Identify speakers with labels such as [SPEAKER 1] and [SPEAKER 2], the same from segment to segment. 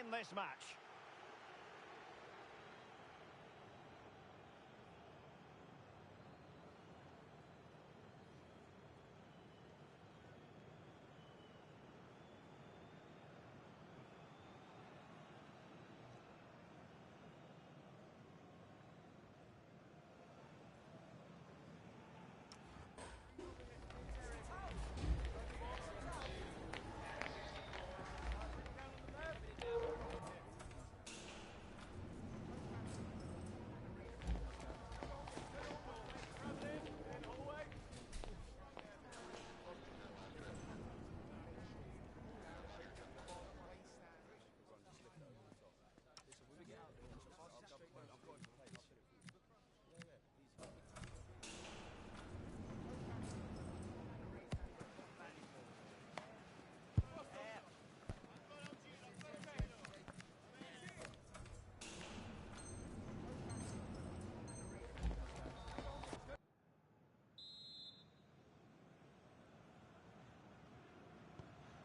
[SPEAKER 1] in this match.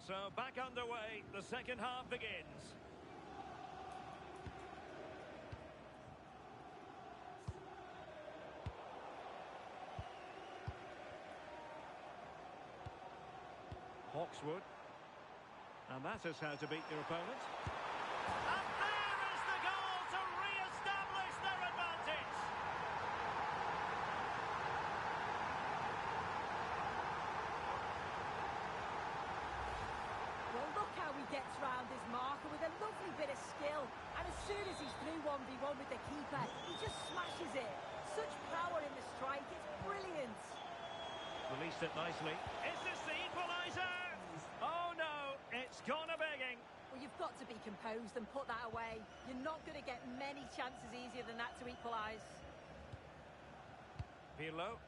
[SPEAKER 1] So back underway, the second half begins. Hawkswood. And that is how to beat your opponent. And there is the goal to re-establish their advantage.
[SPEAKER 2] Well, look how he gets round his marker with a lovely bit of skill. And as soon as he's through 1v1 with the keeper, he just smashes it. Such power in the strike, it's brilliant.
[SPEAKER 1] Released it nicely. Is this the equaliser? Oh no, it's gone a-begging.
[SPEAKER 2] Well, you've got to be composed and put that away. You're not going to get many chances easier than that to equalise.
[SPEAKER 1] Pirlo.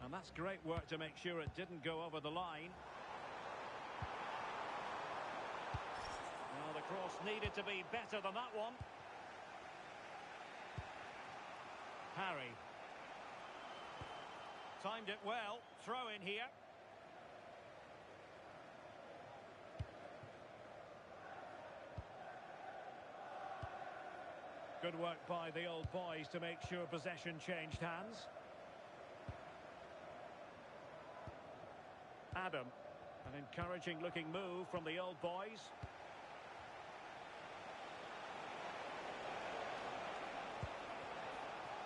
[SPEAKER 1] And that's great work to make sure it didn't go over the line. Well, the cross needed to be better than that one. Harry. Timed it well. Throw in here. Good work by the old boys to make sure possession changed hands. Adam. An encouraging looking move from the old boys.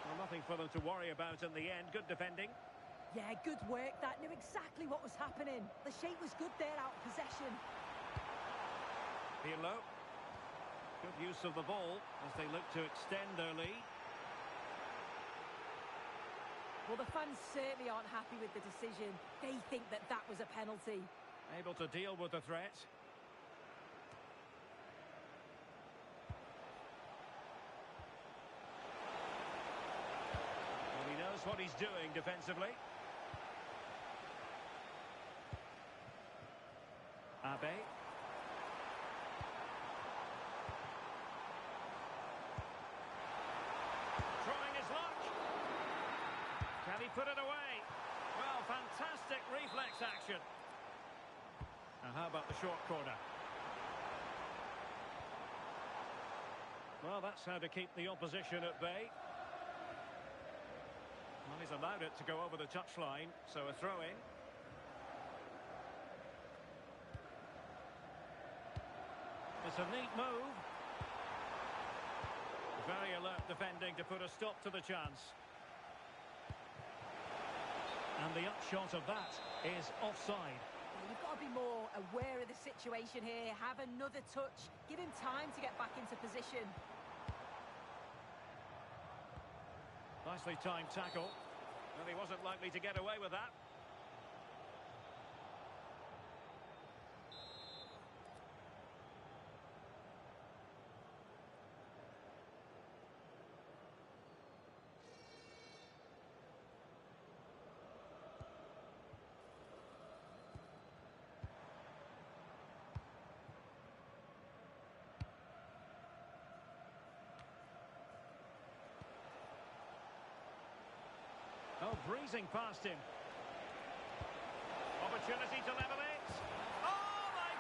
[SPEAKER 1] Well, nothing for them to worry about in the end. Good defending.
[SPEAKER 2] Yeah, good work. That knew exactly what was happening. The shape was good there out of possession.
[SPEAKER 1] Pirlo. Good use of the ball as they look to extend their lead.
[SPEAKER 2] Well, the fans certainly aren't happy with the decision. They think that that was a penalty.
[SPEAKER 1] Able to deal with the threat. Well, he knows what he's doing defensively. Abe. Trying his luck. Can he put it away? Well, fantastic reflex action. Now, how about the short corner? Well, that's how to keep the opposition at bay. Well, he's allowed it to go over the touchline, so a throw-in. It's a neat move. Very alert defending to put a stop to the chance. And the upshot of that is offside.
[SPEAKER 2] Well, you've got to be more aware of the situation here. Have another touch. Give him time to get back into position.
[SPEAKER 1] Nicely timed tackle. Well, he wasn't likely to get away with that. Oh, breezing past him. Opportunity to level it. Oh, my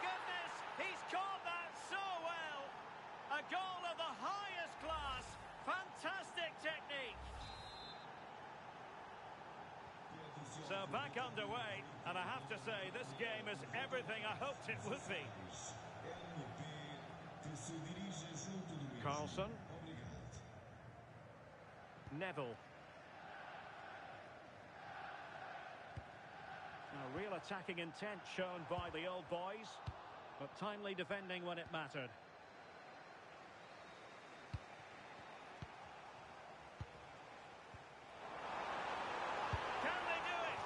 [SPEAKER 1] Now back underway, and I have to say, this game is everything I hoped it would be. Carlson. Neville. A real attacking intent shown by the old boys, but timely defending when it mattered. Can they do it?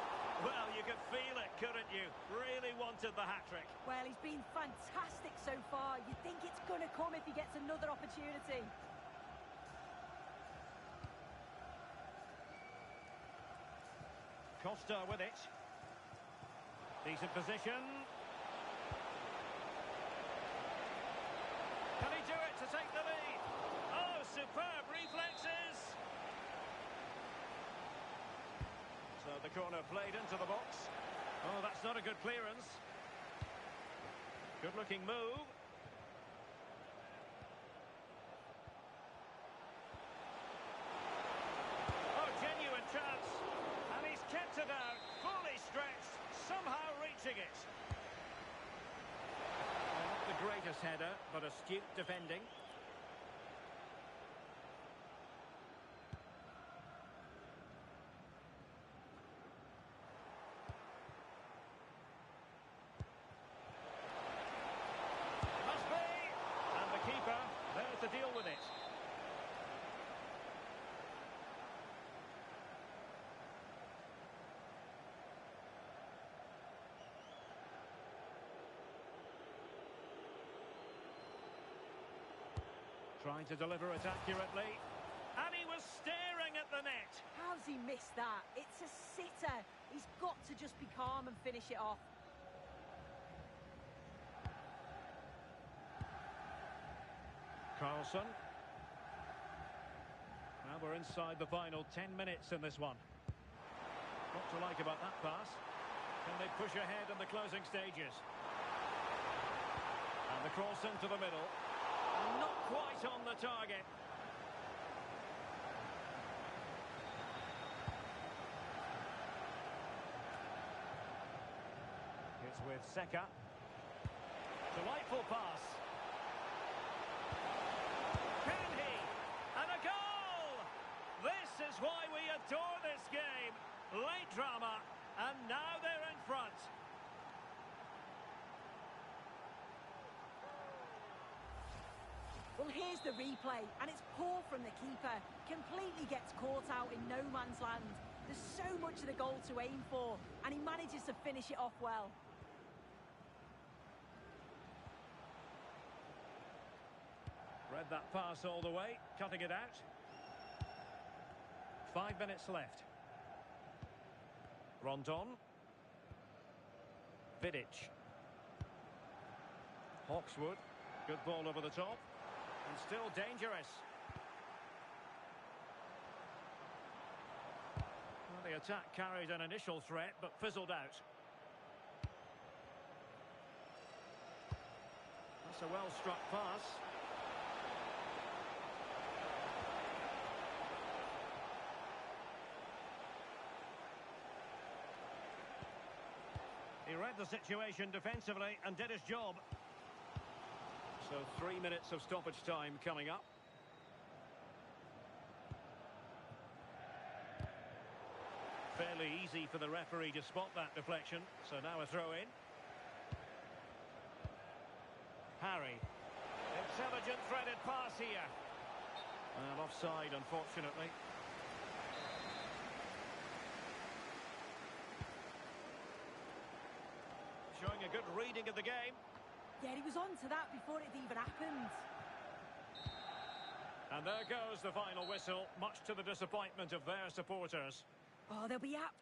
[SPEAKER 1] Well, you could feel it, couldn't you? Really wanted the hat-trick.
[SPEAKER 2] Well, he's been fantastic so far. You think it's going to come if he gets another opportunity.
[SPEAKER 1] Costa with it. Decent position. Can he do it to take the lead? Oh, superb reflexes. So the corner played into the box. Oh, that's not a good clearance. Good looking move. Oh, genuine chance. And he's kept it out, fully stretched, somehow reaching it. Well, not the greatest header, but astute defending. Must be! And the keeper there to deal with it. Trying to deliver it accurately. And he was staring at the net.
[SPEAKER 2] How's he missed that? It's a sitter. He's got to just be calm and finish it off.
[SPEAKER 1] Carlson. Now we're inside the final 10 minutes in this one. What to like about that pass? Can they push ahead in the closing stages? And the cross into the middle. Not quite on the target. It's with Seka. Delightful pass. Can he? And a goal! This is why we adore this game. Late drama, and now they're in front.
[SPEAKER 2] Well, here's the replay, and it's poor from the keeper. Completely gets caught out in no man's land. There's so much of the goal to aim for, and he manages to finish it off well.
[SPEAKER 1] Read that pass all the way, cutting it out. 5 minutes left. Rondon. Vidic. Hawkswood. Good ball over the top. And still dangerous. Well, the attack carried an initial threat, but fizzled out. That's a well-struck pass. He read the situation defensively and did his job. So 3 minutes of stoppage time coming up. Fairly easy for the referee to spot that deflection. So now a throw in. Harry. Intelligent threaded pass here. And offside, unfortunately. Showing a good reading of the game.
[SPEAKER 2] Yeah, he was on to that before it even happened.
[SPEAKER 1] And there goes the final whistle, much to the disappointment of their supporters.
[SPEAKER 2] Oh, they'll be up.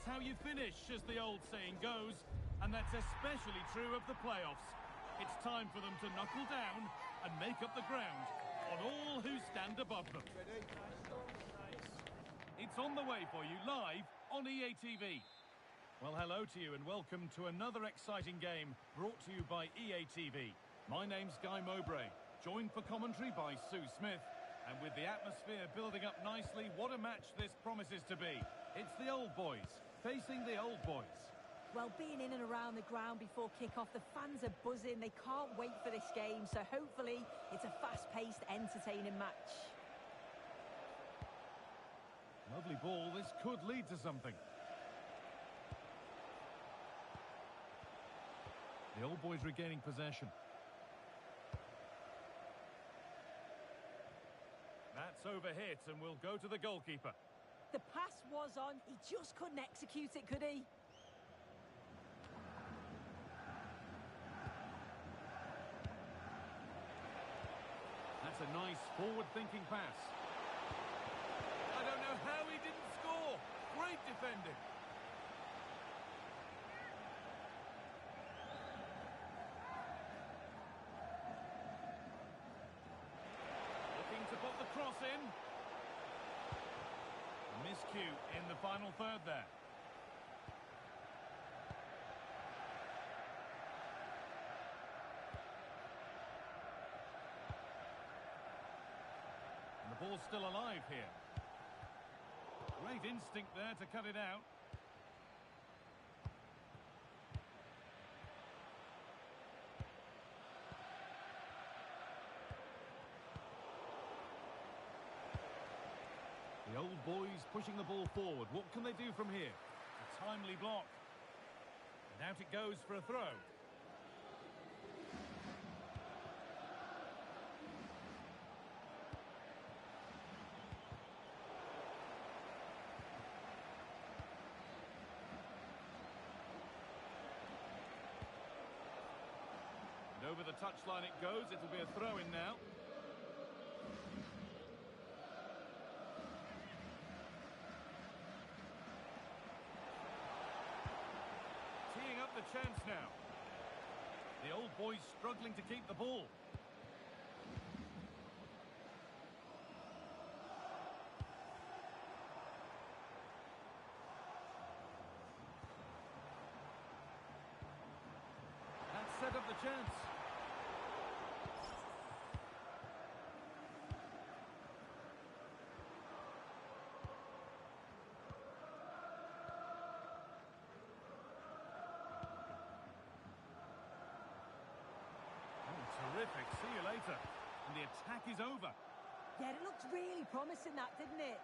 [SPEAKER 3] how you finish, as the old saying goes, and that's especially true of the playoffs. It's time for them to knuckle down and make up the ground on all who stand above them. It's on the way for you live on EA TV. Well, hello to you and welcome to another exciting game brought to you by EA TV. My name's Guy Mowbray, joined for commentary by Sue Smith. And with the atmosphere building up nicely, what a match this promises to be. It's the old boys facing the old boys.
[SPEAKER 2] Well, being in and around the ground before kick-off, the fans are buzzing. They can't wait for this game, so hopefully it's a fast-paced, entertaining match.
[SPEAKER 3] Lovely ball. This could lead to something. The old boys regaining possession. That's overhit and will go to the goalkeeper.
[SPEAKER 2] The pass was on. He just couldn't execute it, could he?
[SPEAKER 3] That's a nice forward-thinking pass. I don't know how he didn't score. Great defending. Looking to put the cross in. Miscue in the final third there. And the ball's still alive here. Great instinct there to cut it out. The old boys pushing the ball forward. What can they do from here? A timely block. And out it goes for a throw. And over the touchline it goes. It'll be a throw in now. Teeing up the chance now. The old boys struggling to keep the ball. That set up the chance. Terrific. See you later. And the attack is over.
[SPEAKER 2] Yeah, it looked really promising, that, didn't it?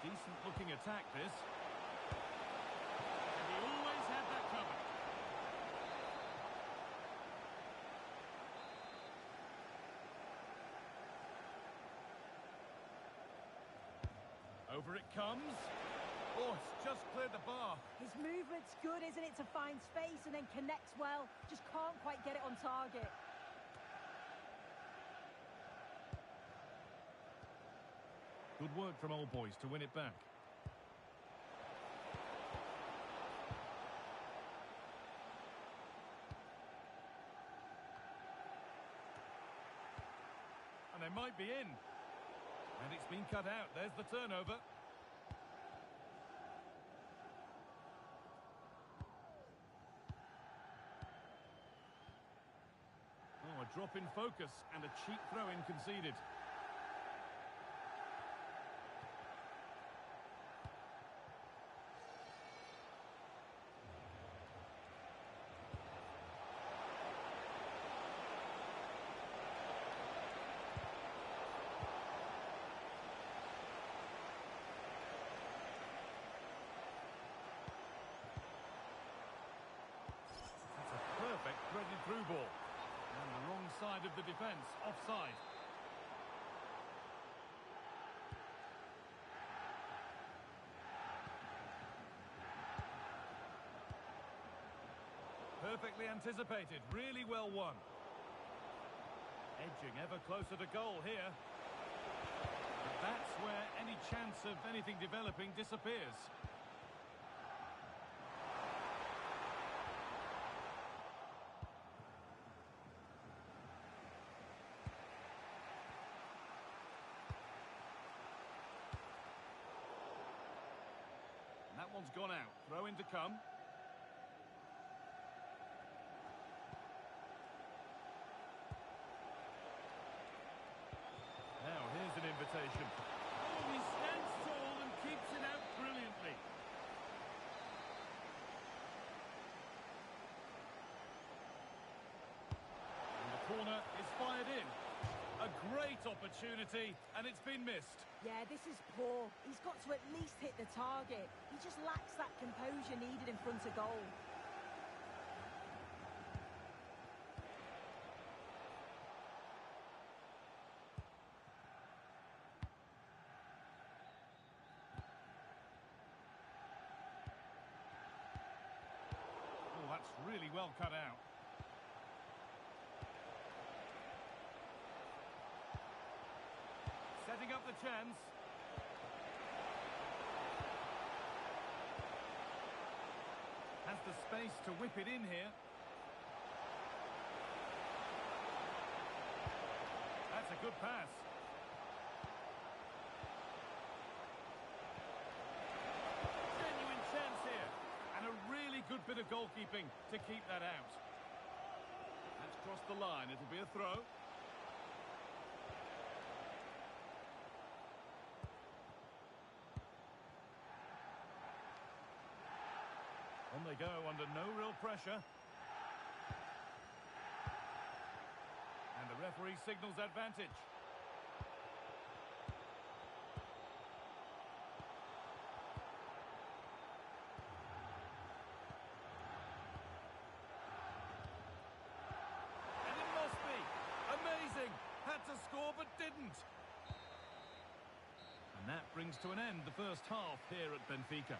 [SPEAKER 3] Decent looking attack, this. And he always had that covered. Over it comes. Oh, it's just cleared the bar.
[SPEAKER 2] His movement's good, isn't it, to find space and then connects well. Just can't quite get it on target.
[SPEAKER 3] Good work from old boys to win it back. And they might be in. And it's been cut out. There's the turnover. Oh, a drop in focus and a cheap throw-in conceded. Perfect threaded through ball. And the wrong side of the defence, offside. Perfectly anticipated, really well won. Edging ever closer to goal here. But that's where any chance of anything developing disappears. And that one's gone out. Throw in to come. Now, here's an invitation. Oh, he stands tall and keeps it out brilliantly. And the corner is fired in. A great opportunity, and it's been missed.
[SPEAKER 2] Yeah, this is poor. He's got to at least hit the target. He just lacks that composure needed in front of goal.
[SPEAKER 3] Oh, that's really well cut out. Setting up the chance. Has the space to whip it in here. That's a good pass. Genuine chance here. And a really good bit of goalkeeping to keep that out. That's crossed the line. It'll be a throw. On they go under no real pressure. And the referee signals advantage. And it must be. Amazing. Had to score but didn't. And that brings to an end the first half here at Benfica.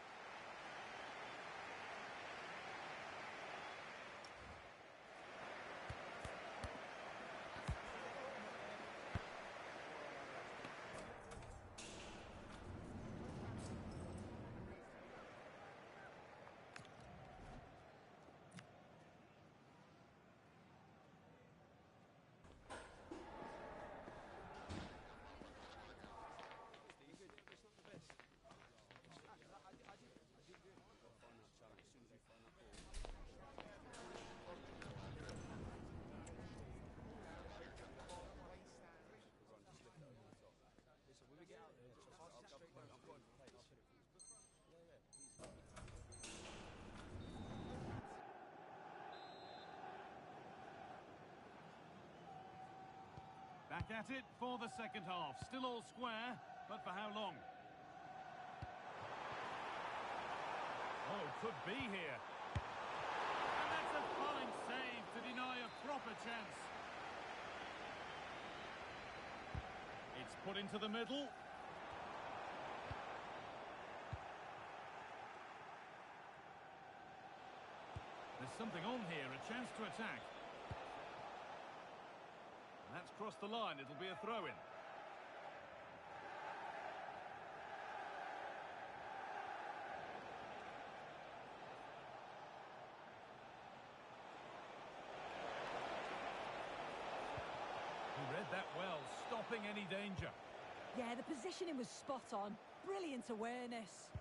[SPEAKER 3] Back at it for the second half. Still all square, but for how long? Oh, could be here. And that's a fine save to deny a proper chance. It's put into the middle. There's something on here, a chance to attack. That's crossed the line. It'll be a throw-in. He read that well, stopping any danger.
[SPEAKER 2] Yeah, the positioning was spot on. Brilliant awareness.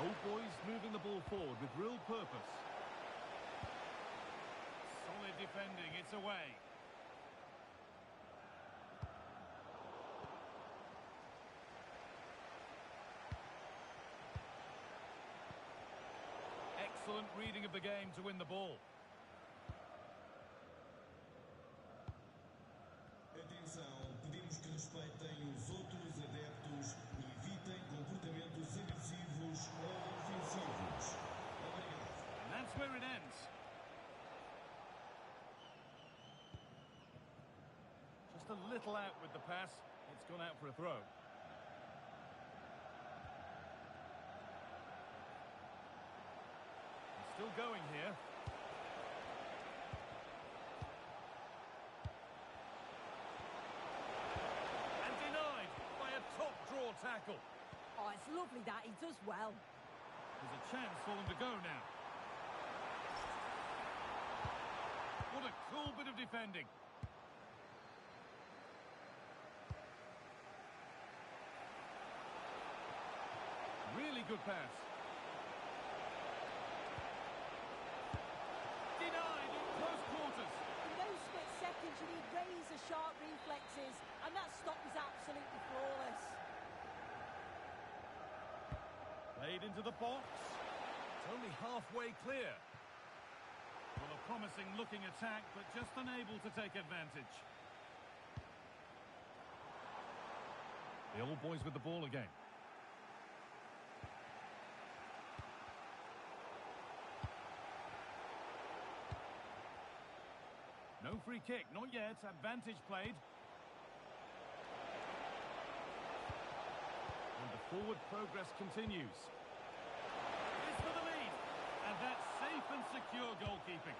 [SPEAKER 3] Old boys moving the ball forward with real purpose. Solid defending, it's away. Excellent reading of the game to win the ball.
[SPEAKER 4] Atenção, pedimos que respeitem os outros
[SPEAKER 3] where it ends. Just a little out with the pass. It's gone out for a throw. It's still going here. And denied by a top draw tackle.
[SPEAKER 2] Oh, it's lovely that. He does well.
[SPEAKER 3] There's a chance for them to go now. What a cool bit of defending. Really good pass. Denied in close quarters.
[SPEAKER 2] In those split seconds, you need razor-sharp reflexes, and that stop was absolutely flawless.
[SPEAKER 3] Played into the box. It's only halfway clear. Well, a promising looking attack, but just unable to take advantage. The old boys with the ball again. No free kick, not yet. Advantage played. And the forward progress continues. It's for the lead. And that's safe and secure goalkeeping.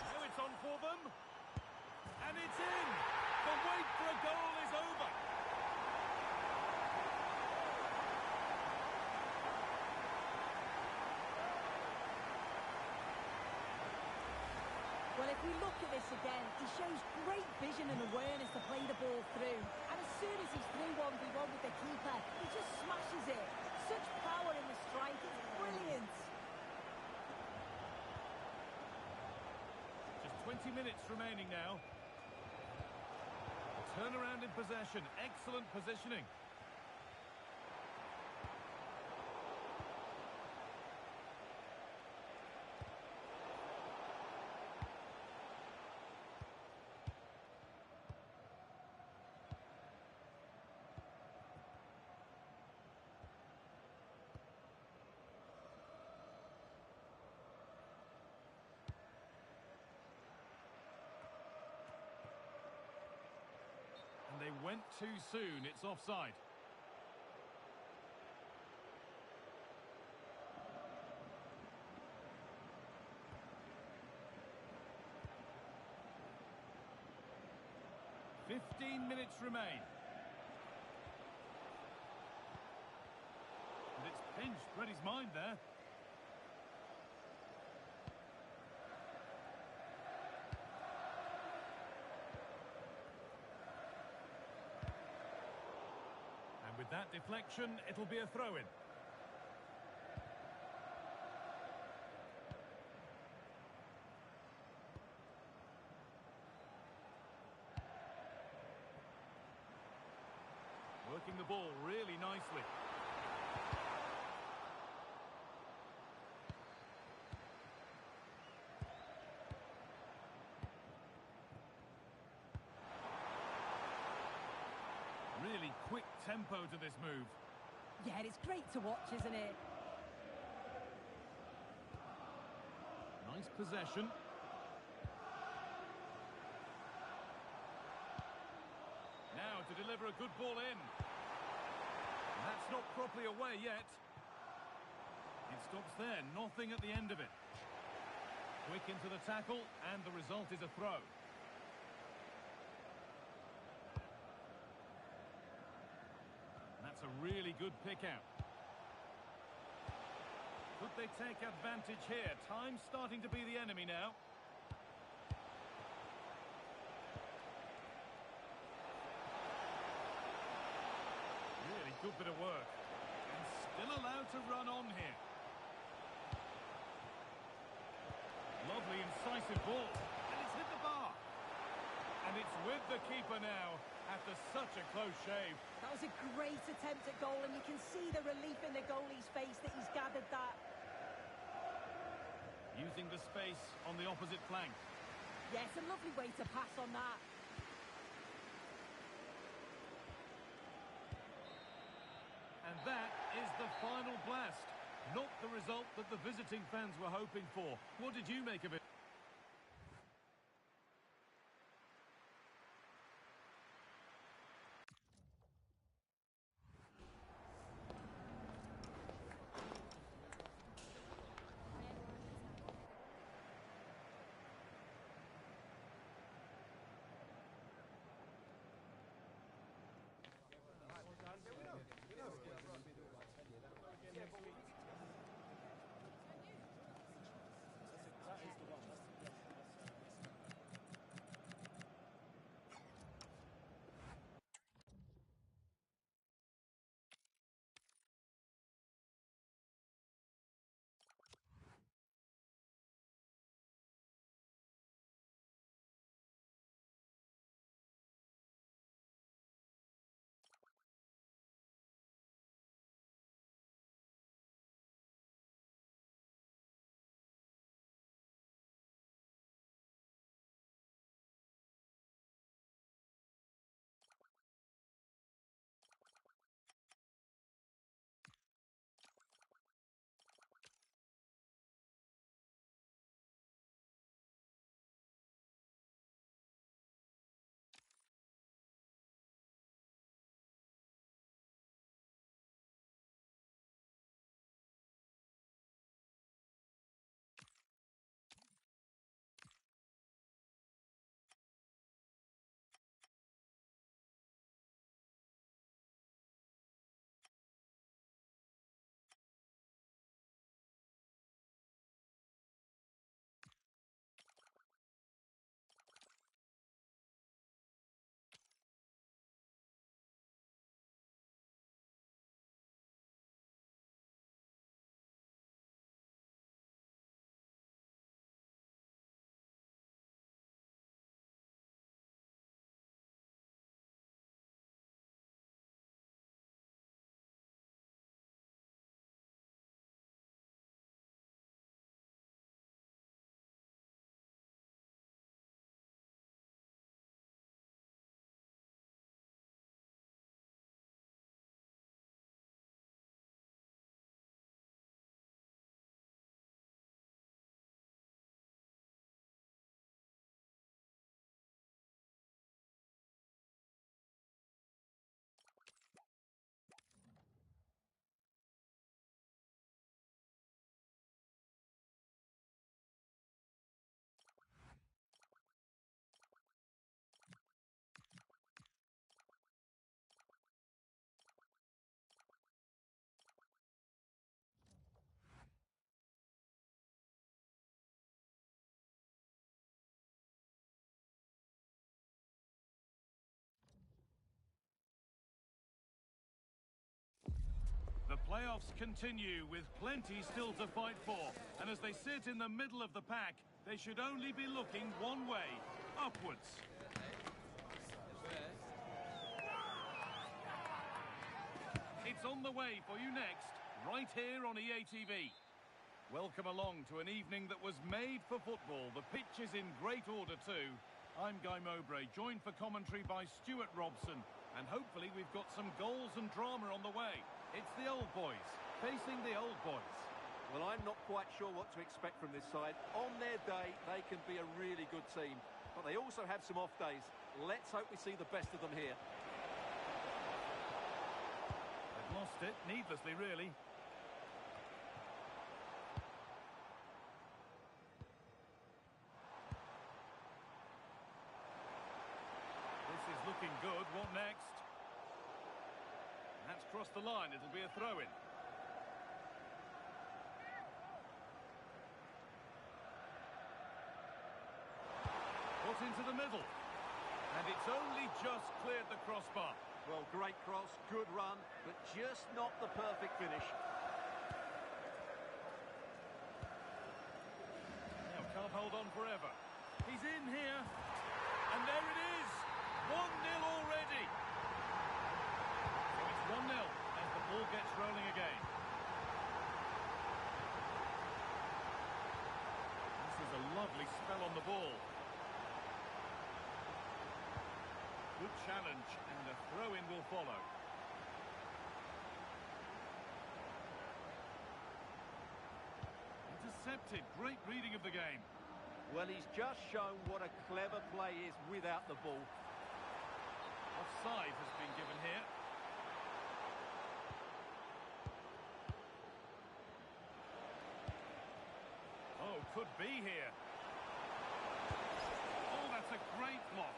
[SPEAKER 3] Now it's on for them. And it's in! The wait for a goal is over!
[SPEAKER 2] Well, if we look at this again, he shows great vision and awareness to play the ball through. And as soon as he's through 1v1 with the keeper, he just smashes it. Such power in the strike, it's brilliant.
[SPEAKER 3] Just 20 minutes remaining now. Turnaround in possession. Excellent positioning. And they went too soon. It's offside. "15 minutes remain. And it's pinched. Read his mind there. And with that deflection, it'll be a throw-in. Working the ball really nicely. Really quick tempo to this move.
[SPEAKER 2] Yeah, it's great to watch, isn't it?
[SPEAKER 3] Nice possession. Now to deliver a good ball in. And that's not properly away yet. It stops there, nothing at the end of it. Quick into the tackle, and the result is a throw. That's a really good pick out. Could they take advantage here? Time's starting to be the enemy now. Really good bit of work. And still allowed to run on here. Lovely incisive ball. And it's hit the bar. And it's with the keeper now after such a close shave.
[SPEAKER 2] That was a great attempt at goal, and you can see the relief in the goalie's face that he's gathered that.
[SPEAKER 3] Using the space on the opposite flank.
[SPEAKER 2] Yes, a lovely way to pass on that.
[SPEAKER 3] And that is the final blast. Not the result that the visiting fans were hoping for. What did you make of it? The playoffs continue with plenty still to fight for. And as they sit in the middle of the pack, they should only be looking one way, upwards. It's on the way for you next, right here on EA TV. Welcome along to an evening that was made for football. The pitch is in great order too. I'm Guy Mowbray, joined for commentary by Stuart Robson. And hopefully we've got some goals and drama on the way. It's the old boys, facing the old boys.
[SPEAKER 4] Well, I'm not quite sure what to expect from this side. On their day, they can be a really good team. But they also have some off days. Let's hope we see the best of them here.
[SPEAKER 3] They've lost it, needlessly really. This is looking good. What next? That's crossed the line. It'll be a throw-in. Put into the middle. And it's only just cleared the crossbar.
[SPEAKER 4] Well, great cross, good run, but just not the perfect finish.
[SPEAKER 3] Now, can't hold on forever. He's in here. And there it is. 1-0 already. So it's 1-0 as the ball gets rolling again. challenge, and a throw-in will follow. Intercepted. Great reading of the game.
[SPEAKER 4] Well, he's just shown what a clever play is without the ball.
[SPEAKER 3] Offside has been given here. Oh, could be here. Oh, that's a great block.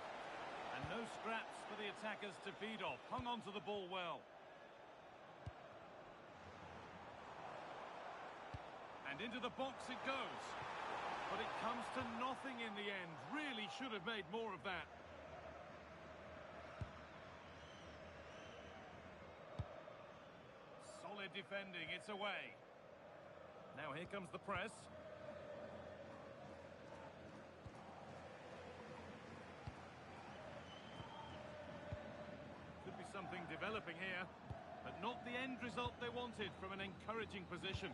[SPEAKER 3] And no scraps for the attackers to feed off. Hung on to the ball well. And into the box it goes. But it comes to nothing in the end. Really should have made more of that. Solid defending. It's away. Now here comes the press. Could be something developing here. But not the end result they wanted from an encouraging position.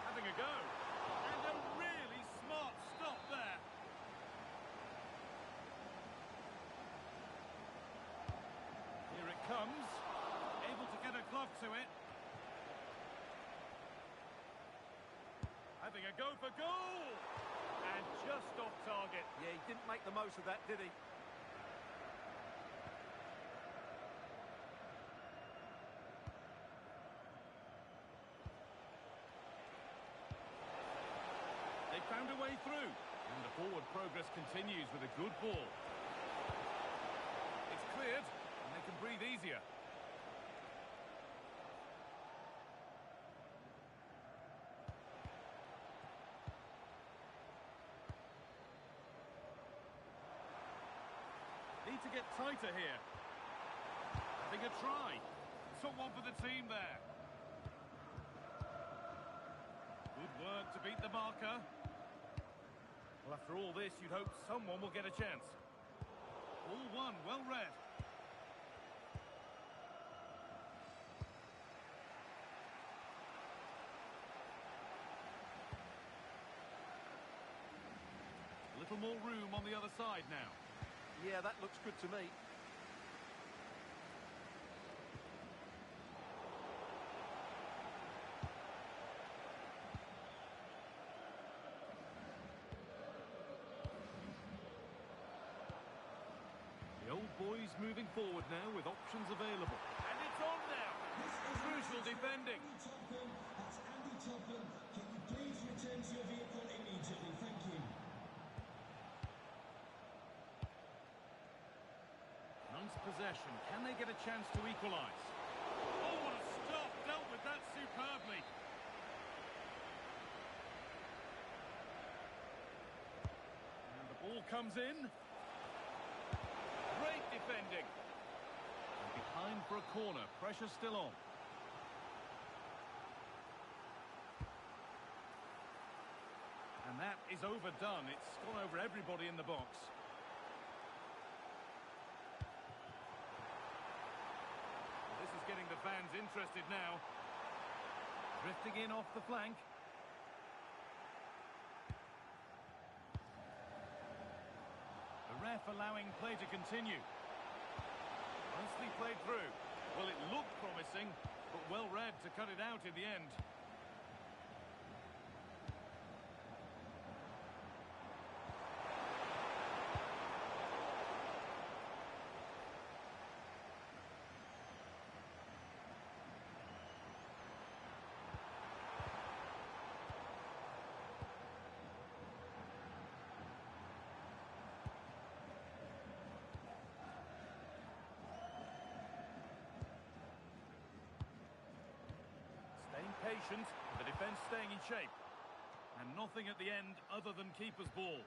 [SPEAKER 3] Having a go. And a really smart stop there. Here it comes. Able to get a glove to it. Having a go for goal. And just off target.
[SPEAKER 4] Yeah, he didn't make the most of that, did he?
[SPEAKER 3] They found a way through. And the forward progress continues with a good ball. It's cleared, and they can breathe easier. Need to get tighter here. Having a try. Took one for the team there. Good work to beat the marker. Well, after all this, you'd hope someone will get a chance. All one, well read. A little more room on the other side now.
[SPEAKER 4] Yeah, that looks good to me.
[SPEAKER 3] The old boys moving forward now with options available. And it's on now. Crucial defending.
[SPEAKER 5] That's Andy Topham. Can you please return to your vehicle immediately? Thank you.
[SPEAKER 3] Nice possession. Can they get a chance to equalise? Oh, what a stop. Dealt with that superbly. And the ball comes in. Great defending. And behind for a corner. Pressure still on. And that is overdone. It's gone over everybody in the box. This is getting the fans interested now. Drifting in off the flank. The ref allowing play to continue. Nicely played through. Well, it looked promising, but well read to cut it out in the end. Patient, the defence staying in shape. And nothing at the end other than keeper's ball.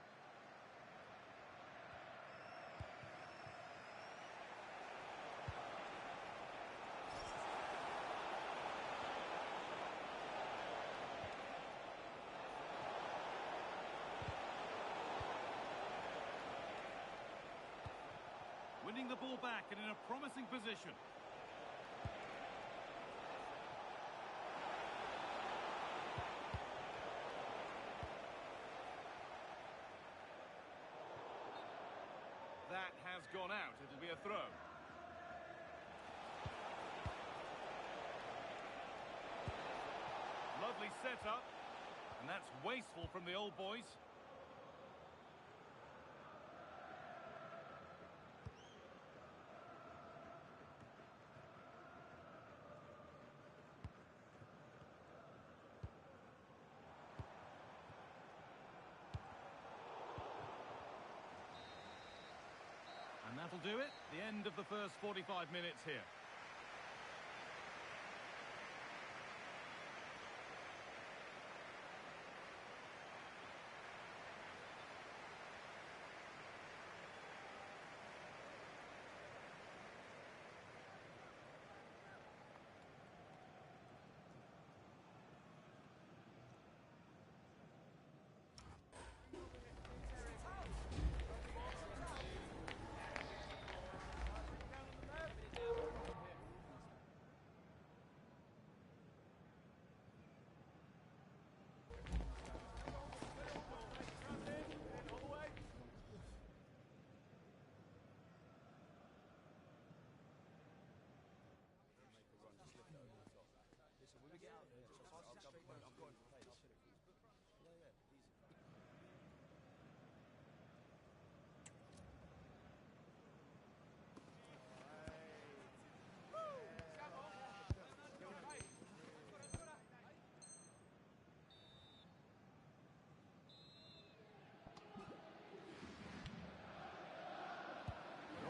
[SPEAKER 3] Winning the ball back and in a promising position. has gone out. It'll be a throw. Lovely setup. And that's wasteful from the old boys. And that'll do it. The end of the first 45 minutes here.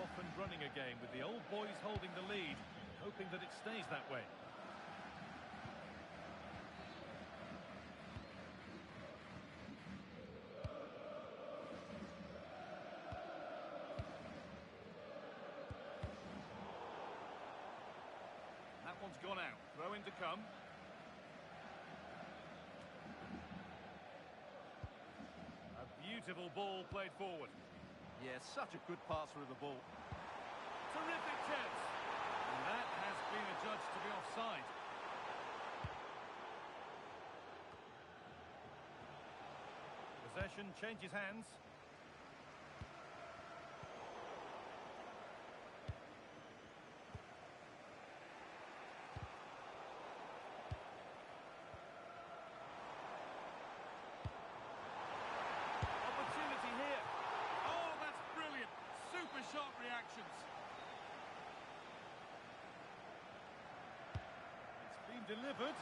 [SPEAKER 3] Often running a game with the old boys holding the lead, hoping that it stays that way. That one's gone out. Throw in to come. A beautiful ball played forward.
[SPEAKER 4] Yeah, such a good passer of the ball.
[SPEAKER 3] Terrific chance. And that has been adjudged to be offside. Possession changes hands. Opportunity here. Oh, that's brilliant. Super sharp reactions. It's been delivered.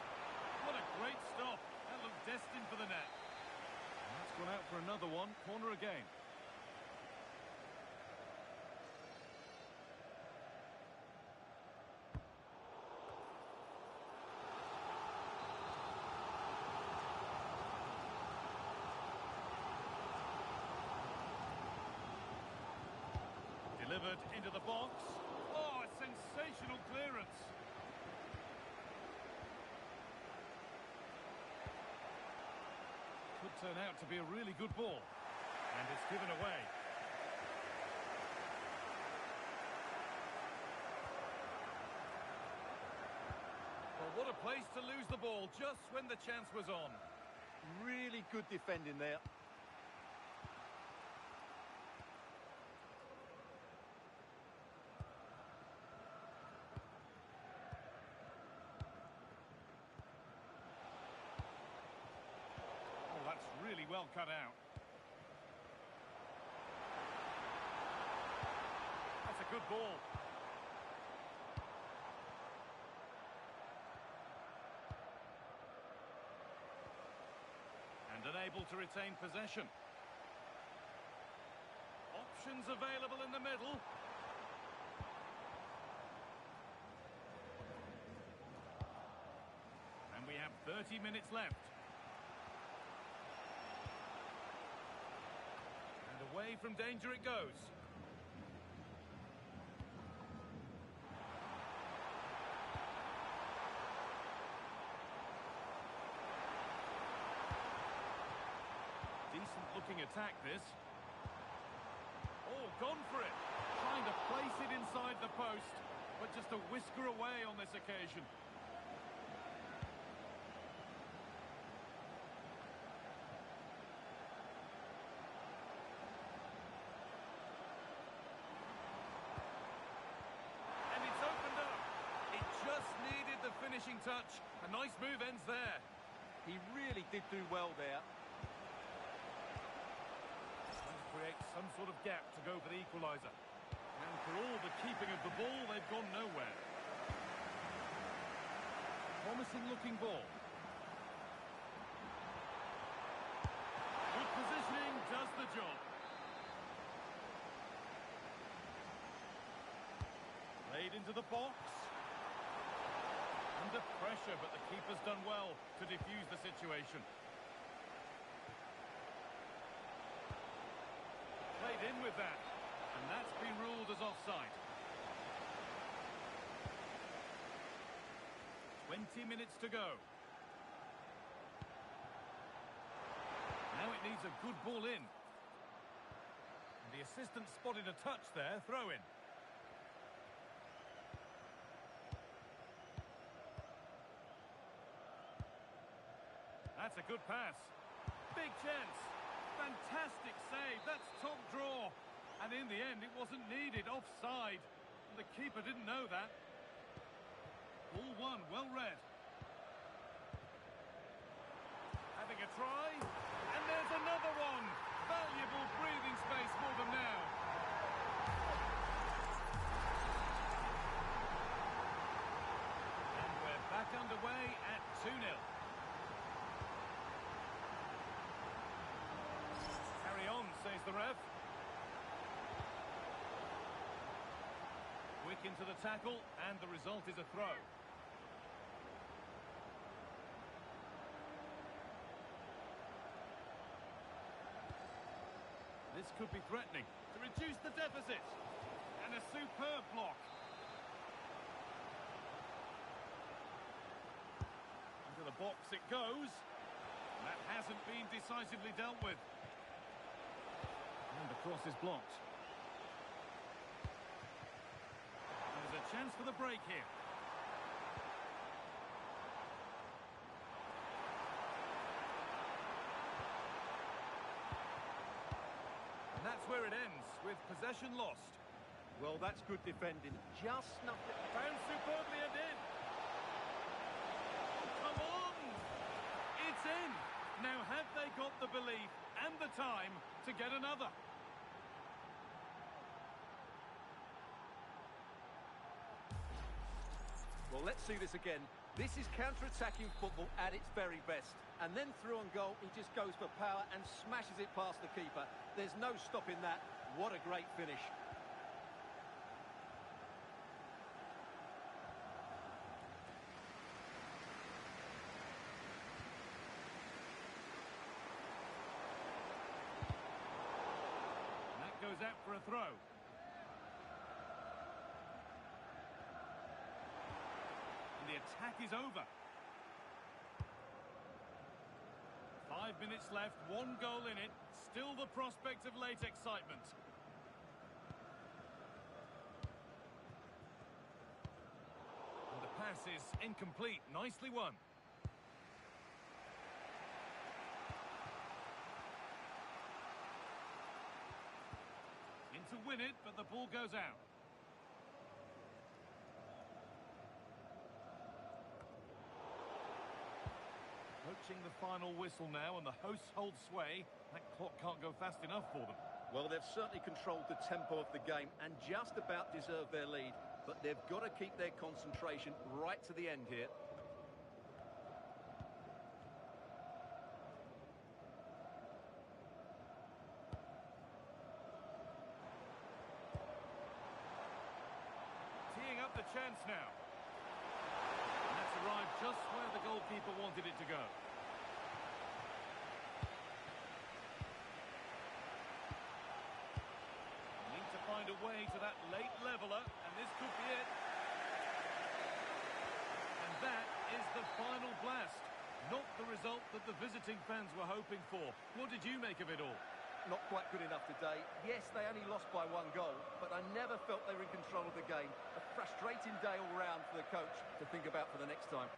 [SPEAKER 3] What a great stop. That looked destined for the net. And that's gone out for another one. Corner again. Delivered into the box. Oh, a sensational clearance. Could turn out to be a really good ball. And it's given away. Well, what a place to lose the ball just when the chance was on.
[SPEAKER 4] Really good defending there.
[SPEAKER 3] Oh, that's really well cut out. That's a good ball. And unable to retain possession. Options available in the middle. And we have 30 minutes left. And away from danger it goes. Decent looking attack this. Oh, gone for it. Trying to place it inside the post, but just a whisker away on this occasion. finishing touch. A nice move ends there.
[SPEAKER 4] He really did do well there.
[SPEAKER 3] Trying to create some sort of gap to go for the equaliser. And for all the keeping of the ball, they've gone nowhere. Promising looking ball. Good positioning does the job. Played into the box. Under pressure, but the keeper's done well to defuse the situation. Played in with that, and that's been ruled as offside. 20 minutes to go. Now it needs a good ball in. And the assistant spotted a touch there, throw in. That's a good pass. Big chance. Fantastic save. That's top draw. And in the end, it wasn't needed. Offside. And the keeper didn't know that. Ball one, well read. Having a try. And there's another one. Valuable breathing space for them now. And we're back underway at 2-0. Carry on, says the ref. Quick into the tackle, and the result is a throw. This could be threatening to reduce the deficit. And a superb block. Into the box it goes. That hasn't been decisively dealt with. And the cross is blocked. There's a chance for the break here. And that's where it ends, with possession lost.
[SPEAKER 4] Well, that's good defending. Just snuffed it.
[SPEAKER 3] Found superbly and in. Come on! It's in! Now have they got the belief and the time to get another?
[SPEAKER 4] Well, let's see this again. This is counter-attacking football at its very best. And then through on goal, he just goes for power and smashes it past the keeper. There's no stopping that. What a great finish.
[SPEAKER 3] And that goes out for a throw. The attack is over. 5 minutes left, 1 goal in it. Still the prospect of late excitement. And the pass is incomplete. Nicely won. In to win it, but the ball goes out. Approaching the final whistle now, and the hosts hold sway. That clock can't go fast enough for them.
[SPEAKER 4] Well, they've certainly controlled the tempo of the game and just about deserved their lead. But they've got to keep their concentration right to the end here.
[SPEAKER 3] Teeing up the chance now. And that's arrived just where the goalkeeper wanted it to go. Need to find a way to that late leveller, and this could be it. And that is the final blast. Not the result that the visiting fans were hoping for. What did you make of it all?
[SPEAKER 4] Not quite good enough today. Yes, they only lost by 1 goal, but I never felt they were in control of the game. A frustrating day all round for the coach to think about for the next time.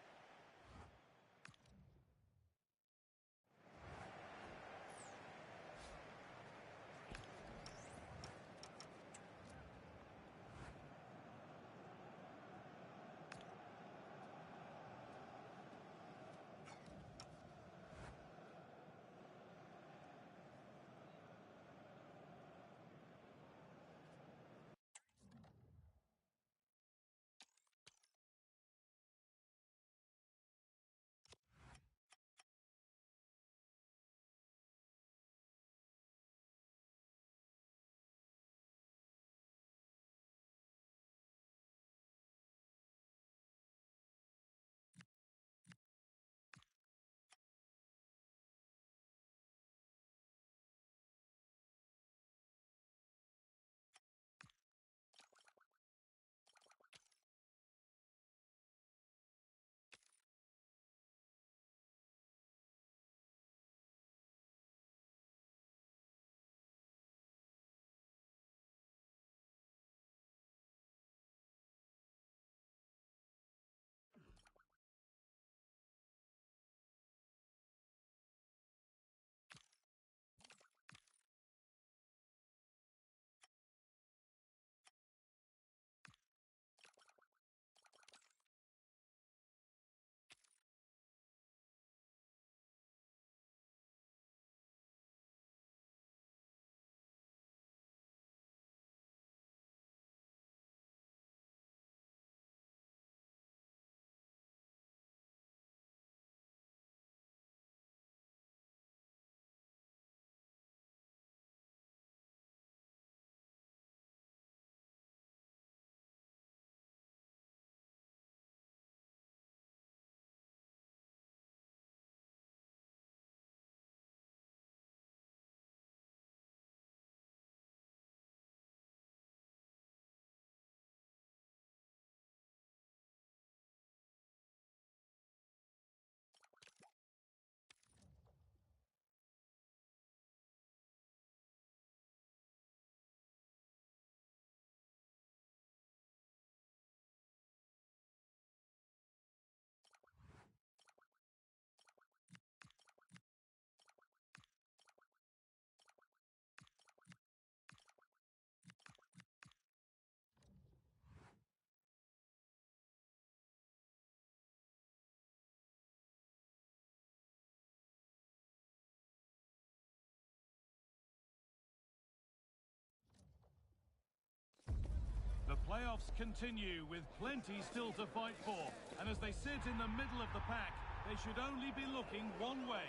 [SPEAKER 3] Playoffs continue with plenty still to fight for. And as they sit in the middle of the pack, they should only be looking one way,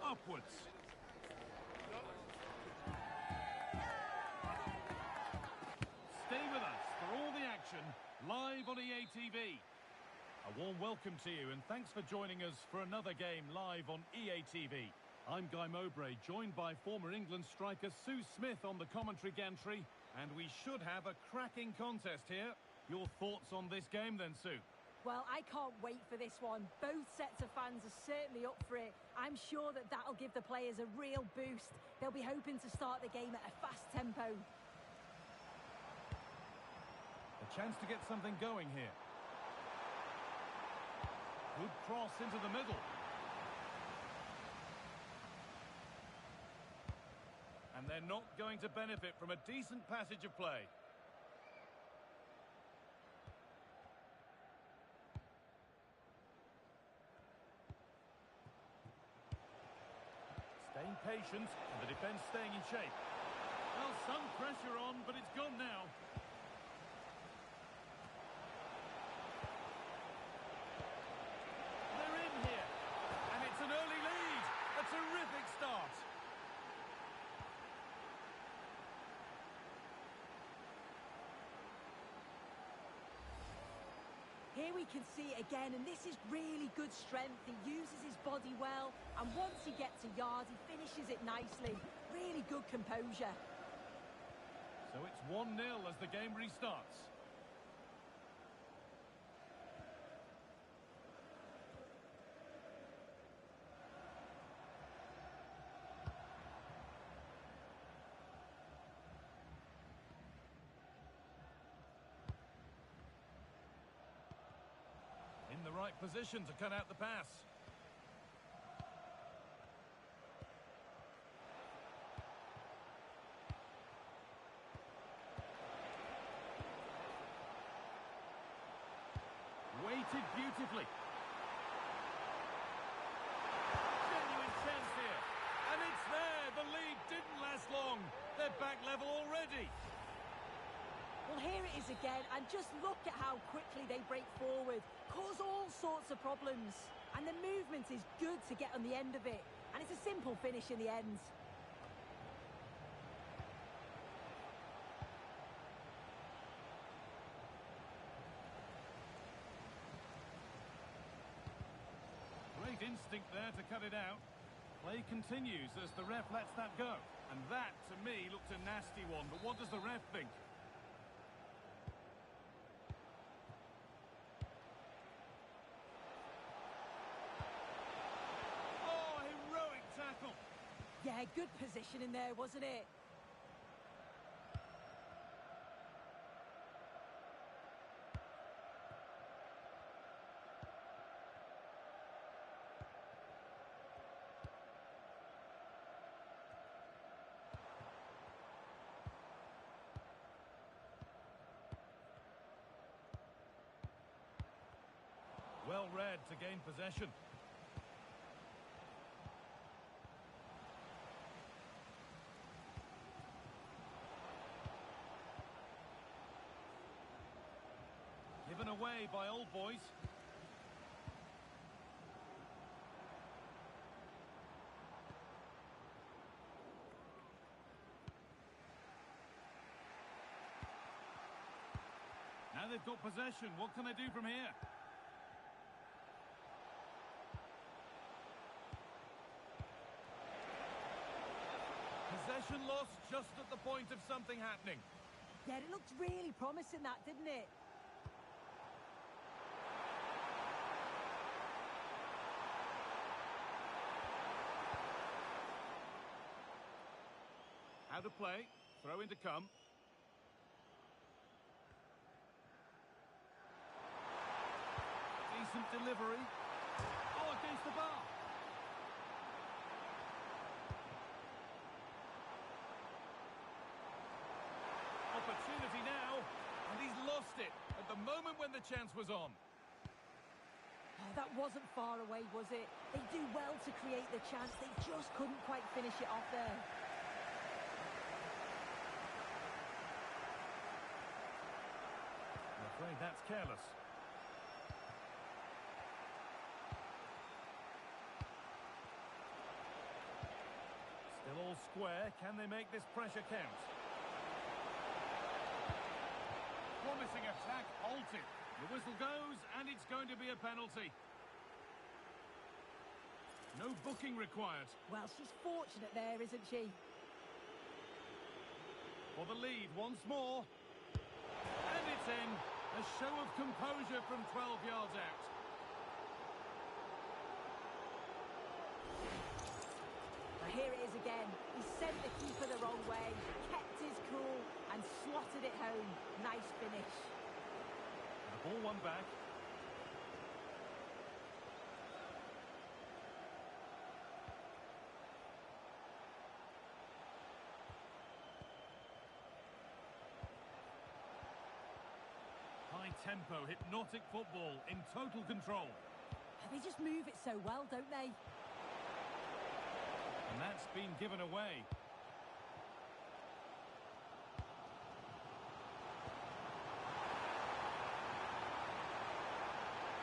[SPEAKER 3] upwards. Stay with us for all the action, live on EA TV. A warm welcome to you and thanks for joining us for another game live on EA TV. I'm Guy Mowbray, joined by former England striker Sue Smith on the commentary gantry, and we should have a cracking contest here. Your thoughts on this game then, Sue?
[SPEAKER 2] Well, I can't wait for this one. Both sets of fans are certainly up for it. I'm sure that that'll give the players a real boost. They'll be hoping to start the game at a fast tempo.
[SPEAKER 3] A chance to get something going here. Good cross into the middle. And they're not going to benefit from a decent passage of play. Staying patient, and the defence staying in shape. Well, some pressure on, but it's gone now. They're in here, and it's an early lead. A terrific start.
[SPEAKER 2] Here we can see it again, and this is really good strength. He uses his body well, and once he gets a yard, he finishes it nicely. Really good composure.
[SPEAKER 3] So it's 1-0 as the game restarts. In the right position to cut out the pass. Weighted beautifully. Genuine chance here. And it's there. The lead didn't last long. They're back level already.
[SPEAKER 2] Well, here it is again, and just look at how quickly they break forward. Cause all sorts of problems. And the movement is good to get on the end of it. And it's a simple finish in the end.
[SPEAKER 3] Great instinct there to cut it out. Play continues as the ref lets that go. And that, to me, looked a nasty one. But what does the ref think?
[SPEAKER 2] Yeah, good position in there, wasn't it?
[SPEAKER 3] Well read to gain possession. Given away by Old Boys. Now they've got possession. What can they do from here? Possession lost just at the point of something happening.
[SPEAKER 2] Yeah, it looked really promising, that, didn't it?
[SPEAKER 3] How to play. Throw in to come. Decent delivery. Oh, against the bar. Opportunity now, and he's lost it at the moment when the chance was on.
[SPEAKER 2] Oh, that wasn't far away, was it? They do well to create the chance. They just couldn't quite finish it off there.
[SPEAKER 3] afraid that's careless. Still all square. Can they make this pressure count? Promising attack halted. The whistle goes, and it's going to be a penalty. No booking required.
[SPEAKER 2] Well, she's fortunate there, isn't she?
[SPEAKER 3] For the lead once more. And it's in. A show of composure from 12 yards out.
[SPEAKER 2] Now here it is again. He sent the keeper the wrong way, kept his cool, and slotted it home. Nice finish.
[SPEAKER 3] The ball won back. High tempo, hypnotic football in total control.
[SPEAKER 2] They just move it so well, don't they?
[SPEAKER 3] And that's been given away.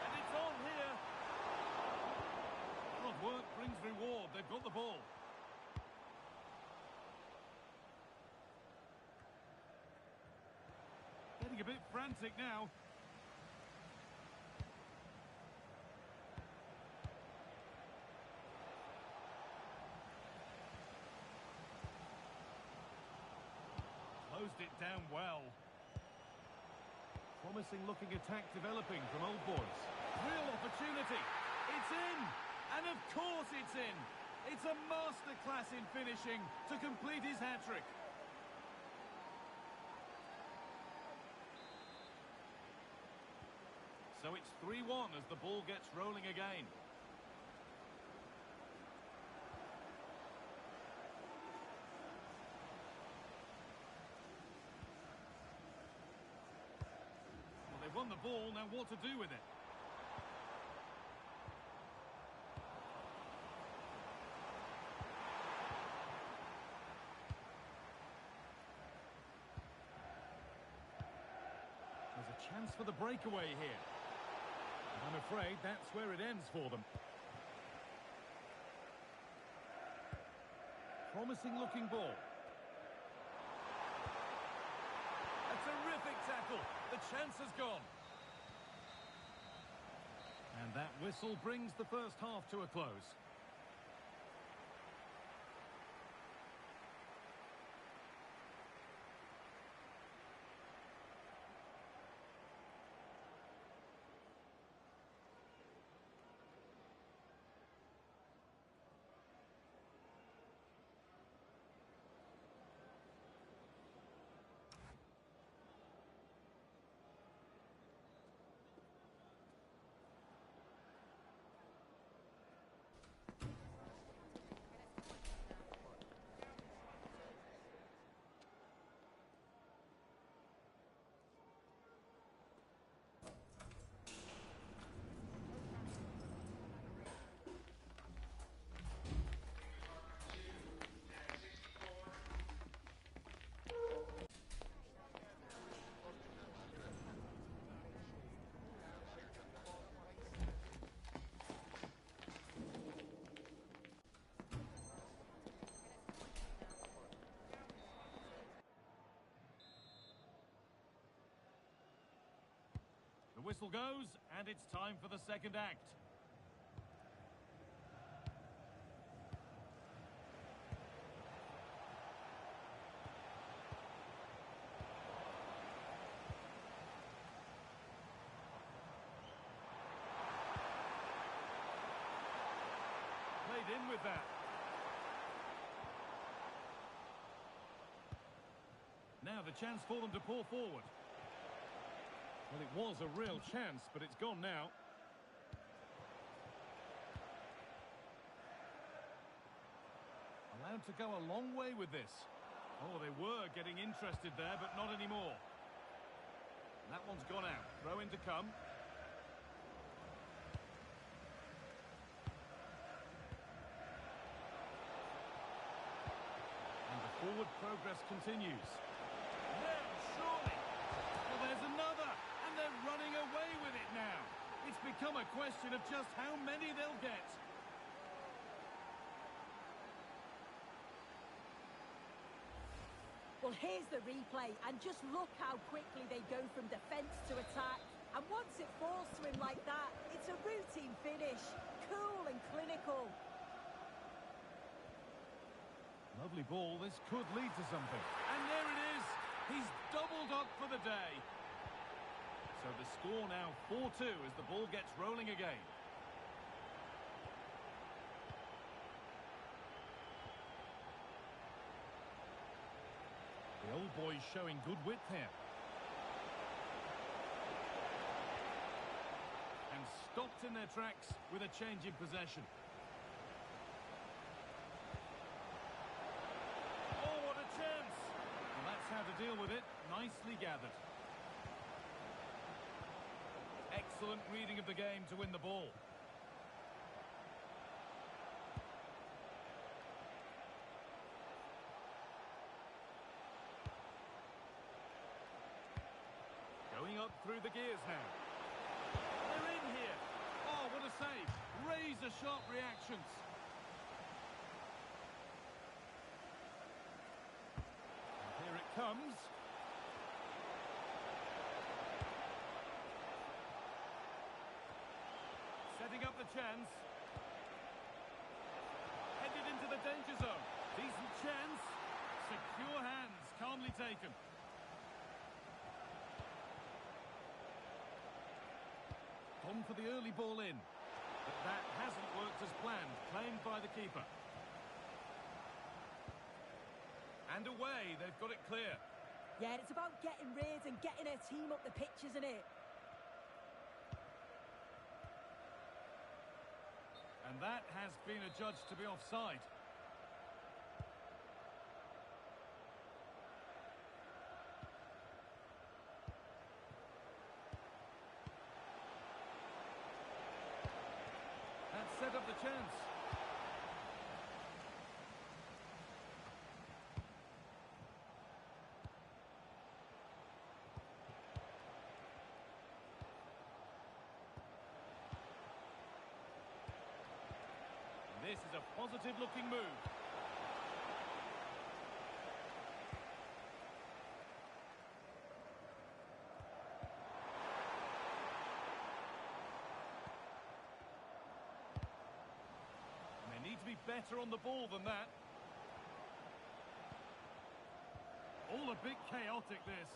[SPEAKER 3] And it's on here. Hard work brings reward. They've got the ball. Getting a bit frantic now. Closed it down well. Promising looking attack developing from Old Boys. Real opportunity. It's in. And of course it's in. It's a masterclass in finishing to complete his hat-trick. So it's 3-1 as the ball gets rolling again. Well, they've won the ball, now what to do with it? There's a chance for the breakaway here. I'm afraid that's where it ends for them. Promising looking ball. A terrific tackle. The chance has gone. And that whistle brings the first half to a close. The whistle goes, and it's time for the second act. Played in with that. Now the chance for them to pour forward. Well, it was a real chance, but it's gone now. Allowed to go a long way with this. Oh, they were getting interested there, but not anymore. And that one's gone out. Throw in to come. And the forward progress continues. Now, surely. Well, there's another. And And they're running away with it now. It's become a question of just how many they'll get.
[SPEAKER 2] Well, here's the replay, and just look how quickly they go from defence to attack. And once it falls to him like that, it's a routine finish. Cool and clinical.
[SPEAKER 3] Lovely ball. This could lead to something. And there it is. He's doubled up for the day. So the score now 4-2 as the ball gets rolling again. The old boys showing good width here. And stopped in their tracks with a change in possession. Oh, what a chance! Well, that's how to deal with it. Nicely gathered. Excellent reading of the game to win the ball. Going up through the gears now. They're in here. Oh, what a save. Razor-sharp reactions. And here it comes. Setting up the chance. Headed into the danger zone. Decent chance. Secure hands, calmly taken. On for the early ball in. But that hasn't worked as planned. Claimed by the keeper. And away, they've got it clear.
[SPEAKER 2] Yeah, it's about getting rid and getting their team up the pitch, isn't it?
[SPEAKER 3] And that has been adjudged to be offside. That set up the chance. This is a positive-looking move. And they need to be better on the ball than that. All a bit chaotic, this.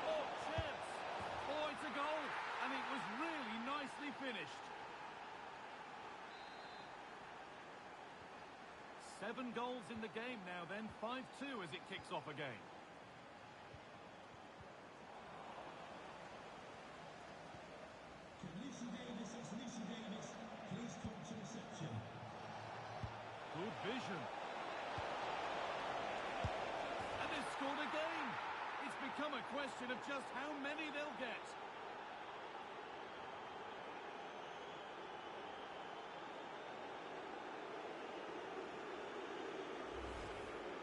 [SPEAKER 3] Oh, chance! Oh, it's a goal! And it was really nicely finished. 7 goals in the game now then, 5-2 as it kicks off again.
[SPEAKER 5] Can Lucy Davis, it's Lucy Davis. Please come to reception.
[SPEAKER 3] Good vision. And they've scored again. It's become a question of just how many they'll get.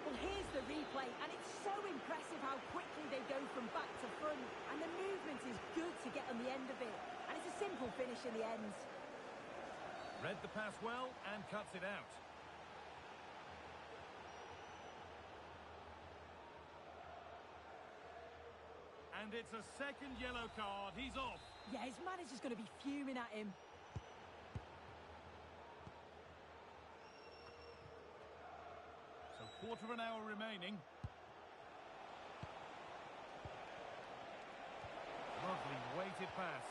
[SPEAKER 2] Well, here's the replay, and it's so impressive how quickly they go from back to front, and the movement is good to get on the end of it, and it's a simple finish in the end.
[SPEAKER 3] Read the pass well and cuts it out. And it's a second yellow card. He's off.
[SPEAKER 2] Yeah, his manager's going to be fuming at him.
[SPEAKER 3] So quarter of an hour remaining. Lovely weighted pass.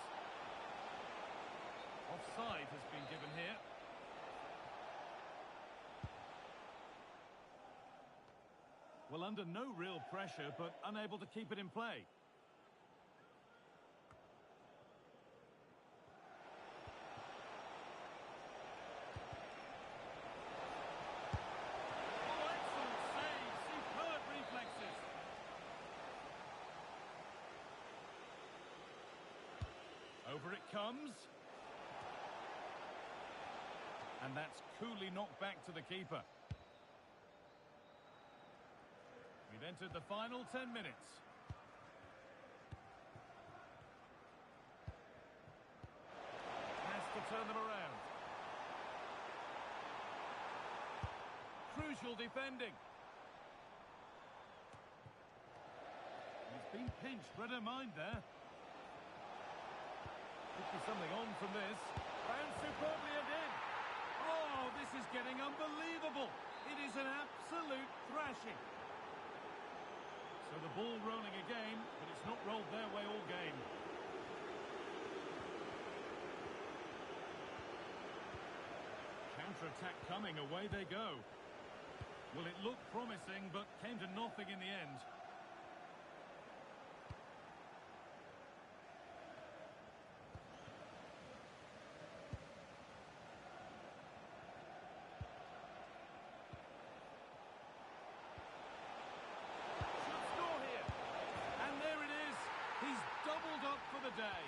[SPEAKER 3] Offside has been given here. Well, under no real pressure, but unable to keep it in play. Oh, excellent save. Superb reflexes. Over it comes. And that's coolly knocked back to the keeper. They've entered the final 10 minutes. Has to turn them around. Crucial defending. He's been pinched, read her mind there. Could be something on from this. Bounced superbly and in. Oh, this is getting unbelievable. It is an absolute thrashing. So the ball rolling again, but it's not rolled their way all game. Counter-attack coming, away they go. Well, it looked promising, but came to nothing in the end. Should score here. And there it is. He's doubled up for the day.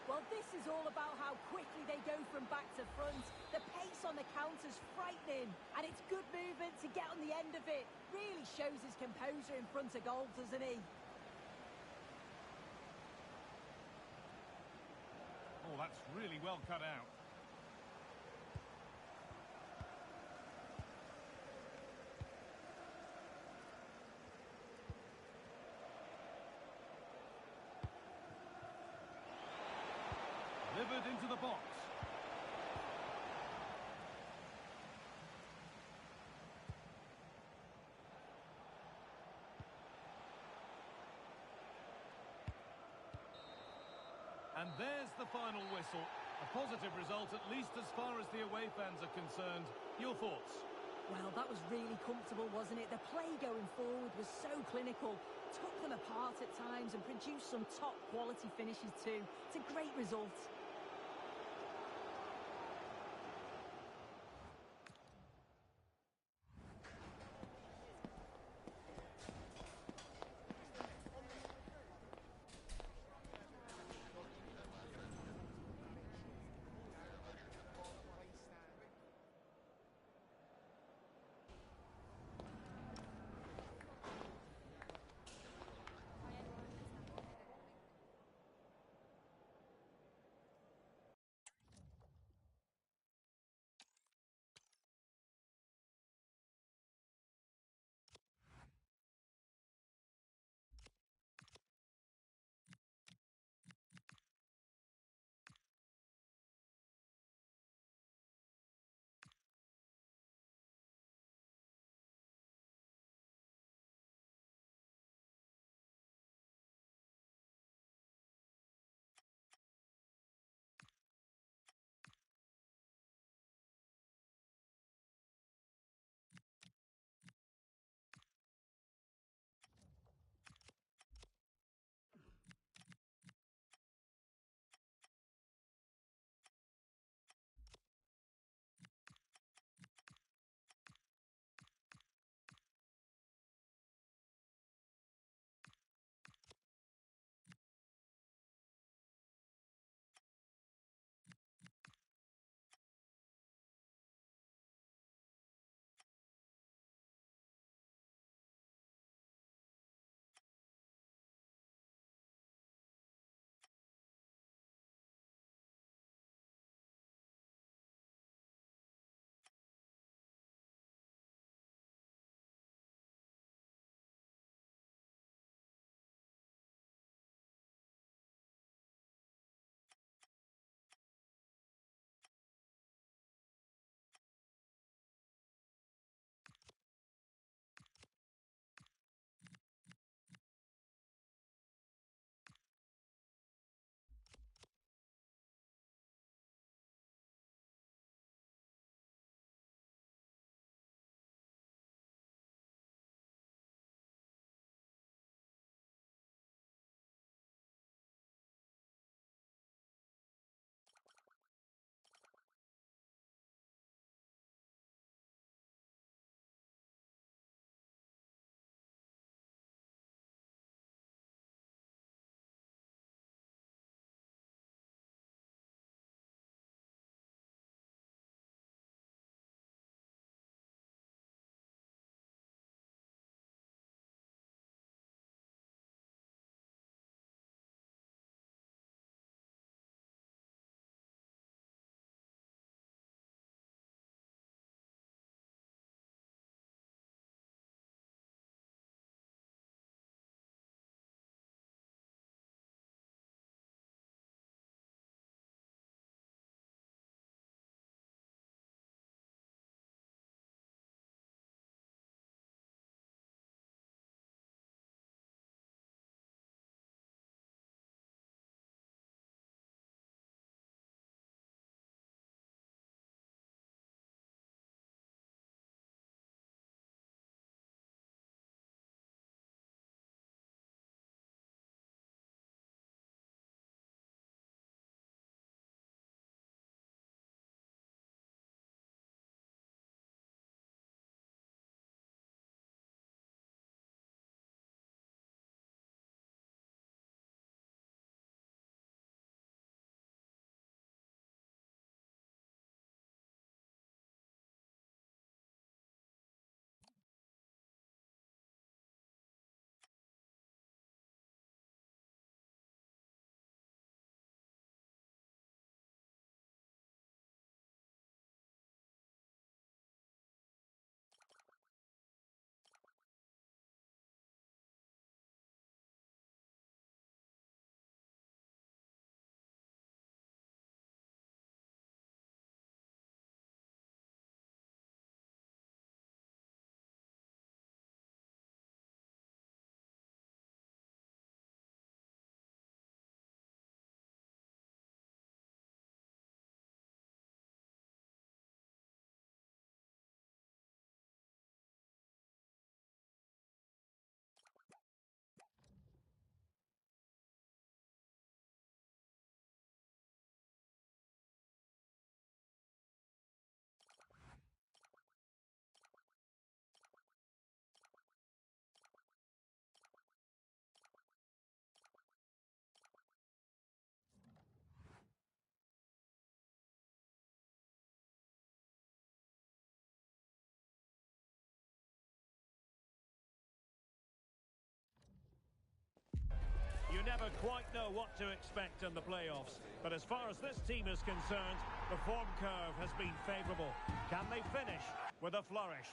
[SPEAKER 2] Well, this is all about how quickly they go from back to front. The pace on the counter's frightening, and it's good movement to get on the end of it. Really shows his composure in front of goal, doesn't he?
[SPEAKER 3] Oh, that's really well cut out. Delivered into the box. And there's the final whistle. A positive result, at least as far as the away fans are concerned. Your thoughts?
[SPEAKER 2] Well, that was really comfortable, wasn't it? The play going forward was so clinical. Took them apart at times and produced some top-quality finishes too. It's a great result.
[SPEAKER 1] never quite know what to expect in the playoffs. But as far as this team is concerned, the form curve has been favourable. Can they finish with a flourish?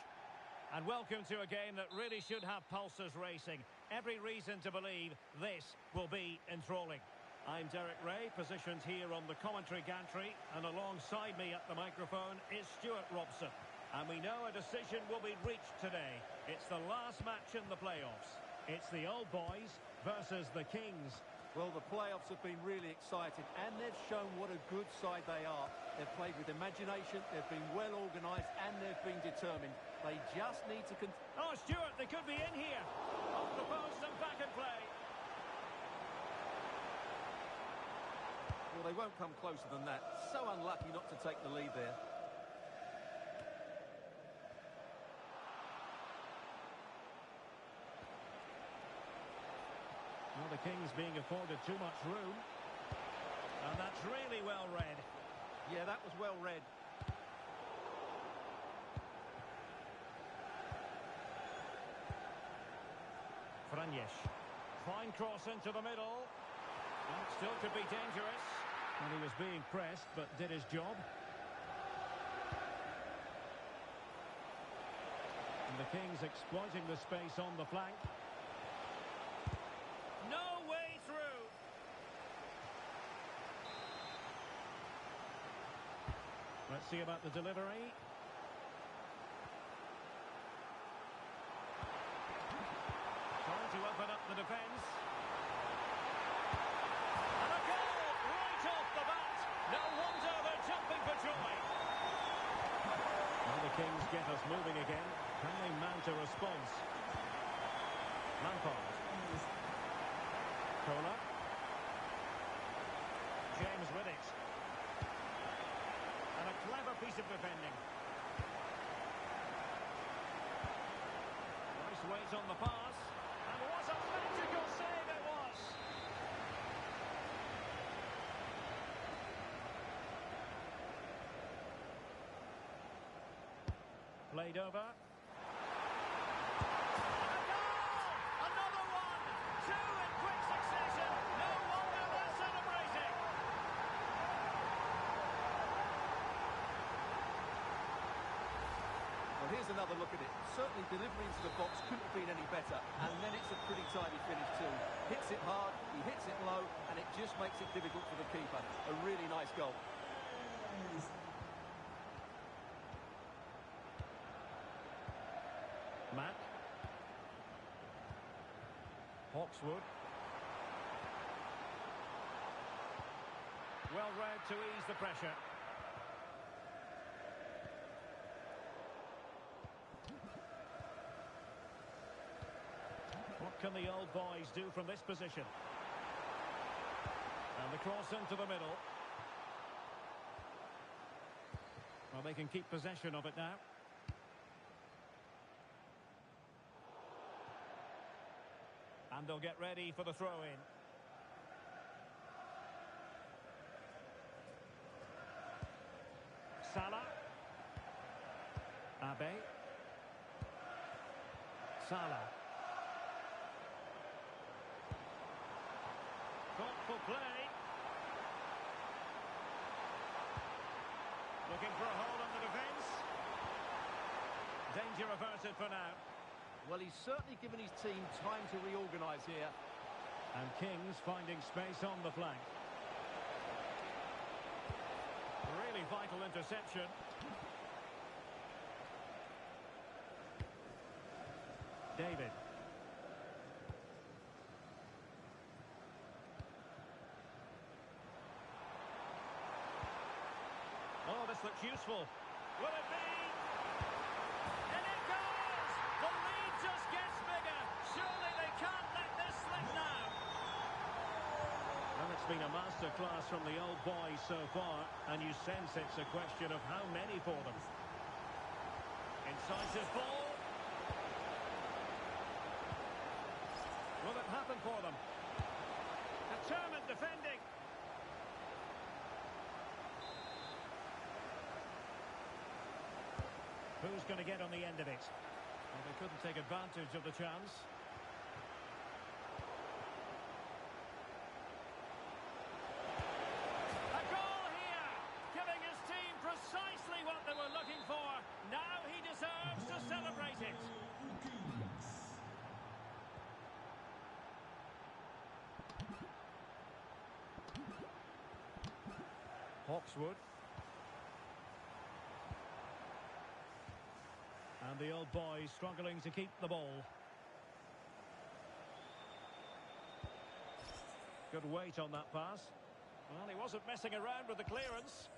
[SPEAKER 1] And welcome to a game that really should have pulses racing. Every reason to believe this will be enthralling. I'm Derek Ray, positioned here on the commentary gantry, and alongside me at the microphone is Stuart Robson. And we know a decision will be reached today. It's the last match in the playoffs. It's the old boys versus the Kings.
[SPEAKER 4] Well, the playoffs have been really exciting, and they've shown what a good side they are. They've played with imagination, they've been well organised, and they've been determined. They just need to...
[SPEAKER 1] Oh, Stuart, they could be in here. Off the post and back in play.
[SPEAKER 4] Well, they won't come closer than that. So unlucky not to take the lead there.
[SPEAKER 1] Well, the Kings being afforded too much room. And that's really well read.
[SPEAKER 4] Yeah, that was well read.
[SPEAKER 1] Franjes. Fine cross into the middle. And still could be dangerous. And he was being pressed, but did his job. And the Kings exploiting the space on the flank. No way through. Let's see about the delivery. Trying to open up the defence. And a goal right off the bat. No wonder they're jumping for joy. Well, the Kings get us moving again. Can they mount a response? Lampard. Cola. James with it. And a clever piece of defending. Nice weight on the pass. And what a magical save it was. Played over.
[SPEAKER 4] Here's another look at it. Certainly delivery into the box couldn't have been any better. And then it's a pretty tidy finish too. Hits it hard, he hits it low, and it just makes it difficult for the keeper. A really nice goal.
[SPEAKER 1] Matt. Hawkswood. Well read to ease the pressure. What can the old boys do from this position? And the cross into the middle. Well, they can keep possession of it now. And they'll get ready for the throw-in. Salah. Abe. Salah. Thoughtful play. Looking for a hold on the defence. Danger averted for now.
[SPEAKER 4] Well, he's certainly given his team time to reorganise here.
[SPEAKER 1] And Kings finding space on the flank. Really vital interception. David. Oh, this looks useful. Will it be? And it goes! The lead just gets bigger. Surely they can't let this slip now. Well, it's been a masterclass from the old boys so far, and you sense it's a question of how many for them. Incisive ball. Will it happen for them? Determined defending. Who's going to get on the end of it? Well, they couldn't take advantage of the chance. Hawkswood. And the old boy struggling to keep the ball. Good weight on that pass. Well, he wasn't messing around with the clearance.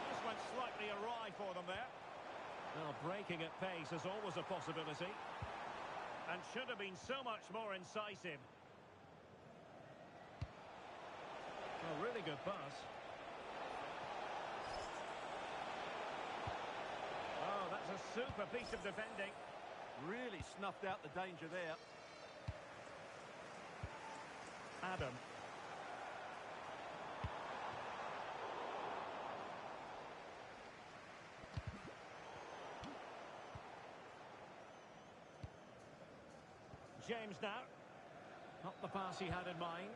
[SPEAKER 1] This went slightly awry for them there. Well, breaking at pace is always a possibility. And should have been so much more incisive. A really good pass. Oh, that's a super piece of defending.
[SPEAKER 4] Really snuffed out the danger there.
[SPEAKER 1] Adam. James now. Not the pass he had in mind.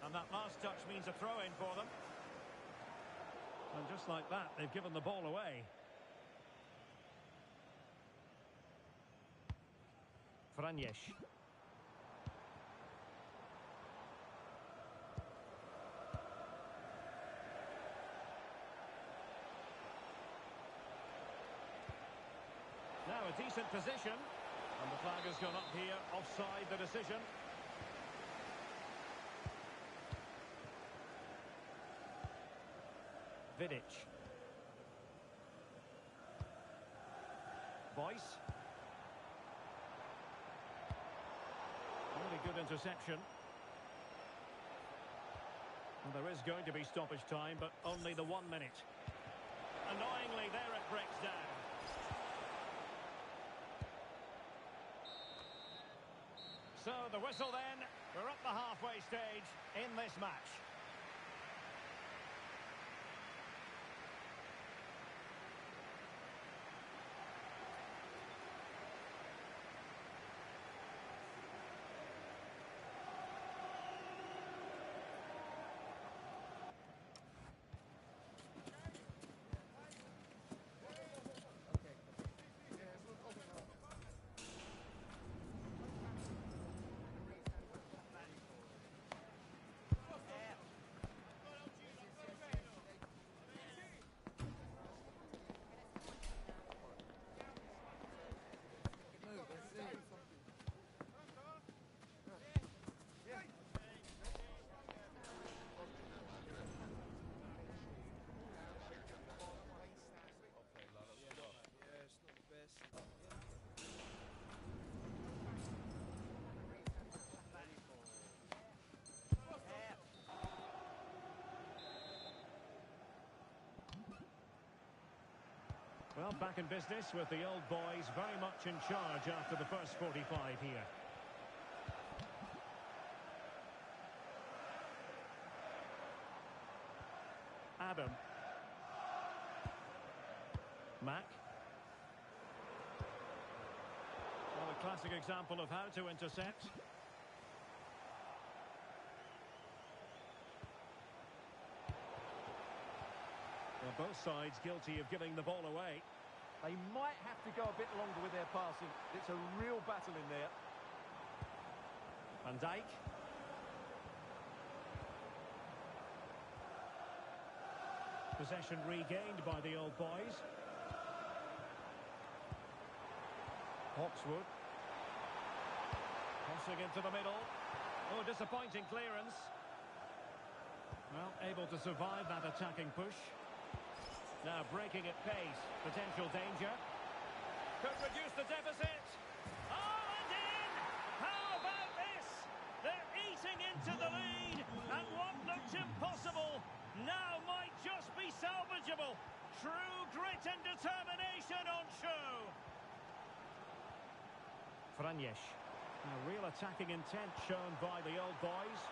[SPEAKER 1] And that last touch means a throw-in for them. And just like that, they've given the ball away. Franjeś. Now a decent position. And the flag has gone up here, offside the decision. Vidic. Boyce. Really good interception. And there is going to be stoppage time, but only the 1 minute. Annoyingly, there it breaks down. So the whistle then. We're up the halfway stage in this match. Well, back in business with the old boys very much in charge after the first 45 here. Adam. Mack. Well, a classic example of how to intercept. Well, both sides guilty of giving the ball away.
[SPEAKER 4] They might have to go a bit longer with their passing. It's a real battle in there.
[SPEAKER 1] Van Dijk. Possession regained by the old boys. Hawkswood. Crossing into the middle. Oh, disappointing clearance. Well, able to survive that attacking push. Now breaking at pace. Potential danger. Could reduce the deficit. Oh, and in! How about this? They're eating into the lead. And what looked impossible now might just be salvageable. True grit and determination on show. Franjeś. A real attacking intent shown by the old boys.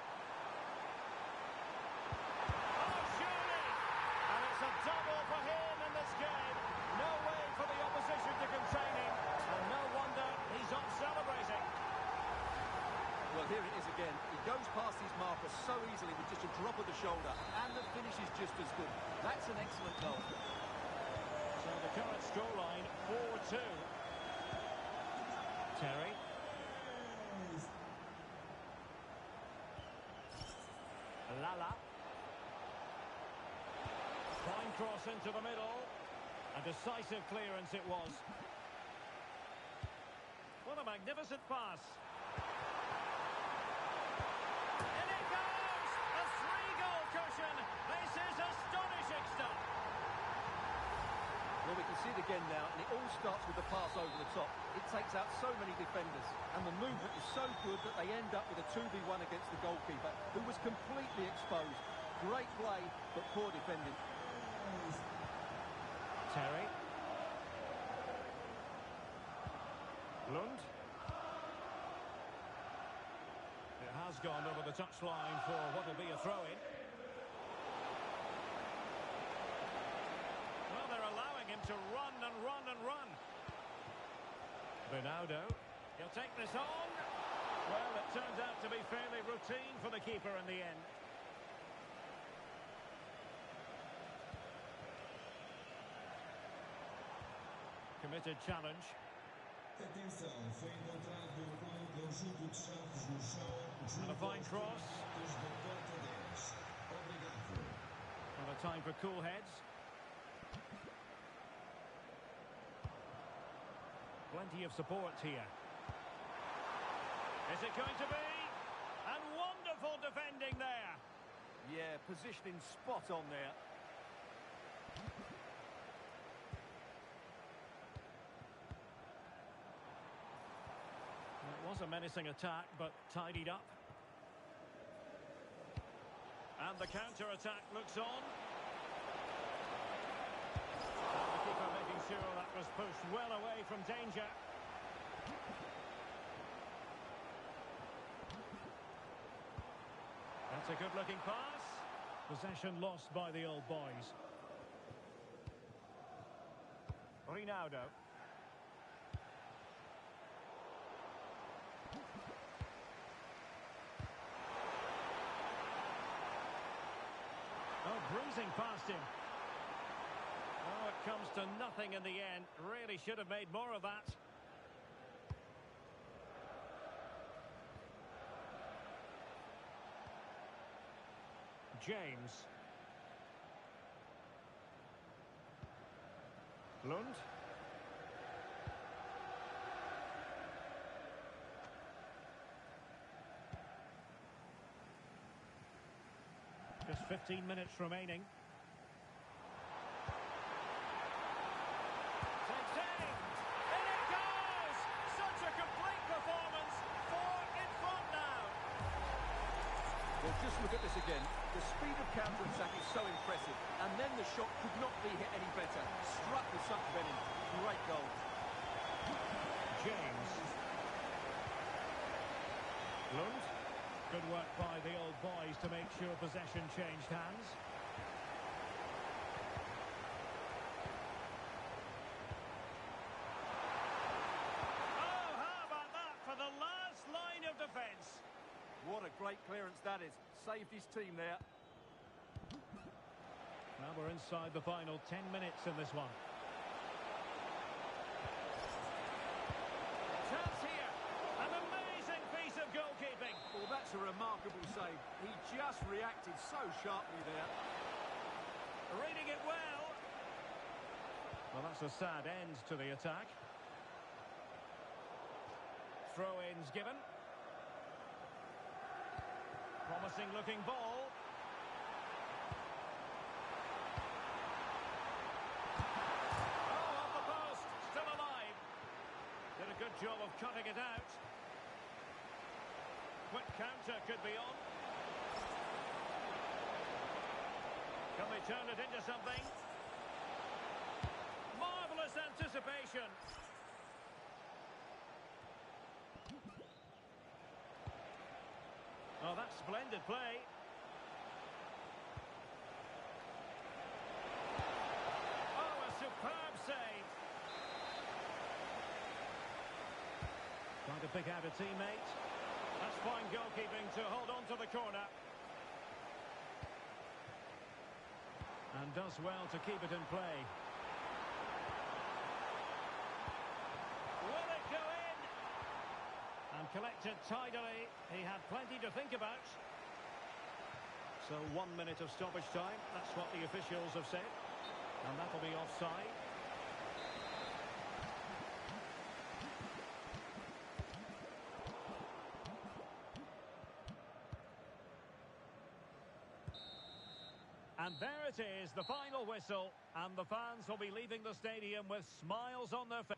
[SPEAKER 1] A double for him in this game. No way for the opposition to contain him. And no wonder he's off celebrating.
[SPEAKER 4] Well, here it is again. He goes past his marker so easily with just a drop of the shoulder. And the finish is just as good. That's an excellent goal.
[SPEAKER 1] So the current scoreline, 4-2. Terry. Lala. Fine cross into the middle. A decisive clearance it was. What a magnificent pass. In it goes! A three-goal cushion. This is astonishing stuff.
[SPEAKER 4] Well, we can see it again now, and it all starts with the pass over the top. It takes out so many defenders, and the movement is so good that they end up with a 2v1 against the goalkeeper, who was completely exposed. Great play, but poor defending.
[SPEAKER 1] Terry. Lund. It has gone over the touchline for what will be a throw-in. Well, they're allowing him to run and run and run. Bernardo. He'll take this on. Well, it turns out to be fairly routine for the keeper in the end. Committed challenge.
[SPEAKER 5] Atenção, foi encontrado um conjunto de chaves no chão
[SPEAKER 1] And a fine cross.
[SPEAKER 5] da porta 10. Obrigado.
[SPEAKER 1] And a time for cool heads. Plenty of support here. Is it going to be? And wonderful defending there.
[SPEAKER 4] Yeah, positioning spot on there.
[SPEAKER 1] It was a menacing attack, but tidied up. And the counter-attack looks on. The keeper making sure that was pushed well away from danger. That's a good-looking pass. Possession lost by the old boys. Ronaldo. Oh, breezing past him. Oh, it comes to nothing in the end. Really should have made more of that. James. Lund. Just 15 minutes remaining. Takes aim. In it goes! Such a complete performance. 4 in front now.
[SPEAKER 4] Well, just look at this again. The speed of counter-attack is so impressive, and then the shot could not be hit any better. Struck with such venom. Great goal.
[SPEAKER 1] James. Lund. Good work by the old boys to make sure possession changed hands. Oh, how about that for the last line of defence?
[SPEAKER 4] What a great clearance that is. Saved his team there.
[SPEAKER 1] Now we're inside the final 10 minutes in this one. Chance here. An amazing piece of goalkeeping.
[SPEAKER 4] Well, that's a remarkable save. He just reacted so sharply there.
[SPEAKER 1] Reading it well. Well, that's a sad end to the attack. Throw-ins given. Promising looking ball. Oh, off the post. Still alive. Did a good job of cutting it out. Quick counter could be on. Can they turn it into something? Marvellous anticipation. Oh, that's splendid play. Oh, a superb save. Trying to pick out a teammate. That's fine goalkeeping to hold on to the corner. And does well to keep it in play. Will it go in? collected tidily. He had plenty to think about. So 1 minute of stoppage time. That's what the officials have said. And that'll be offside. And there it is, the final whistle. And the fans will be leaving the stadium with smiles on their faces.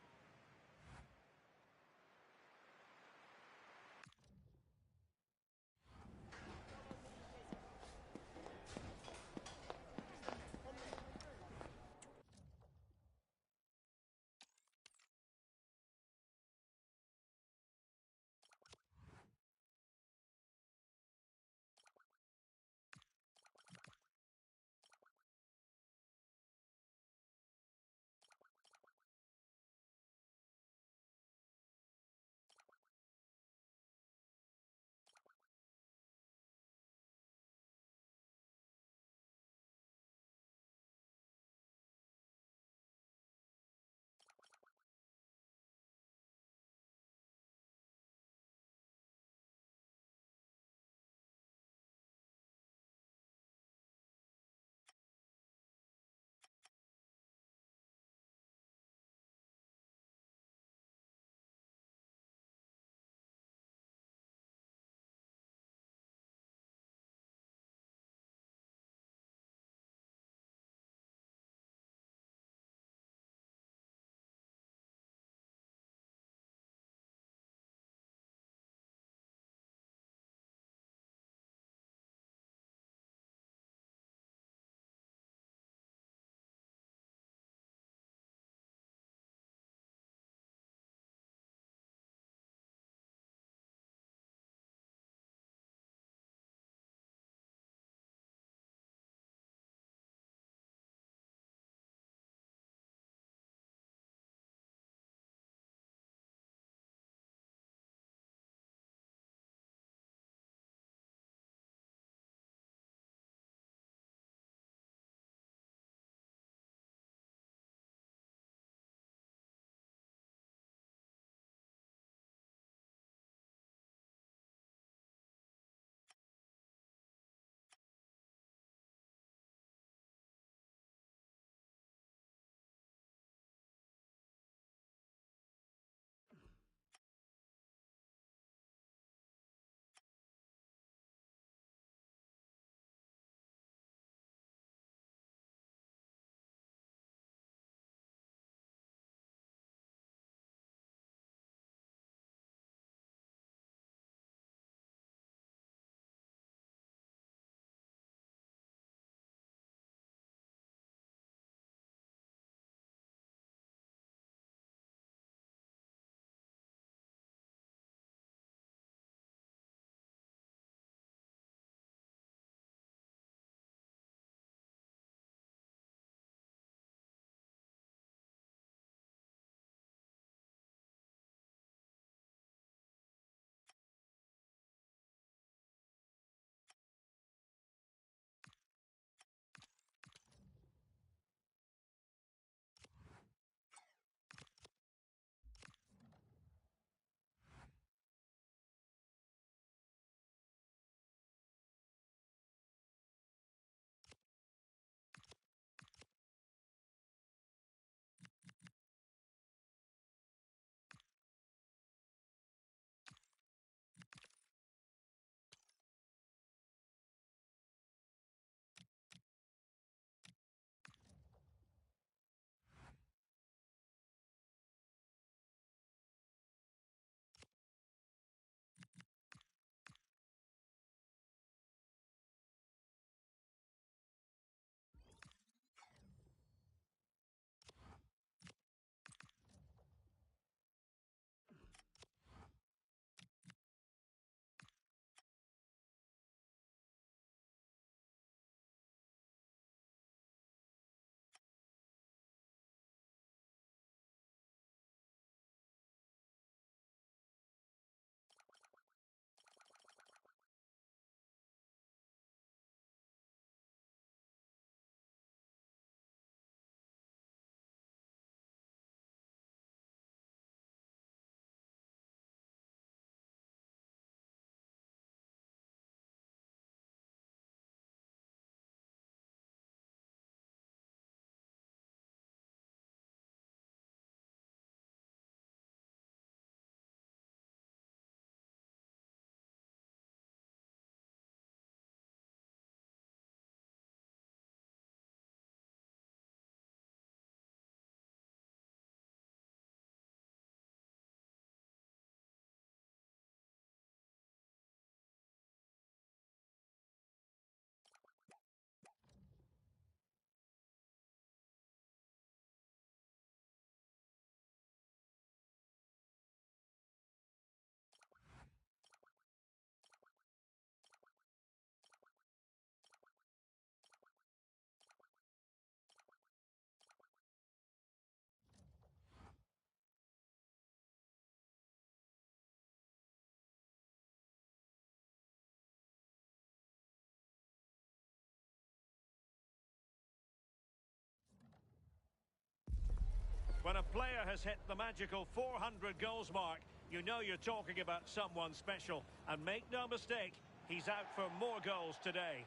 [SPEAKER 1] When a player has hit the magical 400 goals mark, you know you're talking about someone special. And make no mistake, he's out for more goals today.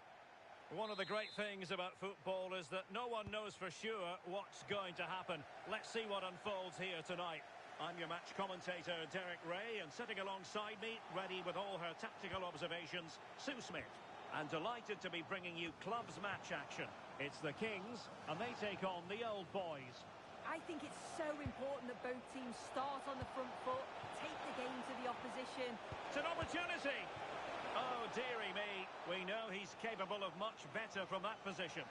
[SPEAKER 1] One of the great things about football is that no one knows for sure what's going to happen. Let's see what unfolds here tonight. I'm your match commentator, Derek Ray, and sitting alongside me, ready with all her tactical observations, Sue Smith. And delighted to be bringing you clubs match action. It's the Kings, and they take on the Old Boys.
[SPEAKER 2] I think it's so important that both teams start on the front foot, take the game to the opposition.
[SPEAKER 1] It's an opportunity! Oh, dearie me. We know he's capable of much better from that position.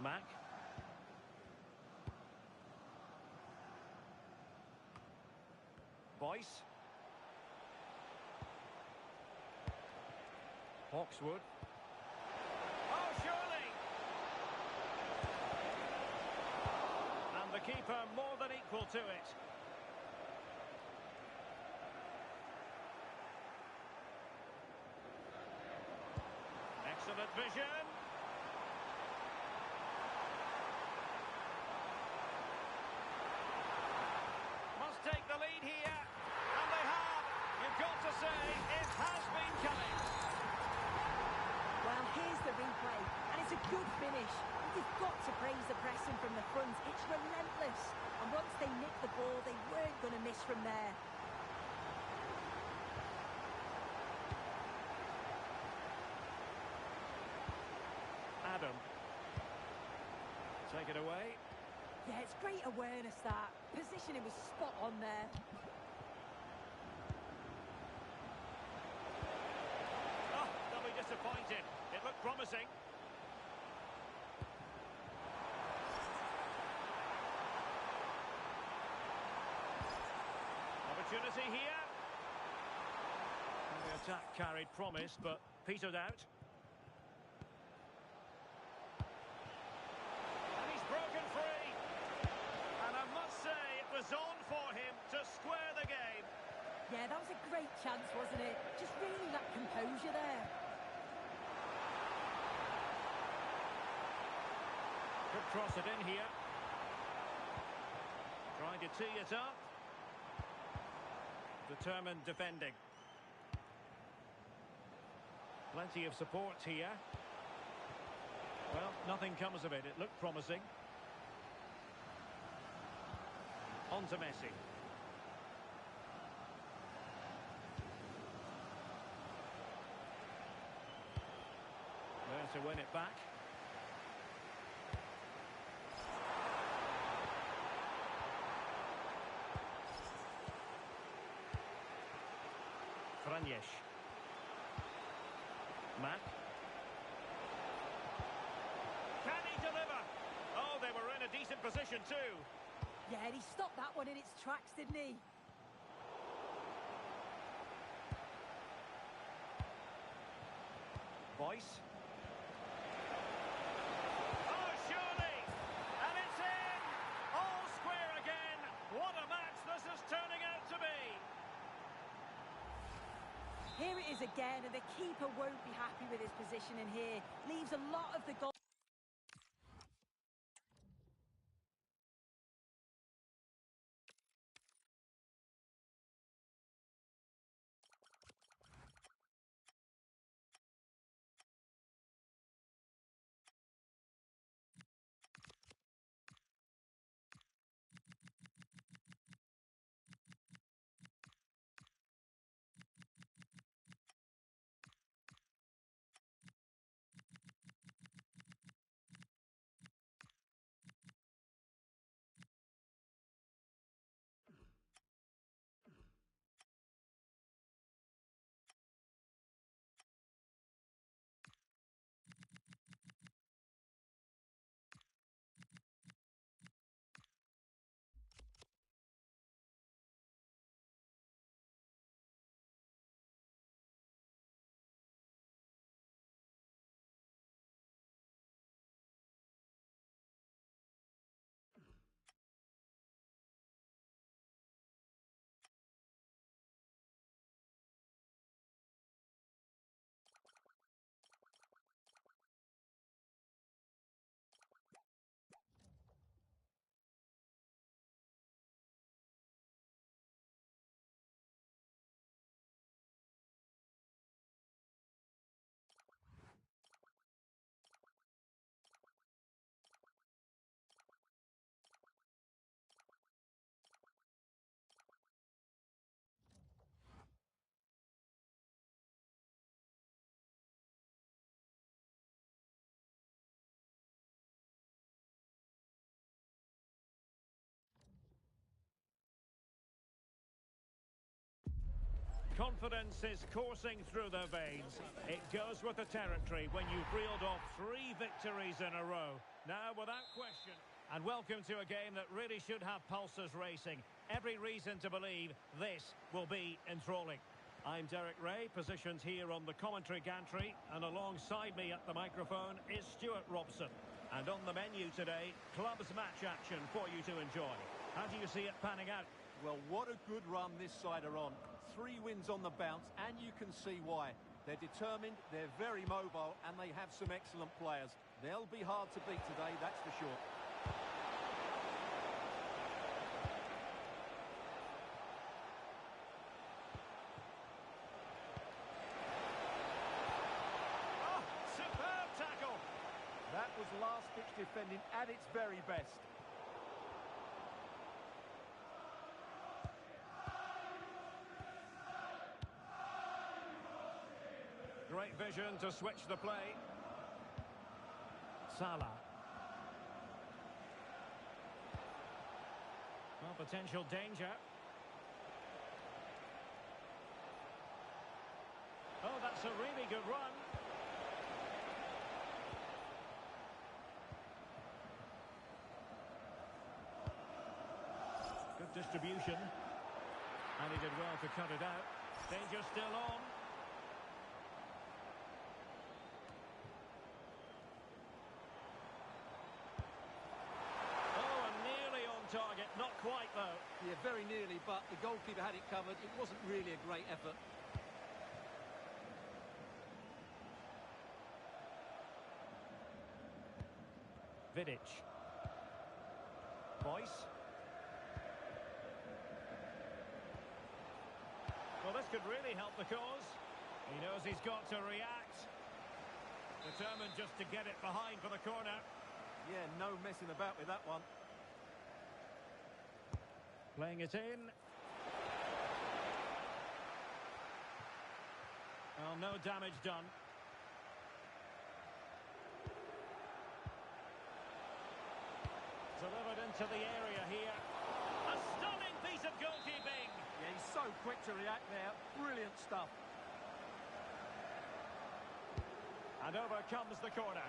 [SPEAKER 1] Mack. Boyce. Hawkswood. Oh, surely! And the keeper more than equal to it. Excellent vision. Must take the lead here. And they have. You've got to say, it has been coming.
[SPEAKER 2] Well, here's the replay, and it's a good finish. You've got to praise the pressing from the front. It's relentless. And once they nicked the ball, they weren't going to miss from there.
[SPEAKER 1] Adam. Take it away.
[SPEAKER 2] Yeah, it's great awareness, that. Positioning was spot on there.
[SPEAKER 1] Oh, they'll be disappointed. It looked promising. Opportunity here. And the attack carried promise, but petered out. And he's broken free. And I must say, it was on for him to square the game.
[SPEAKER 2] Yeah, that was a great chance, wasn't it? Just really that composure there.
[SPEAKER 1] Could cross it in here. Trying to tee it up. Determined defending. Plenty of support here. Well, nothing comes of it. It looked promising. On to Messi. There to win it back. Franjesh. Mack. Can he deliver? Oh, they were in a decent position too.
[SPEAKER 2] Yeah, and he stopped that one in its tracks, didn't he?
[SPEAKER 1] Boyce. Oh, surely! And it's in! All square again! What a match this is turning out to be!
[SPEAKER 2] Here it is again, and the keeper won't be happy with his positioning here. Leaves a lot of the goal.
[SPEAKER 1] Confidence is coursing through their veins. It goes with the territory when you've reeled off 3 victories in a row. Now, without question. And welcome to a game that really should have pulses racing. Every reason to believe this will be enthralling. I'm Derek Ray, positioned here on the commentary gantry, and alongside me at the microphone is Stuart Robson. And on the menu today, clubs match action for you to enjoy. How do you see it panning out?
[SPEAKER 4] Well, what a good run this side are on. 3 wins on the bounce, and you can see why. They're determined, they're very mobile, and they have some excellent players. They'll be hard to beat today, that's for sure.
[SPEAKER 1] Oh, superb tackle!
[SPEAKER 4] That was last-ditch defending at its very best.
[SPEAKER 1] Great vision to switch the play. Salah. Well, potential danger. Oh, that's a really good run. Good distribution. And he did well to cut it out. Danger still on. Target, not quite though.
[SPEAKER 4] Yeah, very nearly, but the goalkeeper had it covered. It wasn't really a great effort.
[SPEAKER 1] Vidic. Boyce. Well, this could really help the cause. He knows he's got to react. Determined just to get it behind for the corner.
[SPEAKER 4] Yeah, no messing about with that one.
[SPEAKER 1] Playing it in. Well, no damage done. Delivered into the area here. A stunning piece of goalkeeping.
[SPEAKER 4] Yeah, he's so quick to react there. Brilliant stuff.
[SPEAKER 1] And over comes the corner.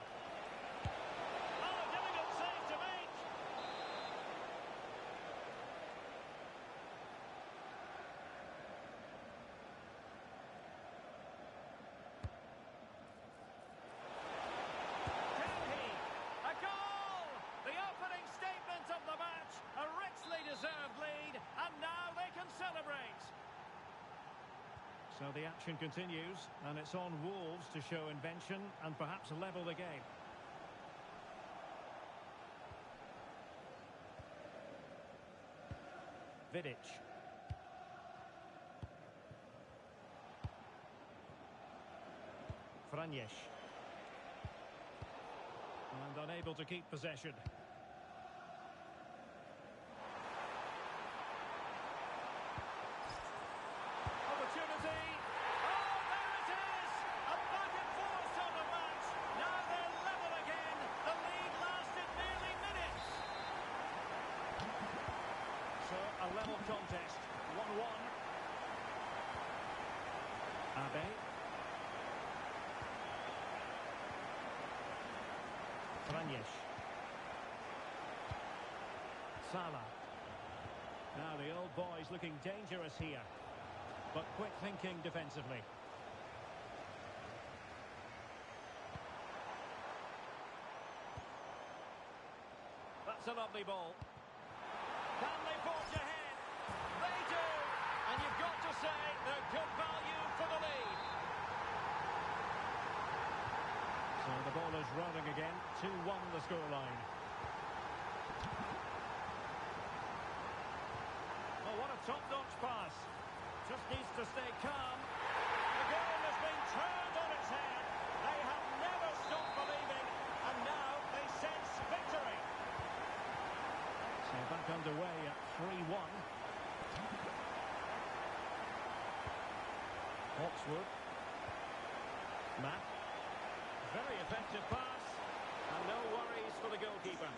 [SPEAKER 1] Oh, difficult save to make. Deserved lead, and now they can celebrate. So the action continues, and it's on Wolves to show invention and perhaps level the game. Vidic. Franjes. And unable to keep possession. A level contest, 1-1. Abe. Franjes. Salah. Now the old boy's looking dangerous here, but quick thinking defensively. That's a lovely ball. Can they forge ahead? They do! And you've got to say they're good value for the lead. So the ball is rolling again. 2-1 the scoreline. Oh, what a top-notch pass. Just needs to stay calm. The game has been turned on its head. They have never stopped believing, and now they sense victory. So back underway at 3-1. Hawkswood. Matt. Very effective pass. And no worries for the goalkeeper.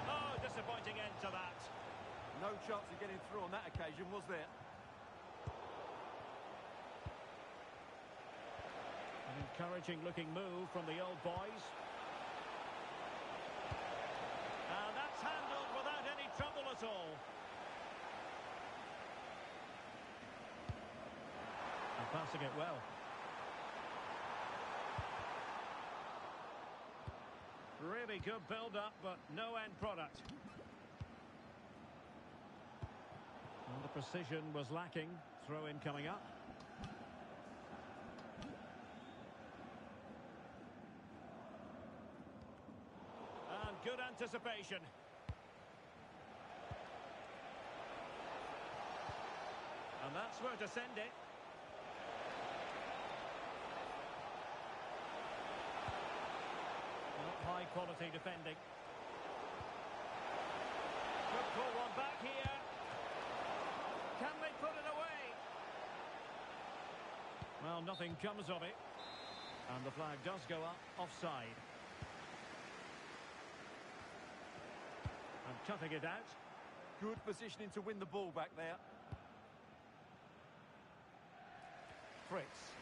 [SPEAKER 1] Oh, disappointing.
[SPEAKER 4] no chance of getting through on that occasion, was there?
[SPEAKER 1] An encouraging-looking move from the old boys. And that's handled without any trouble at all. And passing it well. Really good build-up, but no end product. And the precision was lacking. Throw-in coming up. And good anticipation. And that's where to send it. High quality defending. Could pull one back here. Can they put it away? Well, nothing comes of it. And the flag does go up offside. And cutting it out.
[SPEAKER 4] Good positioning to win the ball back there.
[SPEAKER 1] Fritz.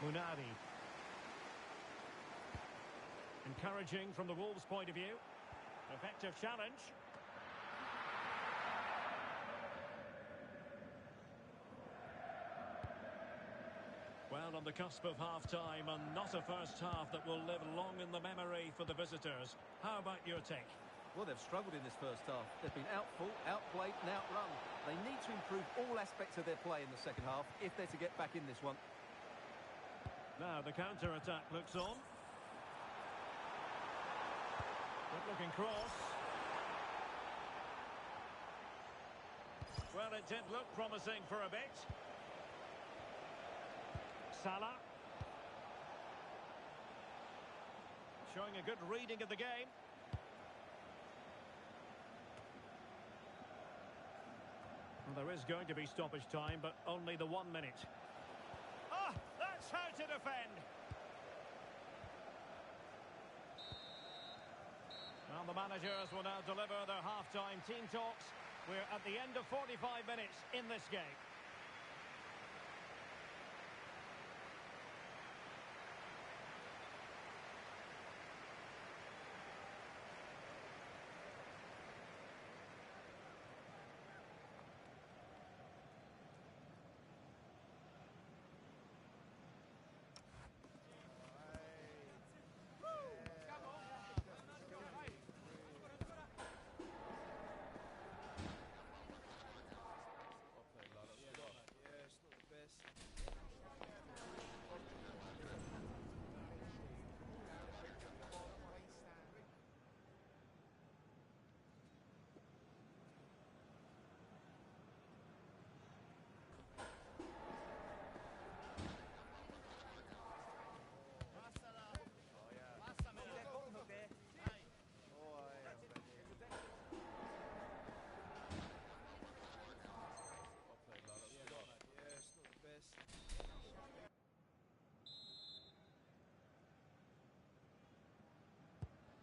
[SPEAKER 1] Munari. Encouraging from the Wolves' point of view. Effective challenge. Well, on the cusp of half-time, and not a first half that will live long in the memory for the visitors. How about your take?
[SPEAKER 4] Well, they've struggled in this first half. They've been outfought, outplayed and outrun. They need to improve all aspects of their play in the second half if they're to get back in this one.
[SPEAKER 1] Now the counter-attack looks on. Good-looking cross. Well, it did look promising for a bit. Salah. Showing a good reading of the game. Well, there is going to be stoppage time, but only the 1 minute. Ah, that's how to defend. Well, the managers will now deliver their half-time team talks. We're at the end of 45 minutes in this game.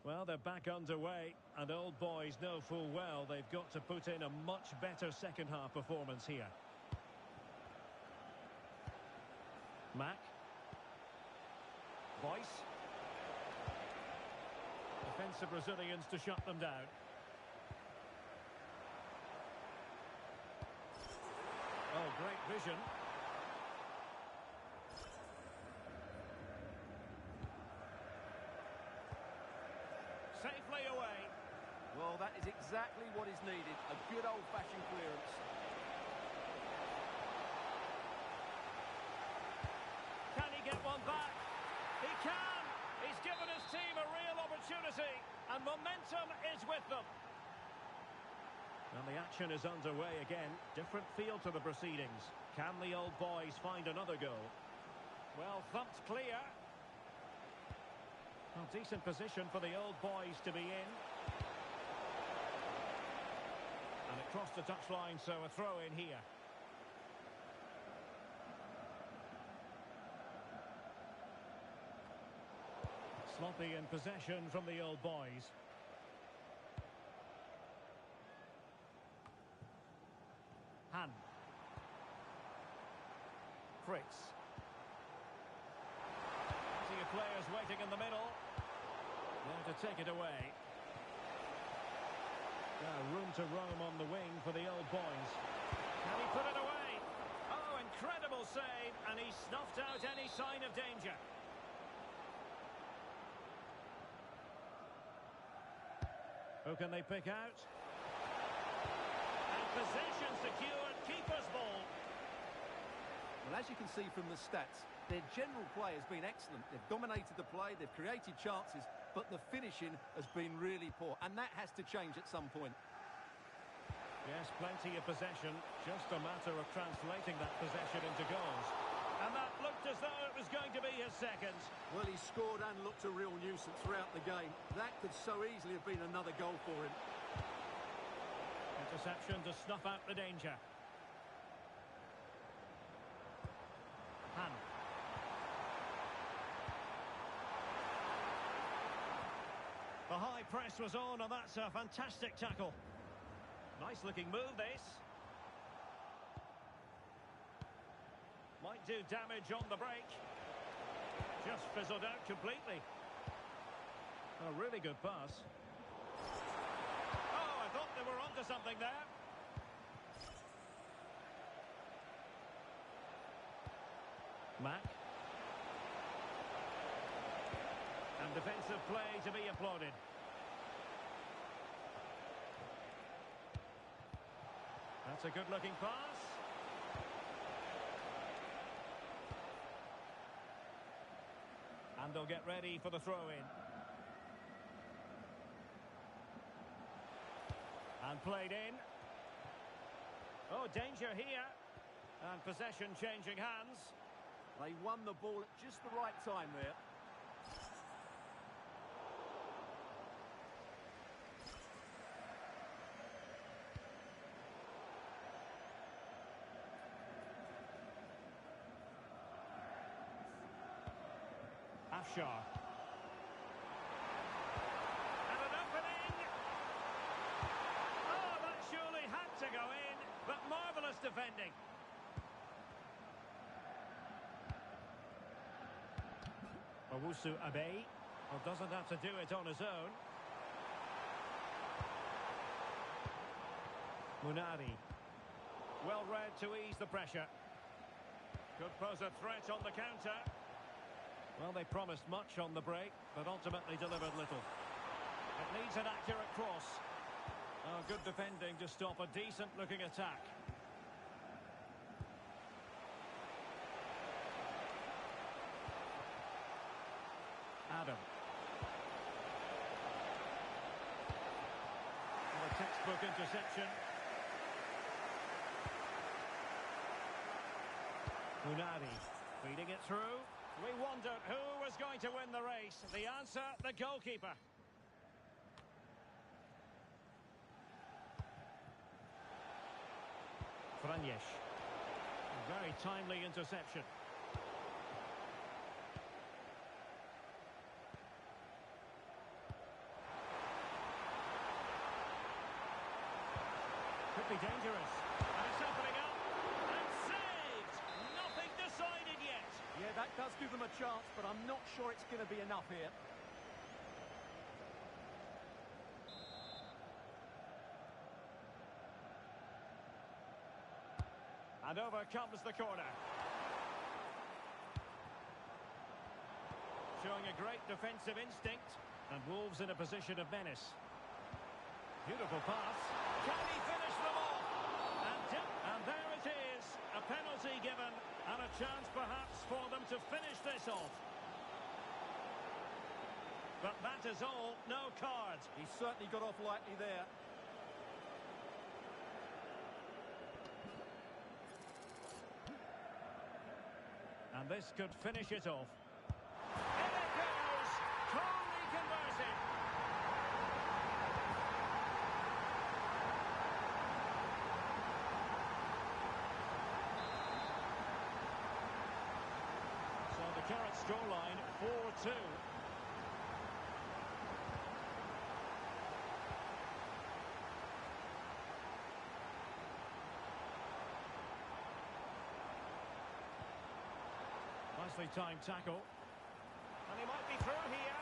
[SPEAKER 1] Well, they're back underway, and old boys know full well they've got to put in a much better second-half performance here. Mack. Boyce. Defensive Brazilians to shut them down. Oh, great vision. Safely away.
[SPEAKER 4] Well, that is exactly what is needed. A good old-fashioned clearance.
[SPEAKER 1] Can he get one back? He can! He's given his team a real opportunity, and momentum is with them. And the action is underway again. Different feel to the proceedings. Can the old boys find another goal? Well, thumped clear. Well, decent position for the old boys to be in. And it crossed the touchline, so a throw in here. Sloppy in possession from the old boys. Fritz. Plenty of players waiting in the middle. There to take it away. Room to roam on the wing for the old boys. Can he put it away? Oh, incredible save, and he snuffed out any sign of danger. Who can they pick out? And possession secured, keeper's ball.
[SPEAKER 4] Well, as you can see from the stats, their general play has been excellent. They've dominated the play, they've created chances, but the finishing has been really poor, and that has to change at some point.
[SPEAKER 1] Yes, plenty of possession, just a matter of translating that possession into goals. And that looked as though it was going to be his second.
[SPEAKER 4] Well, he scored and looked a real nuisance throughout the game. That could so easily have been another goal for him.
[SPEAKER 1] Interception to snuff out the danger. Han. The high press was on, and that's a fantastic tackle. Nice looking move, this. Might do damage on the break. Just fizzled out completely. A really good pass. Oh, I thought they were onto something there. Mack. And defensive play to be applauded. That's a good-looking pass. And they'll get ready for the throw-in. And played in. Oh, danger here. And possession changing hands.
[SPEAKER 4] They won the ball at just the right time there.
[SPEAKER 1] Afshar. And an opening. Oh, that surely had to go in, but marvellous defending. Owusu Abe. Well, doesn't have to do it on his own. Munari. Well read to ease the pressure. Could pose a threat on the counter. Well, they promised much on the break, but ultimately delivered little. It needs an accurate cross. Oh, good defending to stop a decent-looking attack. Adam. And a textbook interception. Munari feeding it through. We wondered who was going to win the race. The answer, the goalkeeper. Franjesh. Very timely interception. Could be dangerous. And it's opening up. And saved! Nothing decided yet.
[SPEAKER 4] Yeah, that does give them a chance, but I'm not sure it's going to be enough here.
[SPEAKER 1] And over comes the corner. Showing a great defensive instinct. And Wolves in a position of menace. Beautiful pass. Can he finish them off? And there it is. A penalty given. And a chance perhaps for them to finish this off. But that is all. No cards.
[SPEAKER 4] He certainly got off lightly there.
[SPEAKER 1] And this could finish it off. In it goes! Totally converted! So the current scoreline, 4-2. nicely timed tackle. And he might be through here.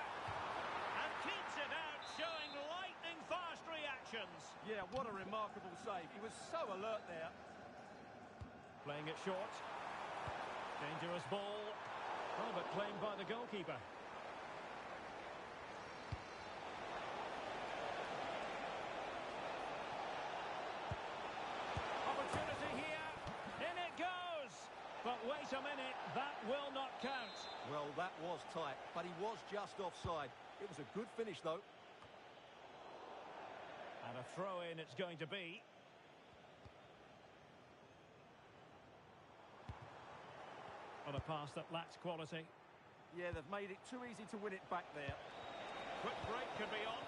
[SPEAKER 1] And keeps it out, showing lightning-fast reactions.
[SPEAKER 4] Yeah, what a remarkable save. He was so alert there.
[SPEAKER 1] Playing it short. Dangerous ball. Oh, but claimed by the goalkeeper. Opportunity here. In it goes. But wait a minute, that will not count.
[SPEAKER 4] Well, that was tight, but he was just offside. It was a good finish, though.
[SPEAKER 1] And a throw-in it's going to be. On a pass that lacked quality.
[SPEAKER 4] Yeah, they've made it too easy to win it back there.
[SPEAKER 1] Quick break could be on.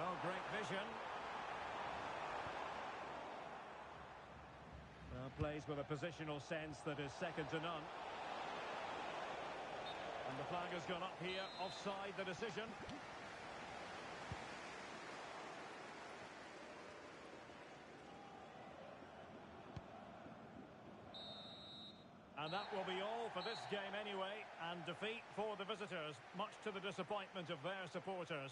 [SPEAKER 1] Oh, great vision. Well, plays with a positional sense that is second to none. And the flag has gone up here, offside the decision. And that will be all for this game anyway, and defeat for the visitors, much to the disappointment of their supporters.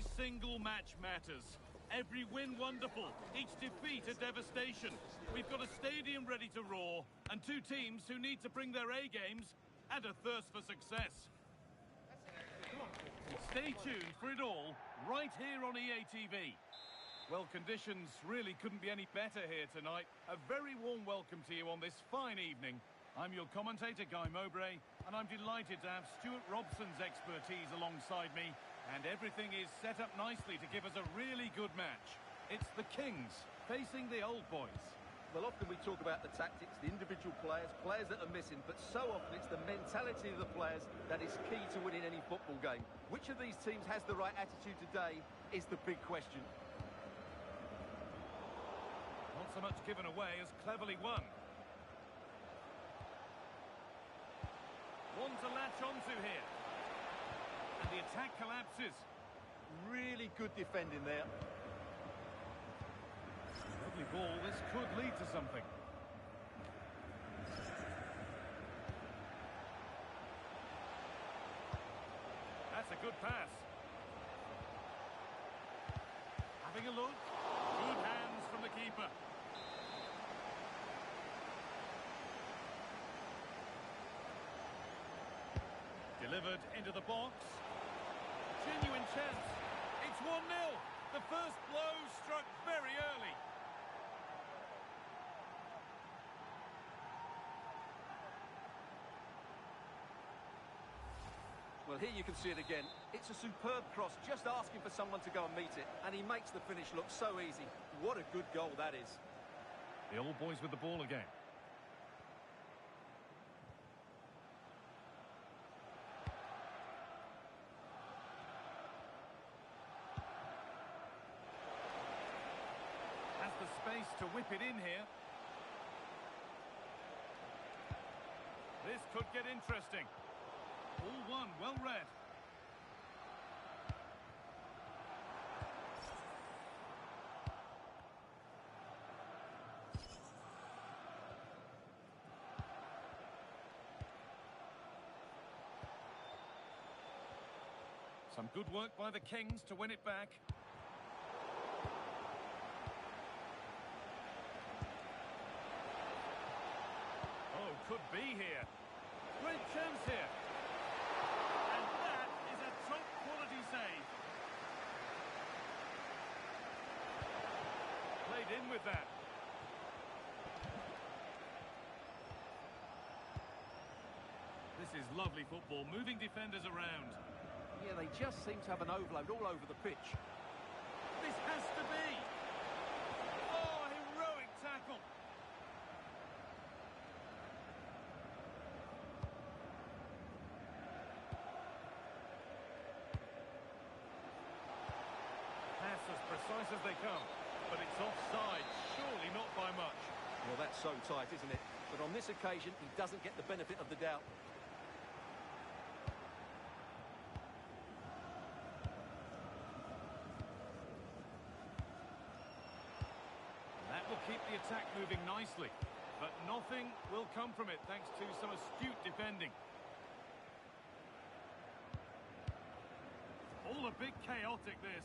[SPEAKER 3] Every single match matters. Every win wonderful, each defeat a devastation. We've got a stadium ready to roar, and two teams who need to bring their A-games and a thirst for success. Stay tuned for it all, right here on EA TV. Well, conditions really couldn't be any better here tonight. A very warm welcome to you on this fine evening. I'm your commentator, Guy Mowbray, and I'm delighted to have Stuart Robson's expertise alongside me, and everything is set up nicely to give us a really good match. It's the Kings facing the Old Boys.
[SPEAKER 4] Well, often we talk about the tactics, the individual players that are missing, but so often it's the mentality of the players that is key to winning any football game. Which of these teams has the right attitude today is the big question.
[SPEAKER 3] Not so much given away as cleverly won. One to latch onto here. And the attack collapses.
[SPEAKER 4] Really good defending there.
[SPEAKER 3] Lovely ball, this could lead to something. That's a good pass. Having a look. Good hands from the keeper. Delivered into the box. Genuine chance. It's 1-0. The first blow struck very early.
[SPEAKER 4] Well, here you can see it again. It's a superb cross, just asking for someone to go and meet it, and he makes the finish look so easy. What a good goal that is.
[SPEAKER 3] The Old Boys with the ball again. Has the space to whip it in here. This could get interesting. All one, well read. Some good work by the Kings to win it back. Oh, could be here. Great chance here. And that is a top quality save. Played in with that. This is lovely football, moving defenders around.
[SPEAKER 4] Yeah, they just seem to have an overload all over the pitch.
[SPEAKER 3] This has to be. Oh, heroic tackle. Pass as precise as they come, but it's offside, surely not by much.
[SPEAKER 4] Well, that's so tight, isn't it? But on this occasion, he doesn't get the benefit of the doubt.
[SPEAKER 3] That will keep the attack moving nicely, but nothing will come from it thanks to some astute defending. All a bit chaotic, this.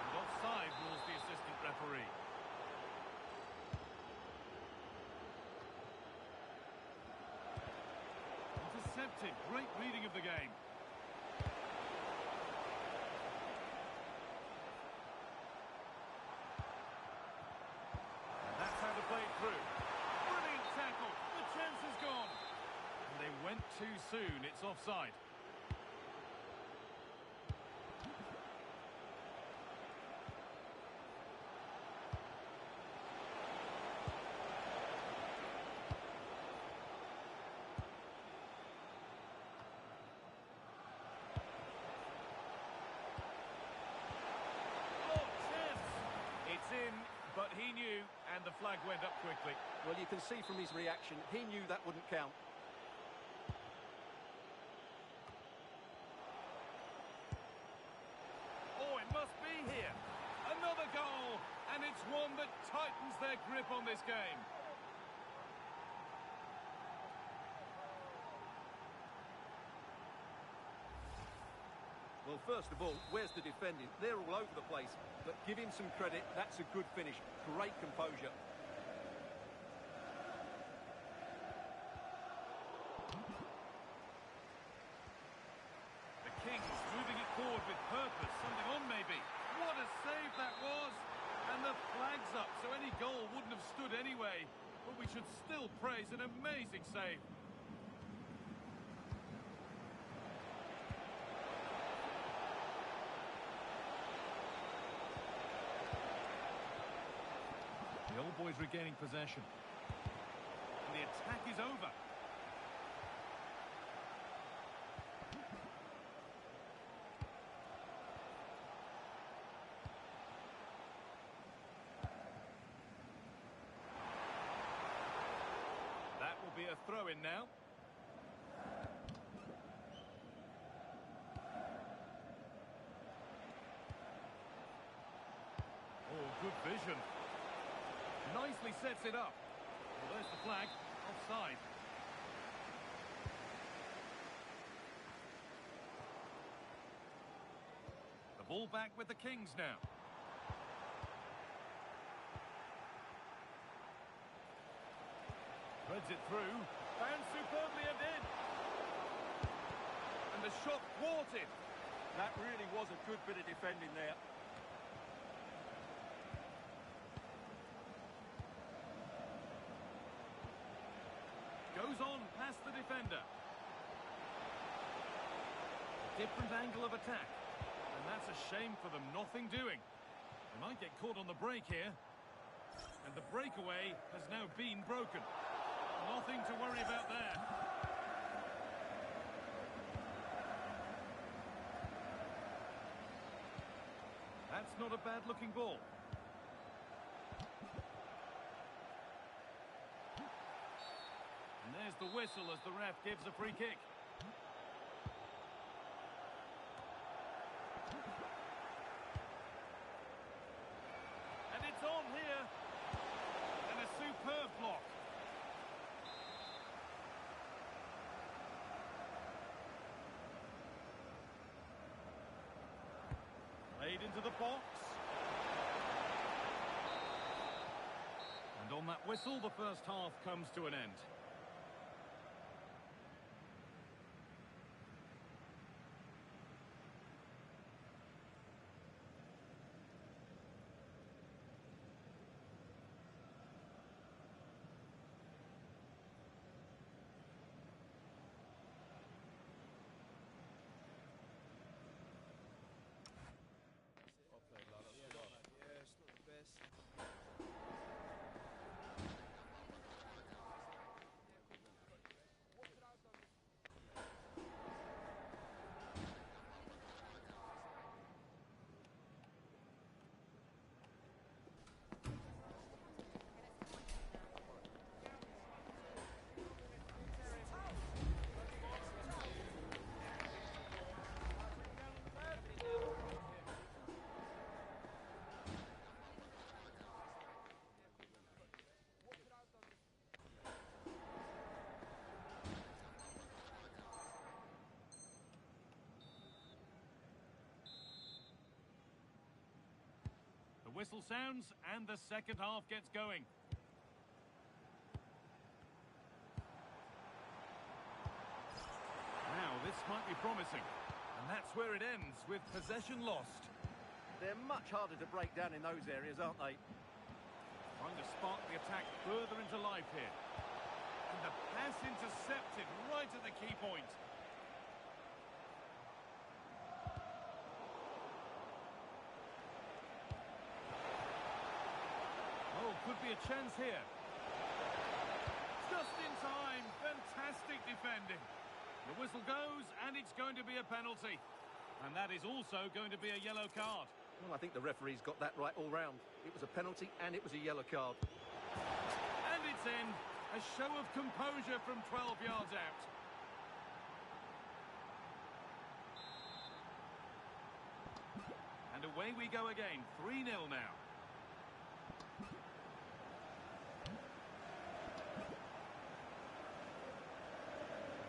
[SPEAKER 3] And offside rules the assistant referee. Intercepted. Great reading of the game. And that's how to play it through. Brilliant tackle. The chance is gone. And they went too soon. It's offside. It's in, but he knew, and the flag went up quickly.
[SPEAKER 4] Well, you can see from his reaction, he knew that wouldn't count.
[SPEAKER 3] Oh, it must be here. a goal, and it's one that tightens their grip on this game.
[SPEAKER 4] Well, first of all, where's the defending? They're all over the place, but give him some credit. That's a good finish. Great composure.
[SPEAKER 3] The Kings moving it forward with purpose, something on maybe. What a save that was! And the flag's up, so any goal wouldn't have stood anyway. But we should still praise an amazing save. The old boy's regaining possession. And the attack is over. That will be a throw-in now. Oh, good vision. Nicely sets it up. Well, there's the flag. Offside. The ball back with the Kings now. Threads it through. Found superbly and in. And the shot thwarted.
[SPEAKER 4] That really was a good bit of defending there.
[SPEAKER 3] Goes on past the defender. Different angle of attack. And that's a shame for them, nothing doing. They might get caught on the break here. And the breakaway has now been broken. Nothing to worry about there. That's not a bad-looking ball. And there's the whistle as the ref gives a free kick. And it's on here. And a superb block. Played into the box. And on that whistle, the first half comes to an end. Whistle sounds and the second half gets going. Now this might be promising, and that's where it ends with possession lost.
[SPEAKER 4] They're much harder to break down in those areas, aren't they?
[SPEAKER 3] Trying to spark the attack further into life here. And the pass intercepted right at the key point. Oh, could be a chance here. Just in time. Fantastic defending. The whistle goes, and it's going to be a penalty. And that is also going to be a yellow card.
[SPEAKER 4] Well, I think the referee's got that right all round. It was a penalty, and it was a yellow card.
[SPEAKER 3] And it's in. A show of composure from 12 yards out. And away away we go again. 3-0 now.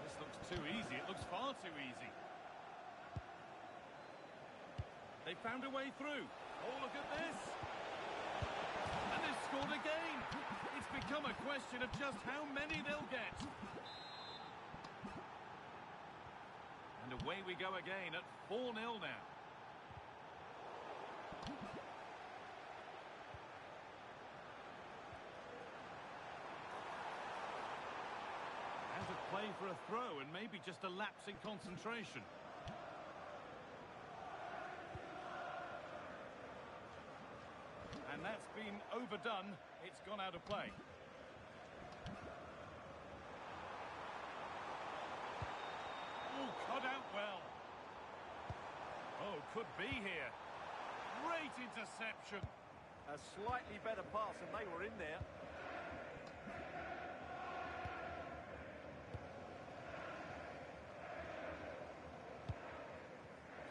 [SPEAKER 3] This looks too easy. It looks far too easy. They found a way through. Oh, look at this. And they've scored again. It's become a question of just how many they'll get. And away we go again at 4-0 now. Out of play for a throw and maybe just a lapse in concentration. And that's been overdone. It's gone out of play. Oh, cut out well. Oh, could be here. Great interception.
[SPEAKER 4] A slightly better pass and they were in there.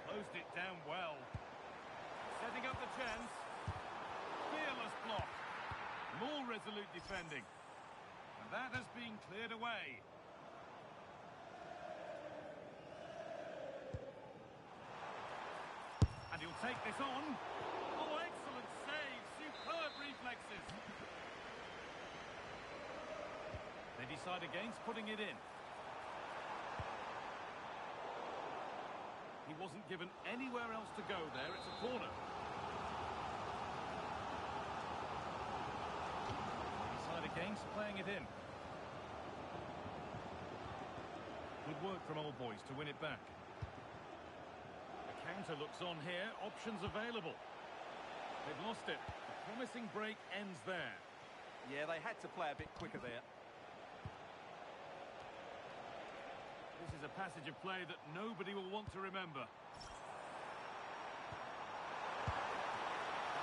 [SPEAKER 3] Closed it down well. Setting up the chance. Fearless block. More resolute defending. And that has been cleared away. And he'll take this on. Oh, excellent save. Superb reflexes. They decide against putting it in. He wasn't given anywhere else to go there. It's a corner. Against playing it in. Good work from old boys to win it back. The counter looks on here. Options available. They've lost it. The promising break ends there.
[SPEAKER 4] Yeah, they had to play a bit quicker there.
[SPEAKER 3] This is a passage of play that nobody will want to remember. And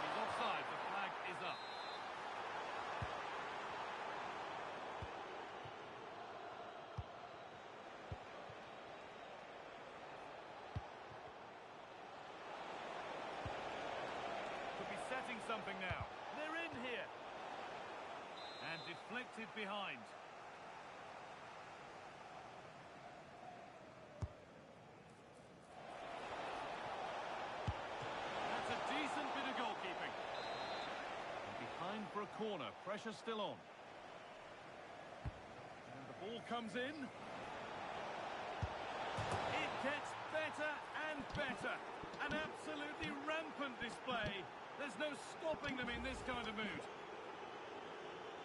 [SPEAKER 3] he's offside. The flag is up. Setting something now. They're in here. And deflected behind. That's a decent bit of goalkeeping. And behind for a corner. Pressure still on. And the ball comes in. It gets better and better. An absolutely rampant display. There's no stopping them in this kind of mood.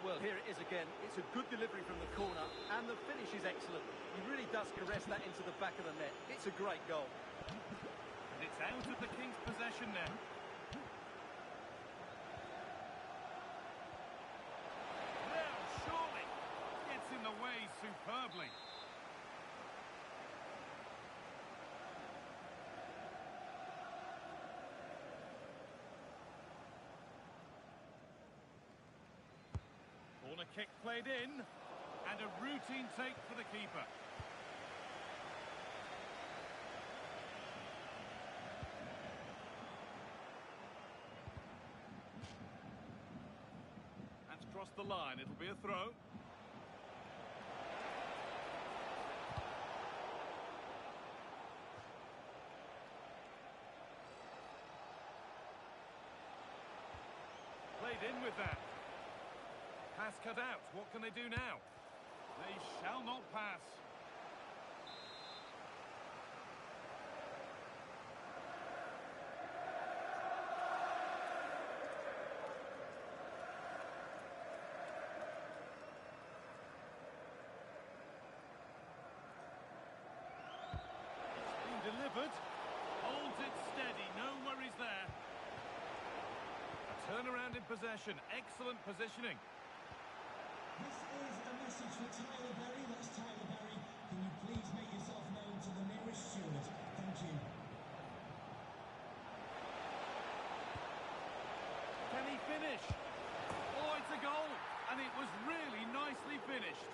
[SPEAKER 4] Well, here it is again. It's a good delivery from the corner, and the finish is excellent. He really does caress that into the back of the net. It's a great goal.
[SPEAKER 3] And it's out of the Kings' possession now. Now, surely, gets in the way superbly. Corner kick played in, and a routine take for the keeper. That's crossed the line. It'll be a throw. Played in with that. Pass cut out. What can they do now? They shall not pass. It's been delivered. Holds it steady. No worries there. A turnaround in possession. Excellent positioning.
[SPEAKER 5] This is a message for Tyler Berry. That's Tyler Berry. Can you please make yourself known to the nearest steward? Thank you.
[SPEAKER 3] Can he finish? Oh, it's a goal. And it was really nicely finished.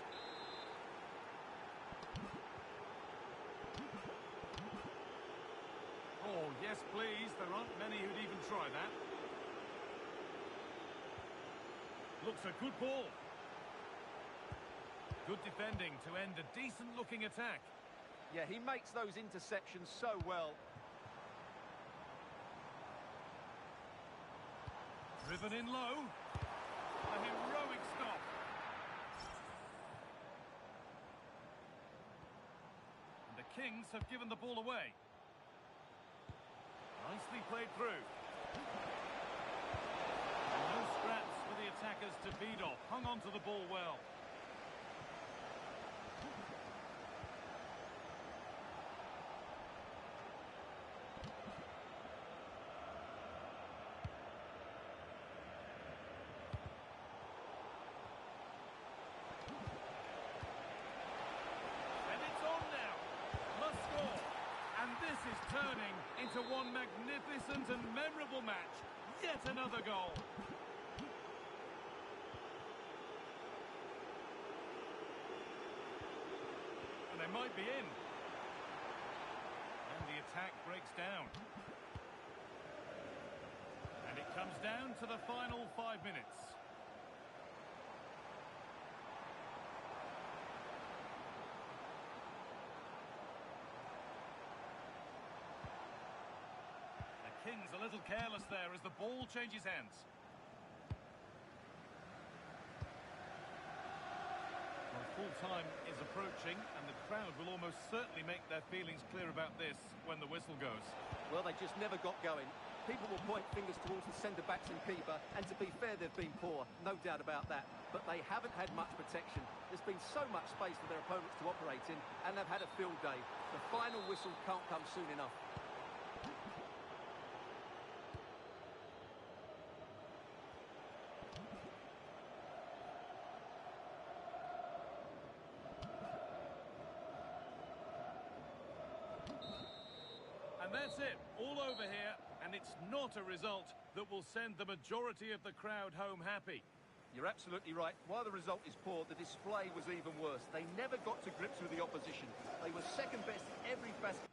[SPEAKER 3] Oh, yes, please. There aren't many who'd even try that. Looks a good ball. Good defending to end a decent-looking attack.
[SPEAKER 4] Yeah, he makes those interceptions so well.
[SPEAKER 3] Driven in low. A heroic stop. And the Kings have given the ball away. Nicely played through. No scraps for the attackers to feed off. Hung on to the ball well. And it's on now. Must score. And this is turning into one magnificent and memorable match. Yet another goal. And they might be in. And the attack breaks down. And it comes down to the final 5 minutes. Kings a little careless there as the ball changes hands. Well, full time is approaching and the crowd will almost certainly make their feelings clear about this when the whistle goes.
[SPEAKER 4] Well, they just never got going. People will point fingers towards the centre-backs and keeper, and to be fair, they've been poor, no doubt about that. But they haven't had much protection. There's been so much space for their opponents to operate in, and they've had a field day. The final whistle can't come soon enough.
[SPEAKER 3] And that's it, all over here, and it's not a result that will send the majority of the crowd home happy.
[SPEAKER 4] You're absolutely right. While the result is poor, the display was even worse. They never got to grips with the opposition. They were second best in every facet.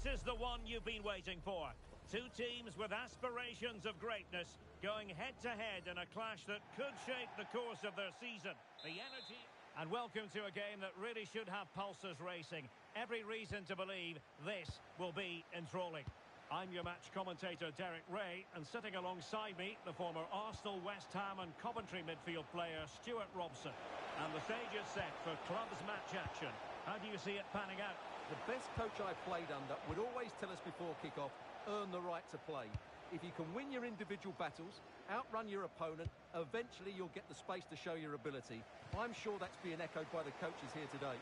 [SPEAKER 1] This is the one you've been waiting for. Two teams with aspirations of greatness going head-to-head in a clash that could shape the course of their season. The energy... And welcome to a game that really should have pulses racing. Every reason to believe this will be enthralling. I'm your match commentator, Derek Ray, and sitting alongside me, the former Arsenal, West Ham and Coventry midfield player, Stuart Robson. And the stage is set for clubs match action. How do you see it panning out?
[SPEAKER 4] The best coach I've played under would always tell us before kick-off, earn the right to play. If you can win your individual battles, outrun your opponent, eventually you'll get the space to show your ability. I'm sure that's being echoed by the coaches here today.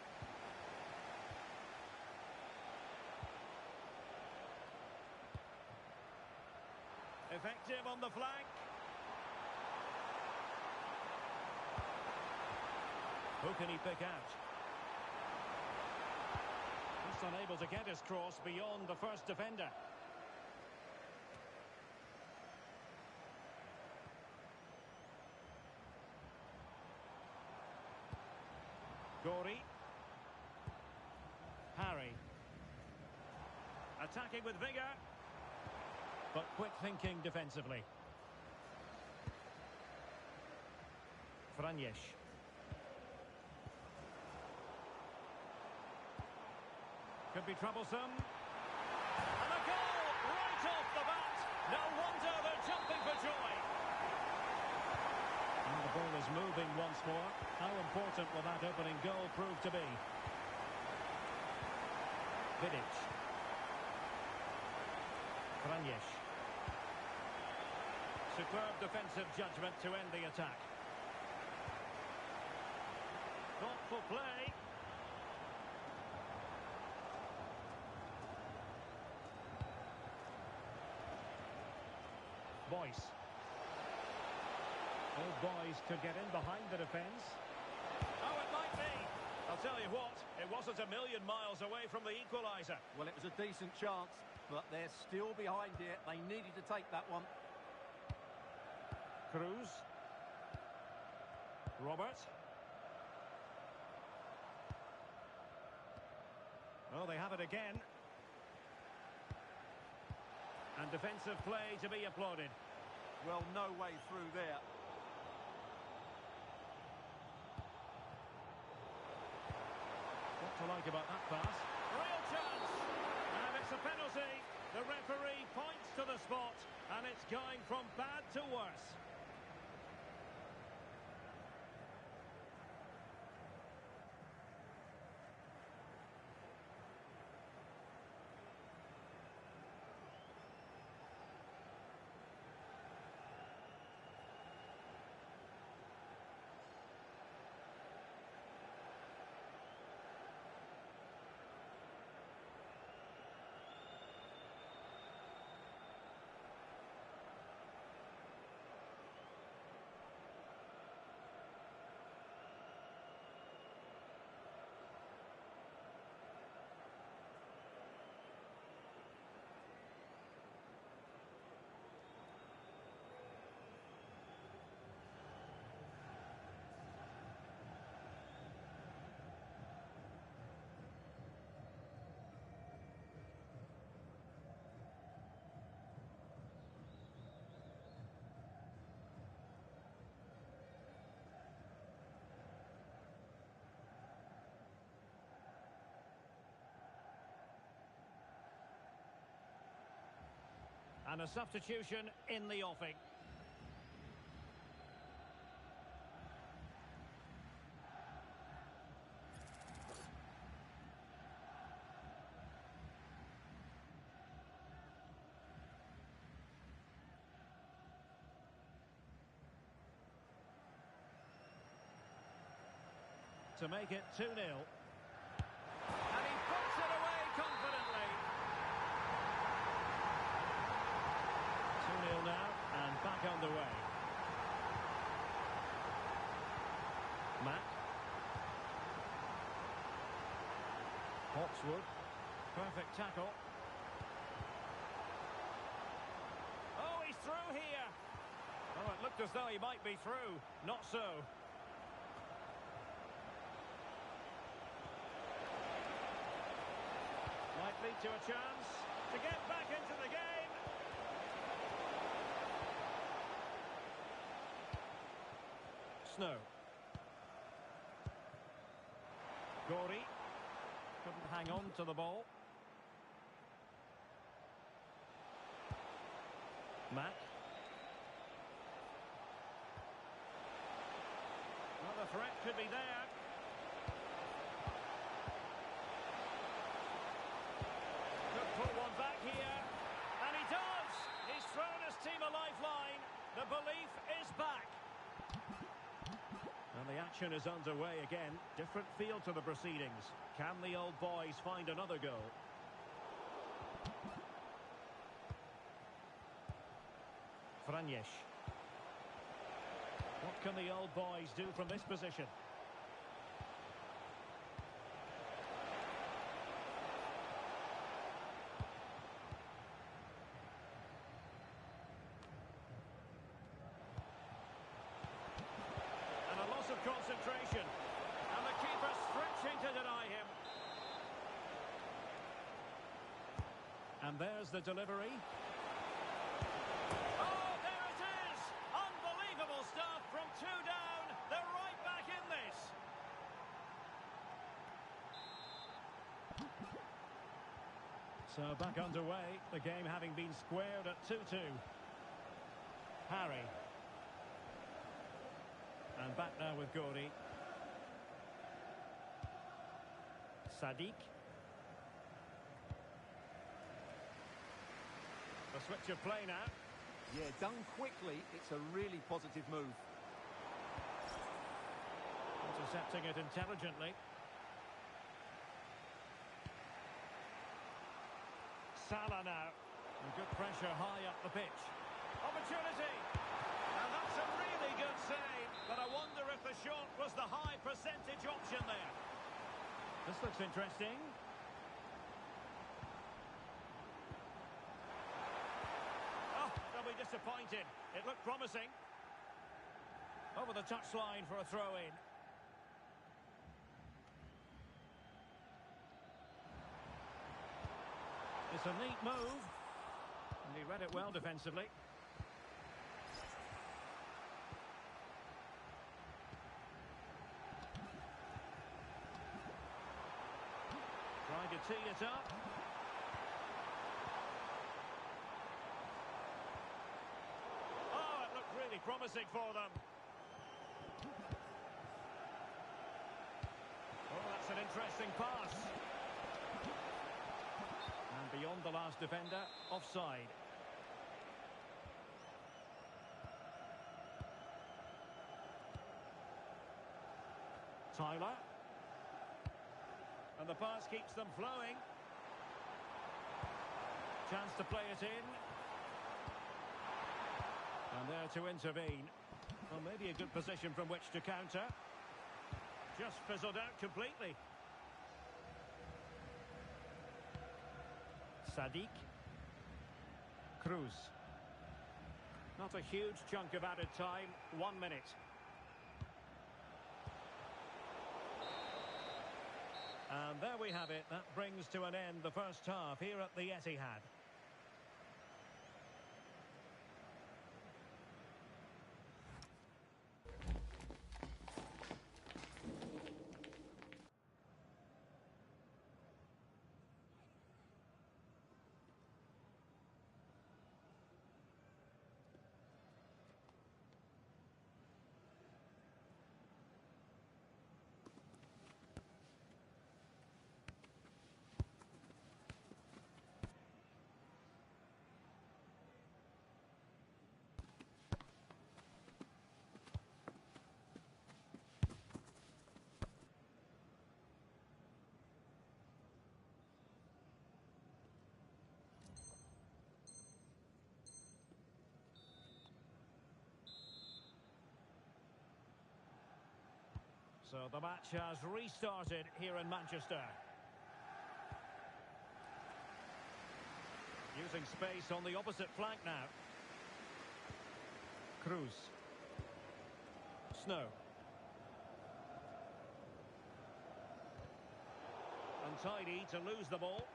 [SPEAKER 1] Effective on the flank. Who can he pick out? Just unable to get his cross beyond the first defender. Gorey. Harry. Attacking with vigour. But quick thinking defensively. Franjesh. Could be troublesome. And a goal right off the bat. No wonder they're jumping for joy. And the ball is moving once more. How important will that opening goal prove to be? Vidic. Franjesh. Superb defensive judgment to end the attack. Thoughtful play. Boyce. Those boys could get in behind the defence. Oh, it might be. I'll tell you what, it wasn't a million miles away from the equaliser.
[SPEAKER 4] Well, it was a decent chance, but they're still behind here. They needed to take that one.
[SPEAKER 1] Cruz. Robert. Oh, they have it again. And defensive play to be applauded.
[SPEAKER 4] Well, no way through there.
[SPEAKER 1] What to like about that pass? Real chance! And it's a penalty. The referee points to the spot, and it's going from bad to worse. And a substitution in the offing. To make it 2-0. And he puts it away confidently. 2-0 now, and back underway. Matt. Hawkswood. Perfect tackle. Oh, he's through here. Oh, it looked as though he might be through. Not so. Might lead to a chance to get back into the game. Snow. Gorey couldn't hang on to the ball. Mack. Well, the threat could be there. Could pull one back here. And he does! He's thrown his team a lifeline. The belief is back. And the action is underway again. Different feel to the proceedings. Can the old boys find another goal? Franjesh. What can the old boys do from this position? And a loss of concentration. And the keeper stretching to deny him. And there's the delivery. Oh, there it is! Unbelievable stuff from two down. They're right back in this. So back underway, the game having been squared at 2-2. Harry. And back now with Gorey. Sadiq. The switch of play now.
[SPEAKER 4] Yeah, done quickly. It's a really positive move.
[SPEAKER 1] Intercepting it intelligently. Salah now. And good pressure high up the pitch. Opportunity. And that's a really good save. But I wonder if the shot was the high percentage option there. This looks interesting. Oh, they'll be disappointed. It looked promising. Over the touchline for a throw-in. It's a neat move. And he read it well defensively. Trying to tee it up. Oh, it looked really promising for them. Oh, that's an interesting pass. And beyond the last defender, offside. Tyler. And the pass keeps them flowing. Chance to play it in. And there to intervene. Well, maybe a good position from which to counter. Just fizzled out completely. Sadiq. Cruz. Not a huge chunk of added time. 1 minute. And there we have it. That brings to an end the first half here at the Etihad. So the match has restarted here in Manchester. Using space on the opposite flank now. Cruz. Snow. Untidy to lose the ball.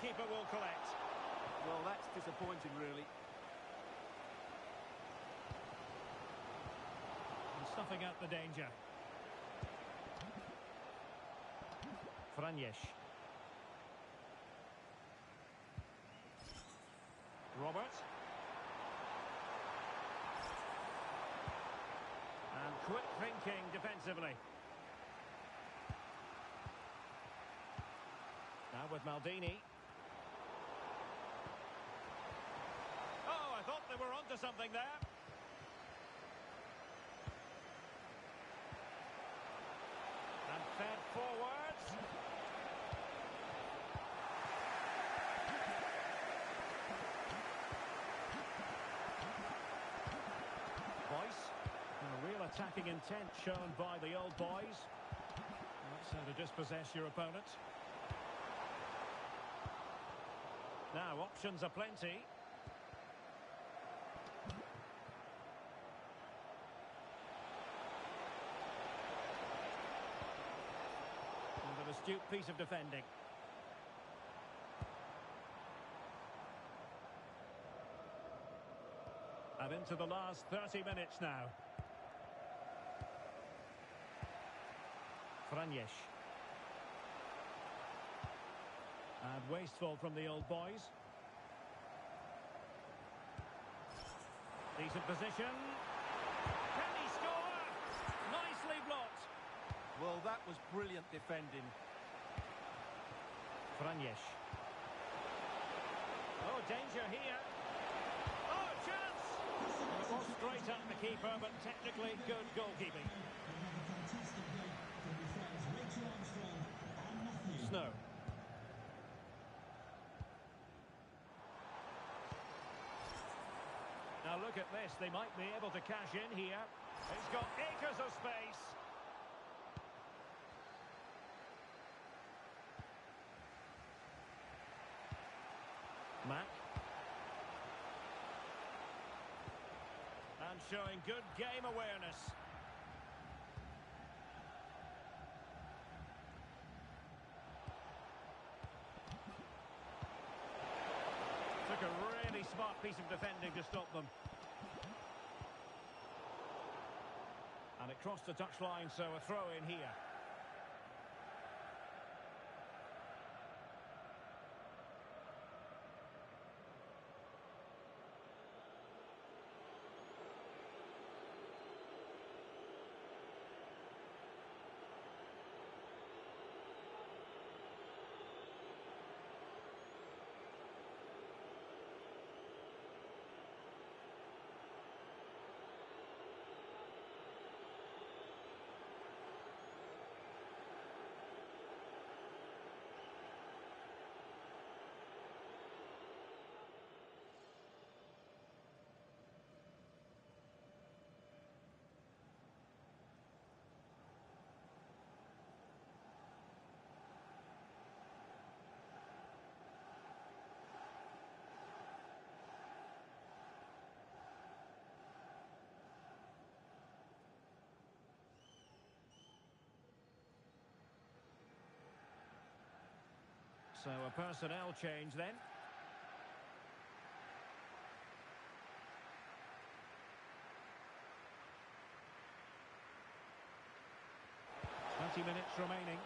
[SPEAKER 1] goalkeeper will collect.
[SPEAKER 4] Well, that's disappointing, really.
[SPEAKER 1] And snuffing out the danger. Franjesh. Robert. And quick thinking defensively. Now with Maldini. Oh, I thought they were onto something there. And fed forwards. Boyce. A real attacking intent shown by the old boys. That's how to dispossess your opponent. Now, options are plenty. And an astute piece of defending. And into the last 30 minutes now. Franjesh. And wasteful from the old boys. Decent position. Can he score? Nicely blocked.
[SPEAKER 4] Well, that was brilliant defending.
[SPEAKER 1] Franjesh. Oh, danger here. Oh, chance! It was straight at the keeper, but technically good goalkeeping. Snow. Now look at this, they might be able to cash in here. It's got acres of space. Mack. And showing good game awareness. Took a really smart piece of defending to stop them. And it crossed the touchline, so a throw in here. So a personnel change then. Minutes remaining.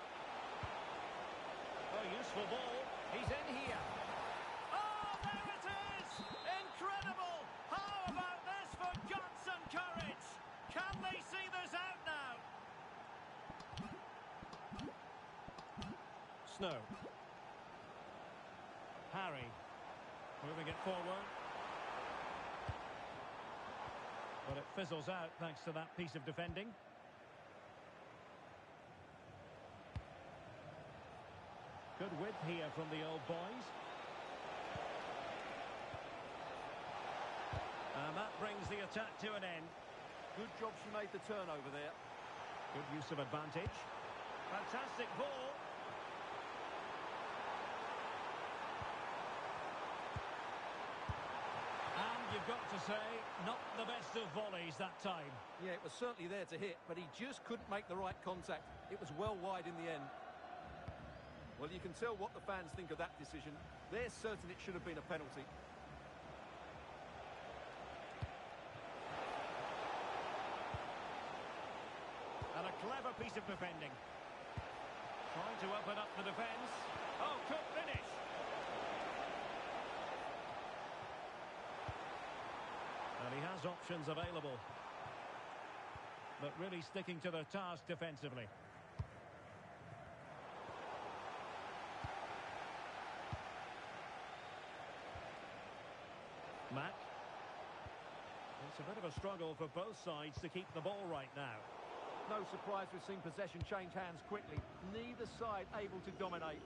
[SPEAKER 1] Oh, useful ball. He's in here. Oh, there it is! Incredible! How about this for guts and courage? Can they see this out now? Snow. Harry. Moving it forward. But it fizzles out thanks to that piece of defending. Good width here from the old boys. And that brings the attack to an end.
[SPEAKER 4] Good job she made the turnover there.
[SPEAKER 1] Good use of advantage. Fantastic ball. And you've got to say, not the best of volleys that time.
[SPEAKER 4] Yeah, it was certainly there to hit, but he just couldn't make the right contact. It was well wide in the end. Well, you can tell what the fans think of that decision. They're certain it should have been a penalty.
[SPEAKER 1] And a clever piece of defending. Trying to open up the defence. Oh, good finish. And he has options available. But really sticking to their task defensively. Mack. It's a bit of a struggle for both sides to keep the ball right now.
[SPEAKER 4] No surprise we've seen possession change hands quickly. Neither side able to dominate.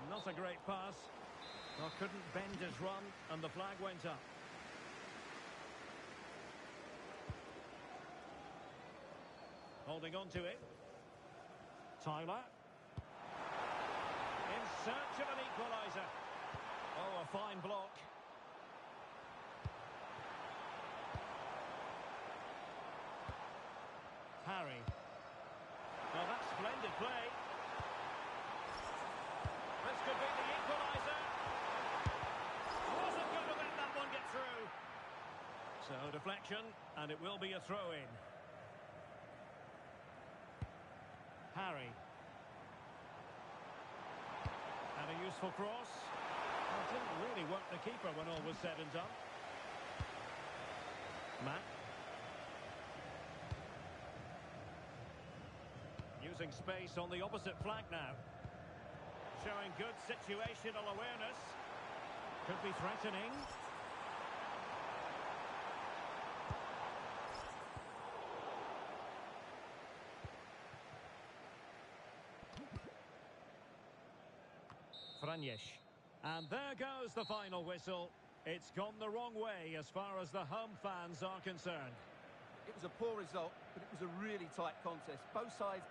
[SPEAKER 1] Not a great pass. Well, couldn't bend his run, and the flag went up. Holding on to it. Tyler. In search of an equaliser. Oh, a fine block. Harry. Well, that's splendid play. This could be the equaliser. Wasn't going to let that one get through. So, deflection, and it will be a throw-in. Harry. And a useful cross. Well, it didn't really work the keeper when all was said and done. Matt. Using space on the opposite flank now. Showing good situational awareness. Could be threatening. Franjesh. And there goes the final whistle. It's gone the wrong way as far as the home fans are concerned.
[SPEAKER 4] It was a poor result, but it was a really tight contest. Both sides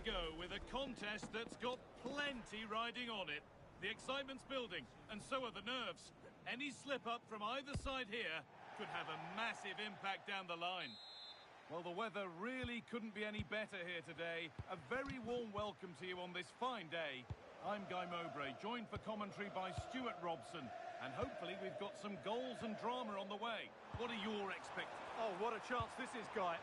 [SPEAKER 3] go with a contest that's got plenty riding on it. The excitement's building, and so are the nerves. Any slip-up from either side here could have a massive impact down the line. Well, the weather really couldn't be any better here today. A very warm welcome to you on this fine day. I'm Guy Mowbray, joined for commentary by Stuart Robson. And hopefully we've got some goals and drama on the way. What are your expectations?
[SPEAKER 4] Oh, what a chance this is, Guy.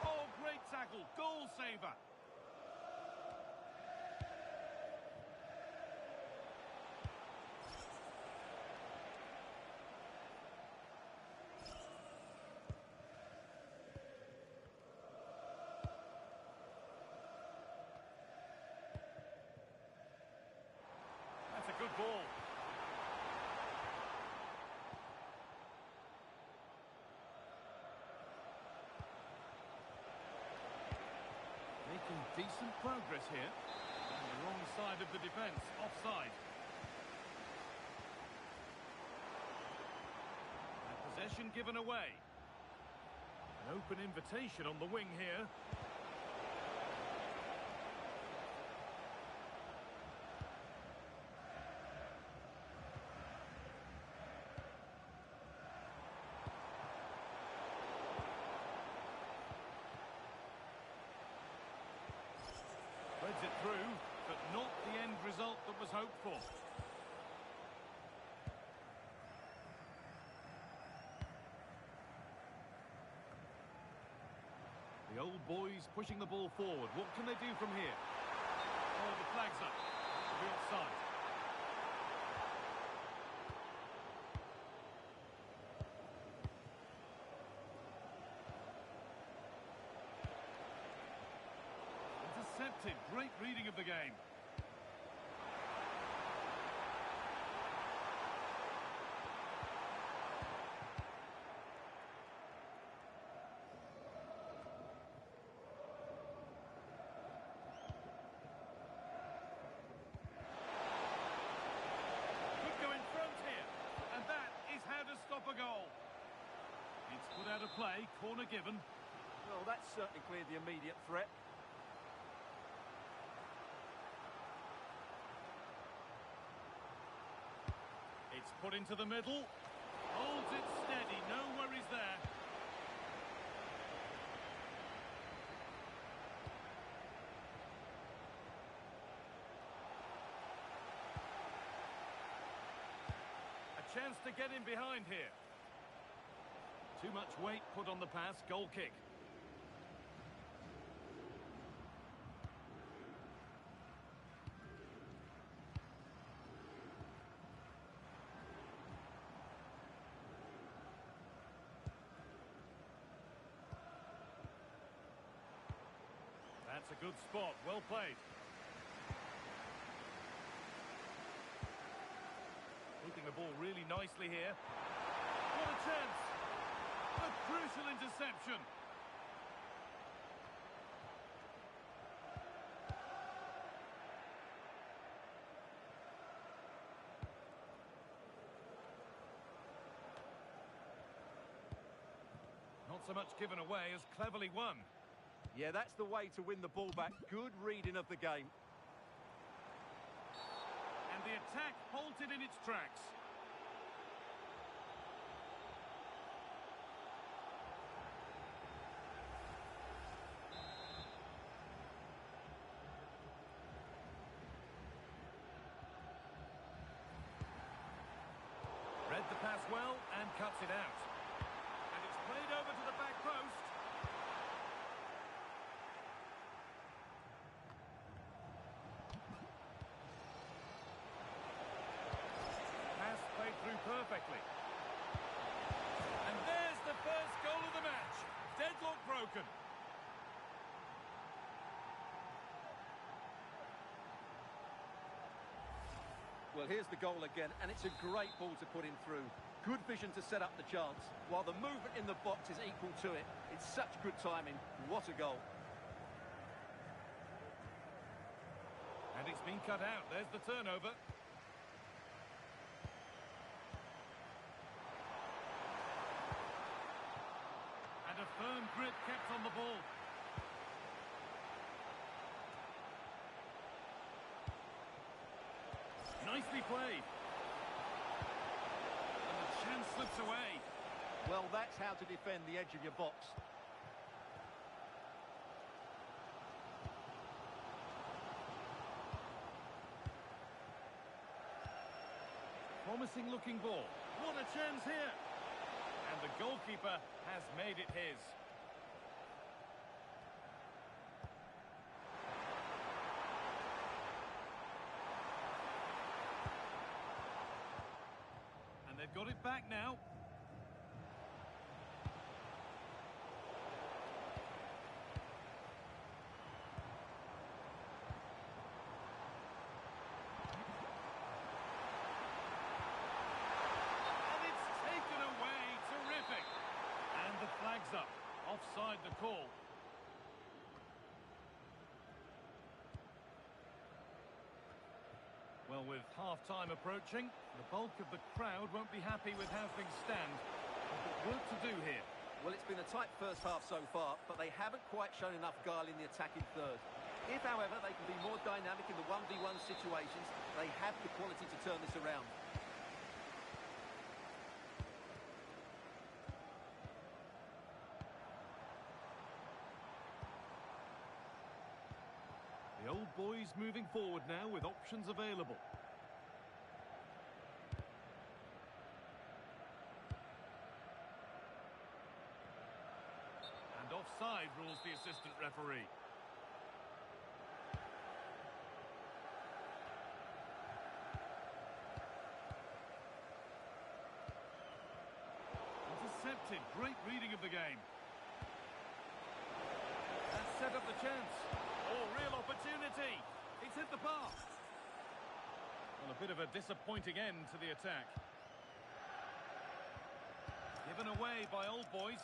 [SPEAKER 3] Oh, great tackle. Goal saver. That's a good ball. Making decent progress here. On the wrong side of the defence, offside. And possession given away. An open invitation on the wing here. Threads it through, but not the end result that was hoped for. The old boys pushing the ball forward. What can they do from here? Oh, the flag's up. To be offside. Intercepted. Great reading of the game. Could go in front here. And that is how to stop a goal. It's put out of play. Corner given.
[SPEAKER 4] Well, that's certainly cleared the immediate threat.
[SPEAKER 3] It's put into the middle. Holds it steady. No worries there. A chance to get in behind here. Too much weight put on the pass. Goal kick. That's a good spot. Well played. Keeping the ball really nicely here. What a chance! A crucial interception. Not so much given away as cleverly won.
[SPEAKER 4] Yeah, that's the way to win the ball back. Good reading of the game.
[SPEAKER 3] And the attack halted in its tracks. Read the pass well and cuts it out. And it's played over to the back post. Pass played through perfectly. And there's the first goal of the match. Deadlock broken.
[SPEAKER 4] Well, here's the goal again, and it's a great ball to put him through. Good vision to set up the chance, while the movement in the box is equal to it. It's such good timing. What a goal.
[SPEAKER 3] And it's been cut out. There's the turnover. And a firm Firm grip kept on the ball. Nicely played. And the chance slips away.
[SPEAKER 4] Well, that's how to defend the edge of your box.
[SPEAKER 3] Promising looking ball. What a chance here. And the goalkeeper has made it his. And they've got it back now. Flags up. Offside the call. Well, with half-time approaching, the bulk of the crowd won't be happy with how things stand. But work to do here.
[SPEAKER 4] Well, it's been a tight first half so far, but they haven't quite shown enough guile in the attacking third. If, however, they can be more dynamic in the 1v1 situations, they have the quality to turn this around.
[SPEAKER 3] The old boys moving forward now with options available. And offside rules the assistant referee. Intercepted. Great reading of the game. And set up the chance. Oh, real opportunity. It's hit the bar. Well, a bit of a disappointing end to the attack. Given away by old boys.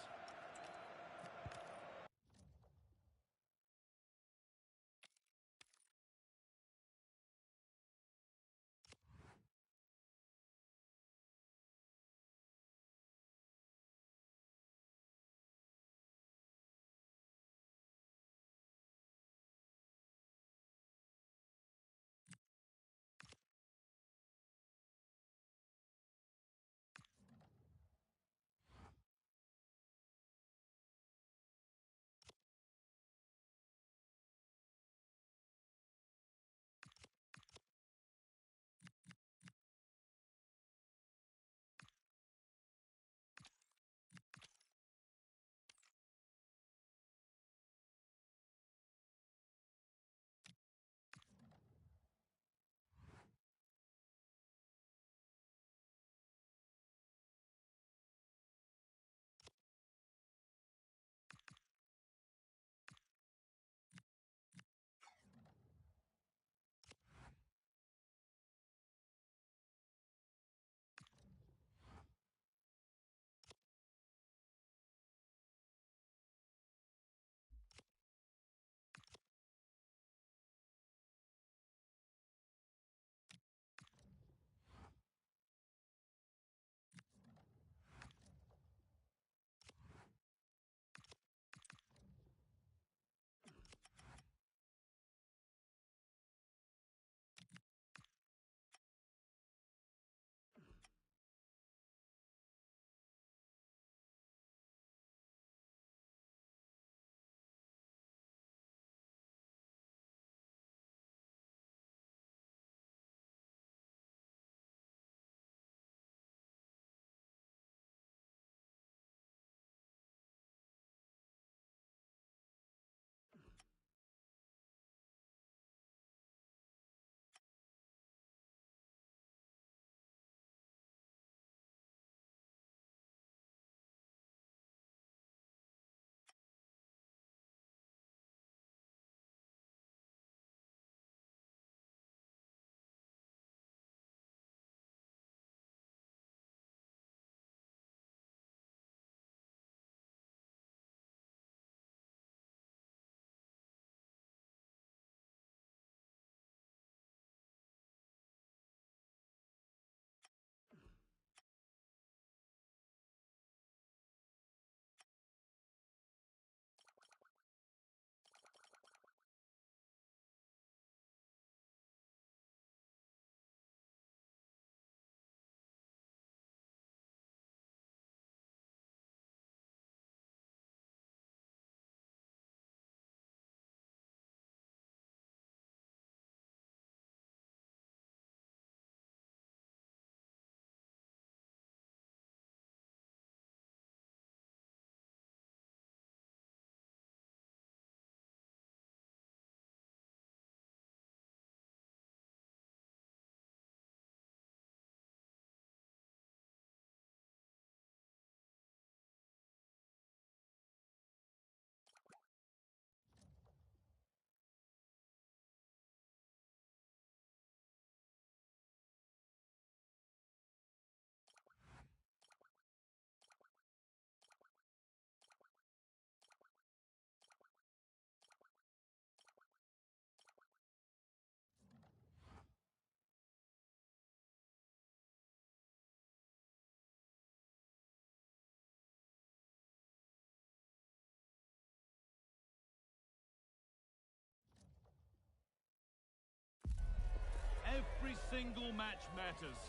[SPEAKER 3] single match matters.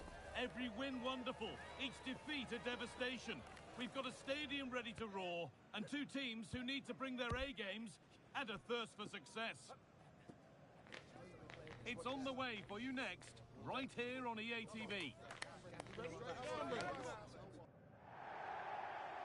[SPEAKER 3] Every win wonderful, each defeat a devastation. We've got a stadium ready to roar, and two teams who need to bring their A-games and a thirst for success. It's on the way for you next, right here on EA TV.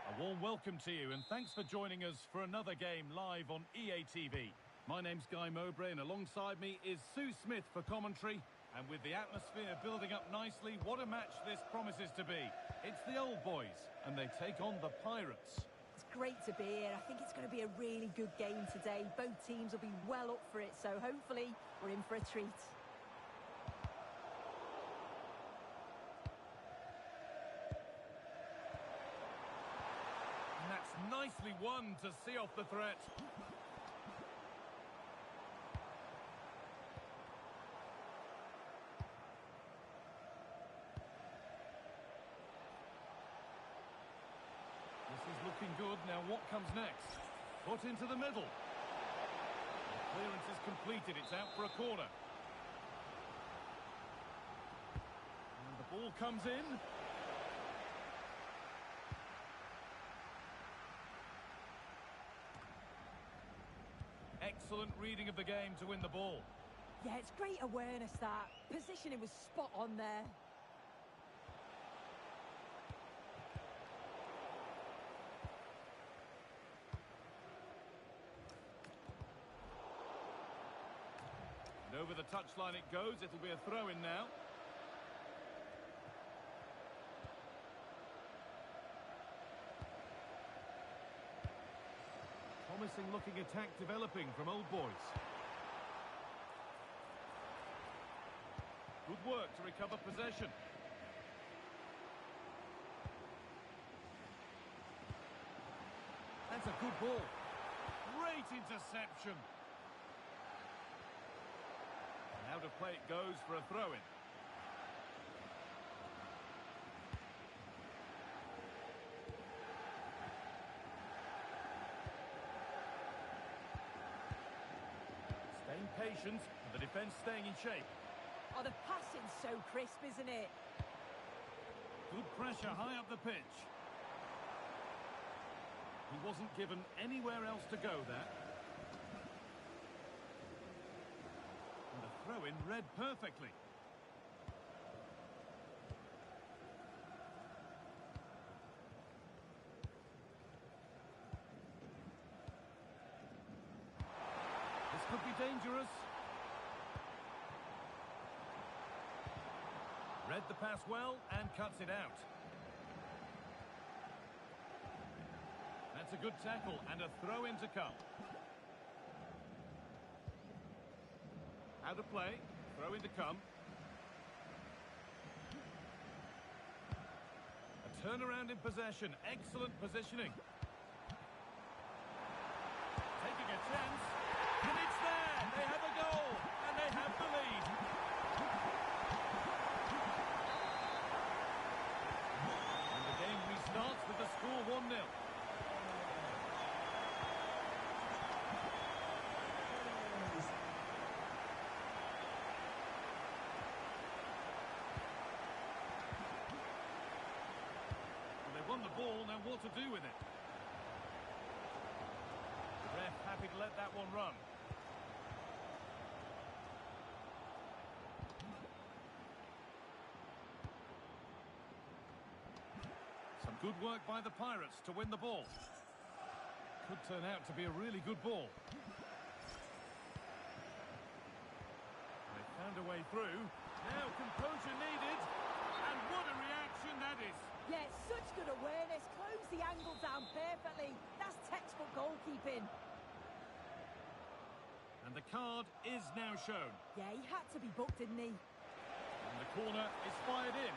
[SPEAKER 3] A warm welcome to you, and thanks for joining us for another game live on EA TV. My name's Guy Mowbray, and alongside me is Sue Smith for commentary. And with the atmosphere building up nicely, what a match this promises to be. It's the old boys, and they take on the Pirates.
[SPEAKER 2] It's great to be here. I think it's going to be a really good game today. Both teams will be well up for it, so hopefully we're in for a treat.
[SPEAKER 3] And that's nicely won to see off the threat. Looking good. Now what comes next? Put into the middle. The clearance is completed. It's out for a corner. And the ball comes in. Excellent reading of the game to win the ball.
[SPEAKER 2] Yeah, it's great awareness, that. Positioning was spot on there.
[SPEAKER 3] Over the touchline it goes. It'll be a throw-in now. Promising looking attack developing from old boys. Good work to recover possession. That's a good ball. Great interception. Out of play it goes for a throw-in. Staying patient, and the defence staying in shape.
[SPEAKER 2] Oh, the passing's so crisp, isn't it?
[SPEAKER 3] Good pressure high up the pitch. He wasn't given anywhere else to go there. Throw-in read perfectly. This could be dangerous. Read the pass well and cuts it out. That's a good tackle and a throw-in to come. Out of play, throw in to come. A turnaround in possession, excellent positioning. Taking a chance, and it's there! They have a goal, and they have the lead. And the game restarts with the score 1-0. Won the ball, now what to do with it? The ref happy to let that one run. Some good work by the Pirates to win the ball. Could turn out to be a really good ball. They found a way through. Now composure needed. And what a reaction that is.
[SPEAKER 2] Yeah, such good awareness. Close the angle down perfectly. That's textbook goalkeeping.
[SPEAKER 3] And the card is now shown.
[SPEAKER 2] Yeah, he had to be booked, didn't he?
[SPEAKER 3] And the corner is fired in.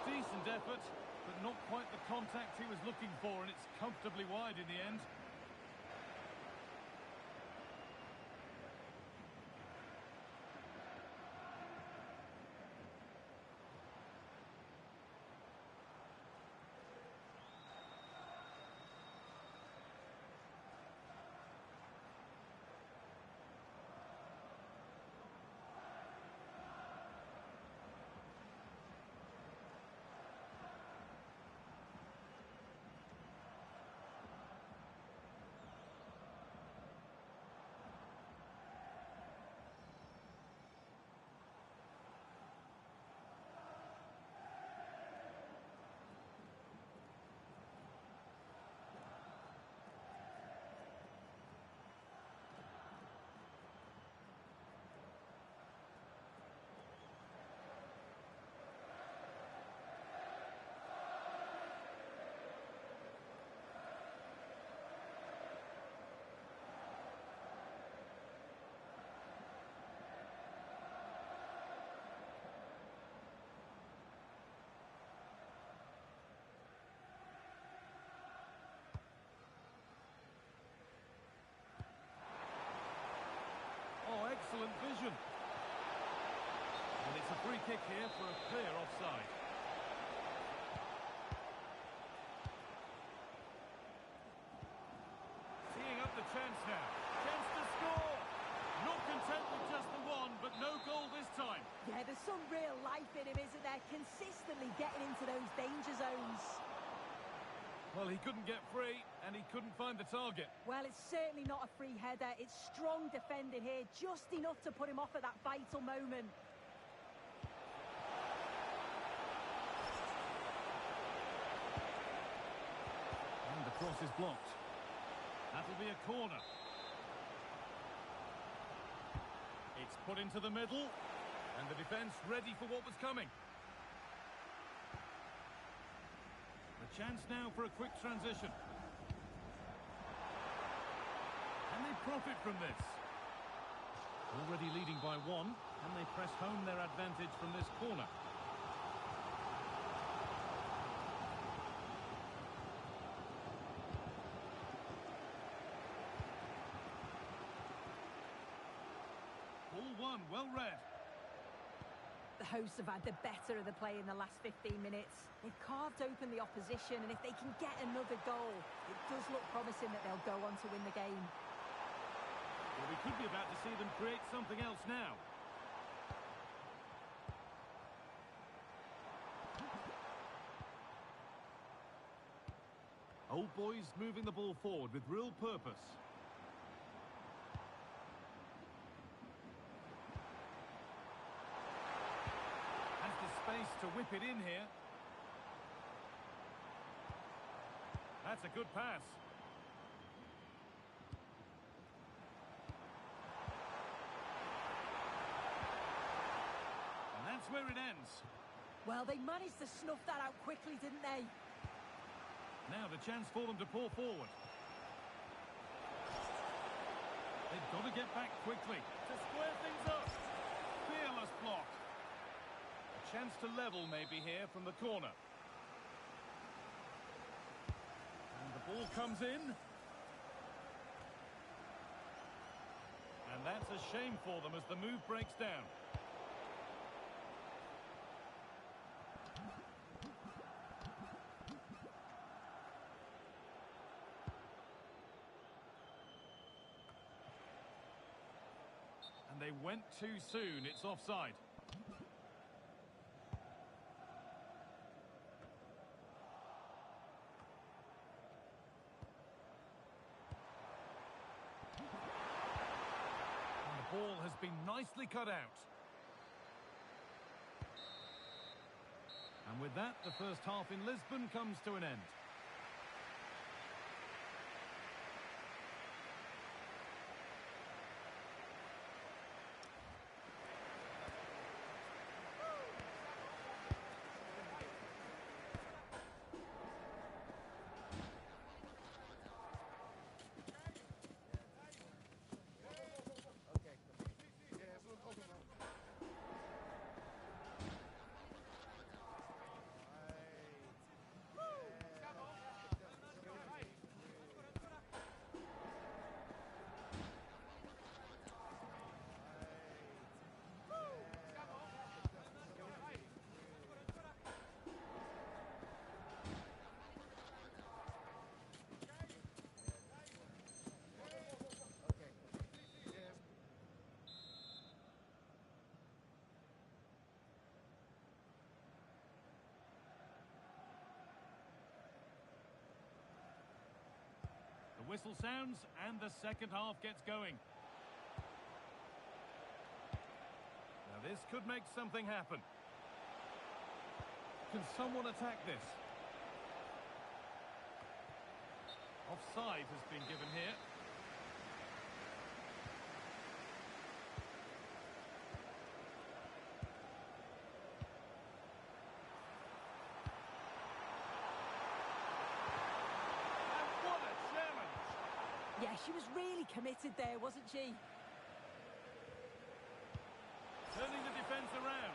[SPEAKER 3] Decent effort, but not quite the contact he was looking for, and it's comfortably wide in the end. free kick here for a clear offside. Teeing up the chance now. Chance to score! Not content with just the one, but no goal this time.
[SPEAKER 2] Yeah, there's some real life in him, isn't there? Consistently getting into those danger zones.
[SPEAKER 3] Well, he couldn't get free, and he couldn't find the target.
[SPEAKER 2] Well, it's certainly not a free header. It's strong defending here, just enough to put him off at that vital moment.
[SPEAKER 3] And the cross is blocked. That'll be a corner. It's put into the middle, and the defence ready for what was coming. A chance now for a quick transition. Can they profit from this? Already leading by one, and they press home their advantage from this corner. Ball one, well read.
[SPEAKER 2] The hosts have had the better of the play in the last 15 minutes. They've carved open the opposition, and if they can get another goal, it does look promising that they'll go on to win the game.
[SPEAKER 3] Well, we could be about to see them create something else now. Old boys moving the ball forward with real purpose. Has the space to whip it in here. That's a good pass. And that's where it ends.
[SPEAKER 2] Well, they managed to snuff that out quickly, didn't they?
[SPEAKER 3] Now the chance for them to pour forward. They've got to get back quickly to square things up. Fearless block. A chance to level maybe here from the corner. And the ball comes in. And that's a shame for them as the move breaks down. And they went too soon. It's offside. And the ball has been nicely cut out. And with that, the first half in Lisbon comes to an end. The whistle sounds and the second half gets going. Now this could make something happen. Can someone attack this? Offside has been given here.
[SPEAKER 2] Yeah, she was really committed there, wasn't she?
[SPEAKER 3] Turning the defence around.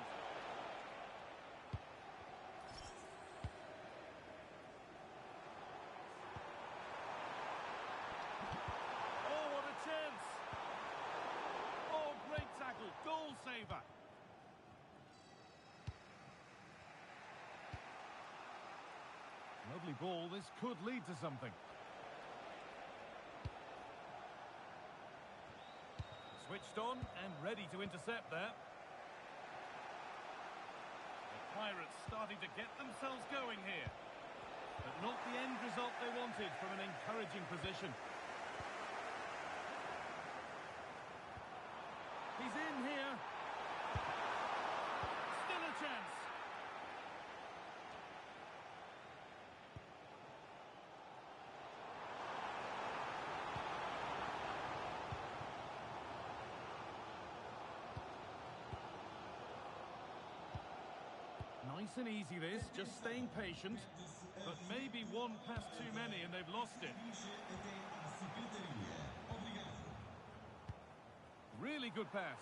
[SPEAKER 3] Oh, what a chance! Oh, great tackle, goal saver. ball, this could lead to something. Switched on and ready to intercept there. The Pirates starting to get themselves going here. But not the end result they wanted from an encouraging position. He's in here. Still a chance. Nice and easy this, just staying patient. But maybe one pass too many and they've lost it. Really good pass.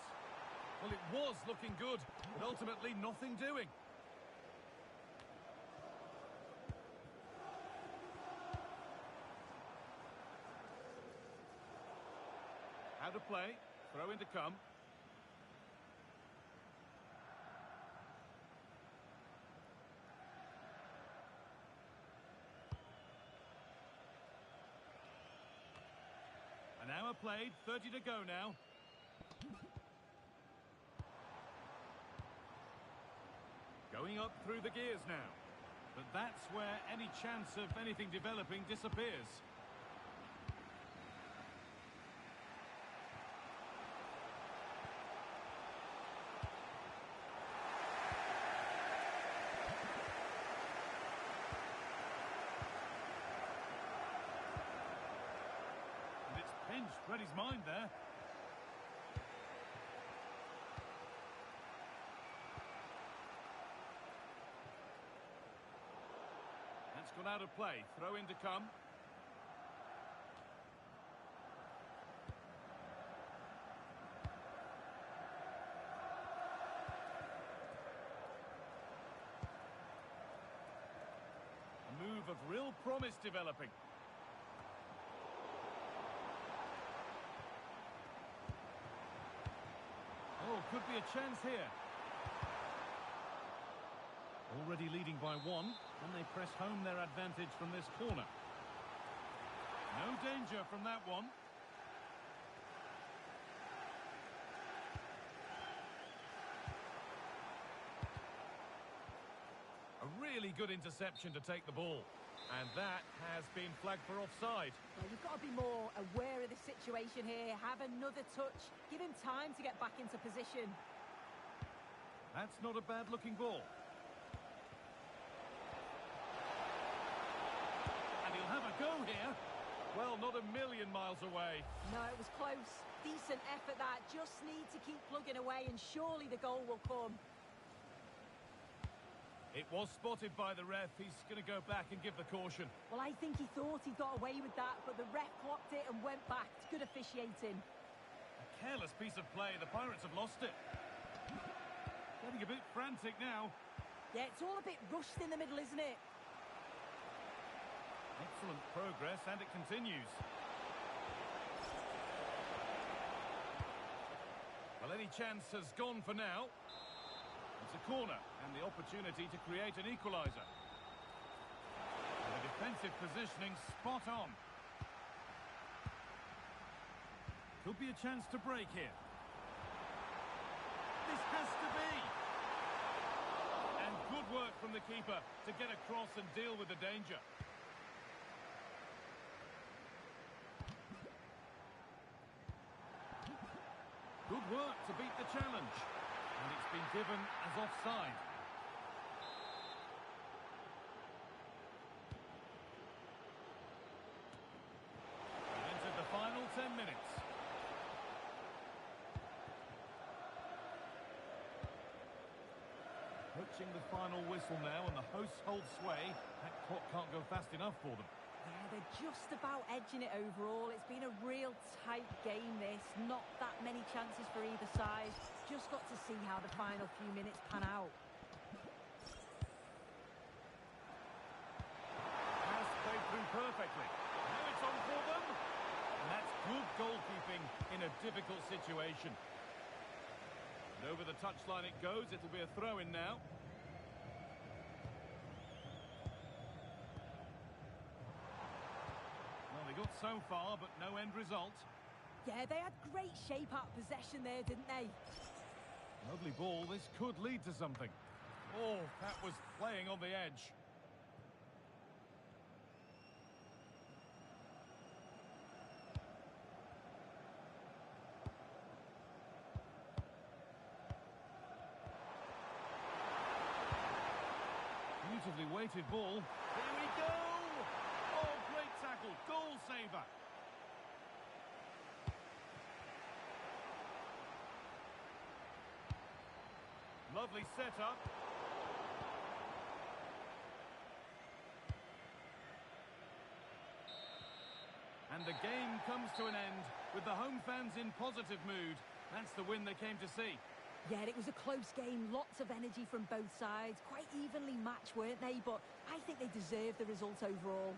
[SPEAKER 3] Well, it was looking good, but ultimately nothing doing. How to play, throw in to come. An hour played, 30 to go now. Going up through the gears now. But that's where any chance of anything developing disappears. And it's pinched, read his mind there. That's gone out of play. Throw in to come. A move of real promise developing. Oh, could be a chance here. Already leading by one, and they press home their advantage from this corner. No danger from that one. A really good interception to take the ball. And that has been flagged for offside.
[SPEAKER 2] Well, you've got to be more aware of the situation here. Have another touch. Give him time to get back into position.
[SPEAKER 3] That's not a bad-looking ball. And he'll have a go here. Well, not a million miles away.
[SPEAKER 2] No, it was close. Decent effort that. Just need to keep plugging away and surely the goal will come.
[SPEAKER 3] It was spotted by the ref. He's going to go back and give the caution.
[SPEAKER 2] Well, I think he thought he got away with that, but the ref clocked it and went back. It's good officiating.
[SPEAKER 3] A careless piece of play. The Pirates have lost it. Getting a bit frantic now.
[SPEAKER 2] Yeah, it's all a bit rushed in the middle, isn't it?
[SPEAKER 3] Excellent progress, and it continues. Well, any chance has gone for now. It's a corner, and the opportunity to create an equaliser. And the defensive positioning spot on. Could be a chance to break here. This has to be! And good work from the keeper to get across and deal with the danger. Good work to beat the challenge. And it's been given as offside. We've entered the final 10 minutes. Approaching the final whistle now, and the hosts hold sway. That clock can't go fast enough for them.
[SPEAKER 2] Yeah, they're just about edging it overall. It's been a real tight game, this. Not that many chances for either side. Just got to see how the final few minutes pan out.
[SPEAKER 3] Pass played through perfectly. Now it's on for them. And that's good goalkeeping in a difficult situation. And over the touchline it goes. It'll be a throw-in now. so far, but no end result.
[SPEAKER 2] Yeah, they had great shape out of possession there, didn't they?
[SPEAKER 3] Lovely ball. This could lead to something. Oh, that was playing on the edge. Beautifully weighted ball. Here we go! Oh, great tackle. Goal saver. Lovely setup. And the game comes to an end with the home fans in positive mood. That's the win they came to see.
[SPEAKER 2] Yeah, it was a close game, lots of energy from both sides, quite evenly matched, weren't they? But I think they deserved the result overall.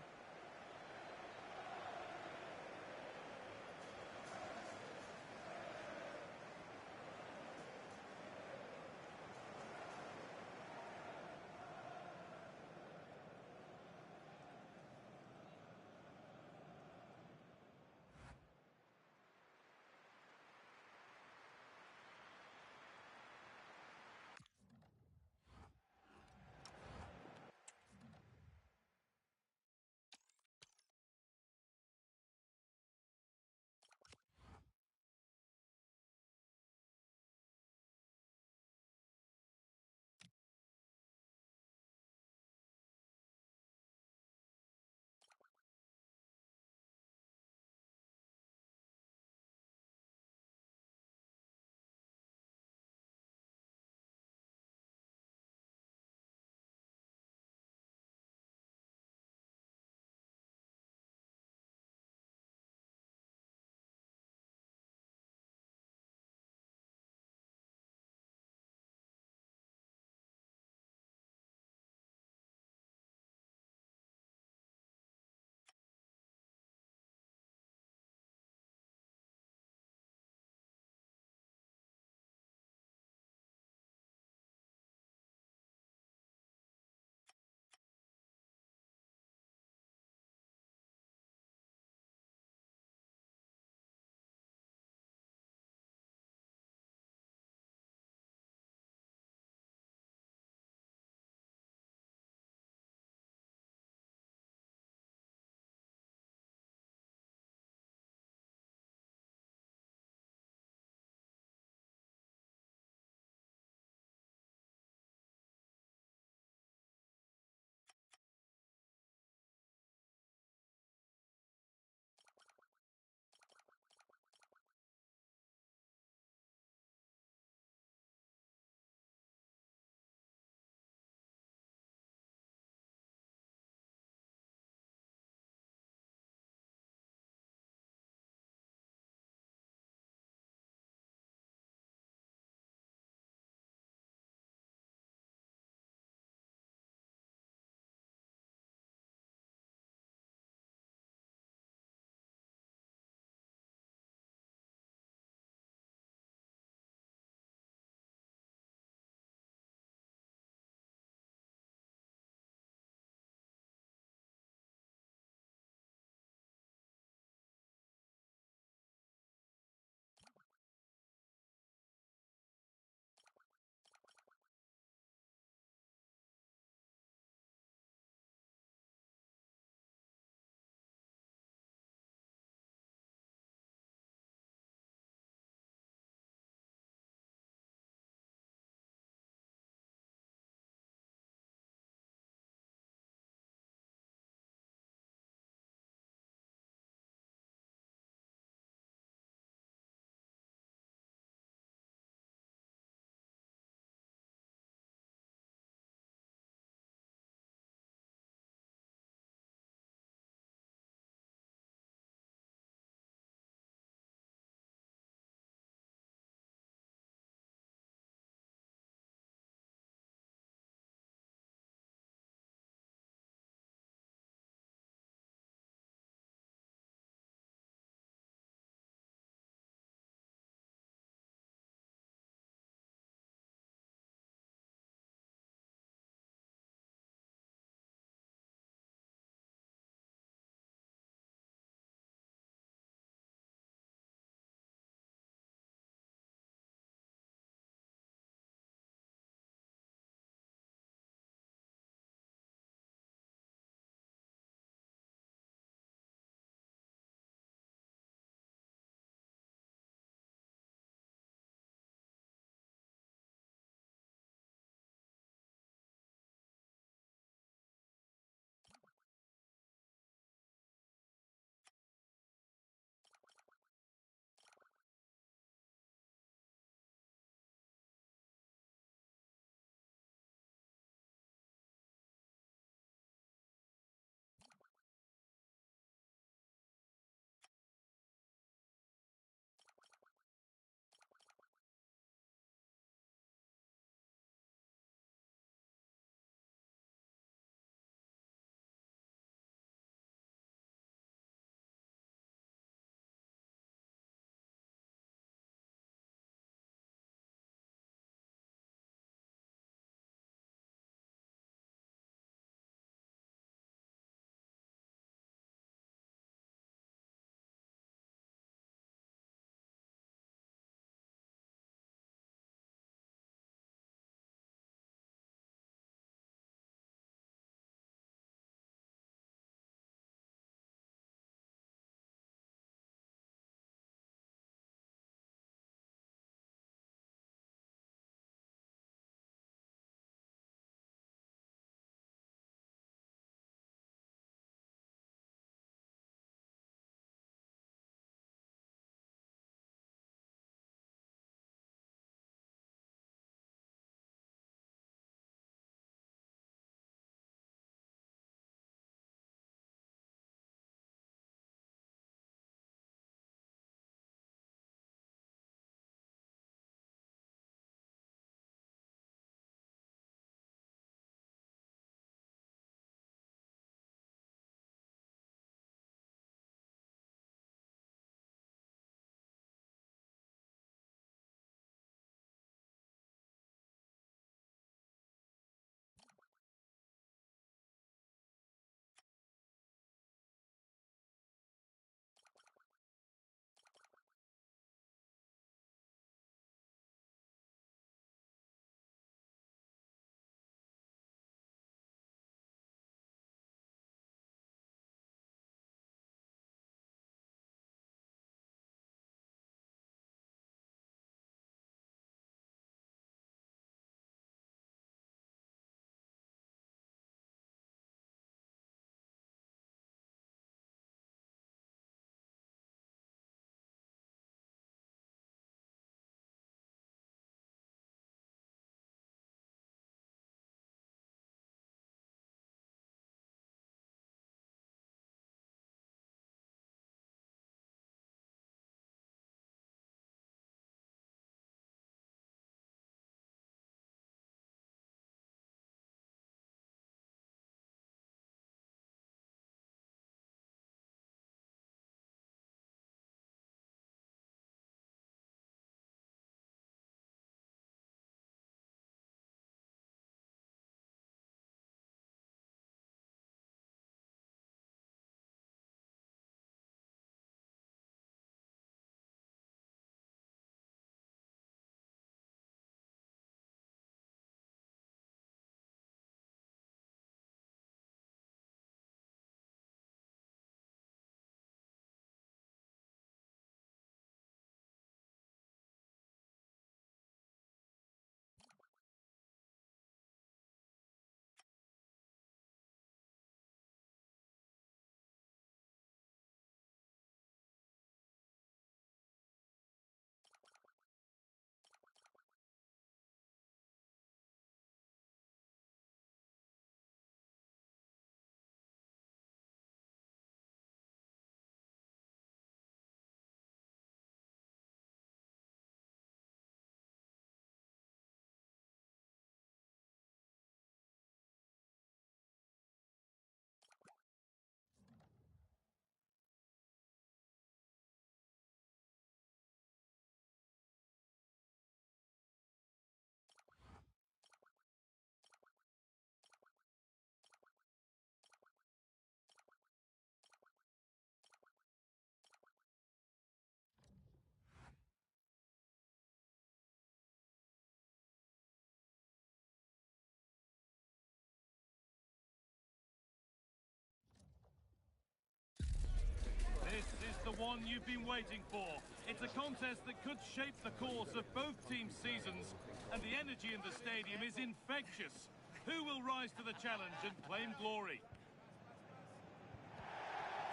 [SPEAKER 3] one you've been waiting for. It's a contest that could shape the course of both teams' seasons, and the energy in the stadium is infectious. Who will rise to the challenge and claim glory?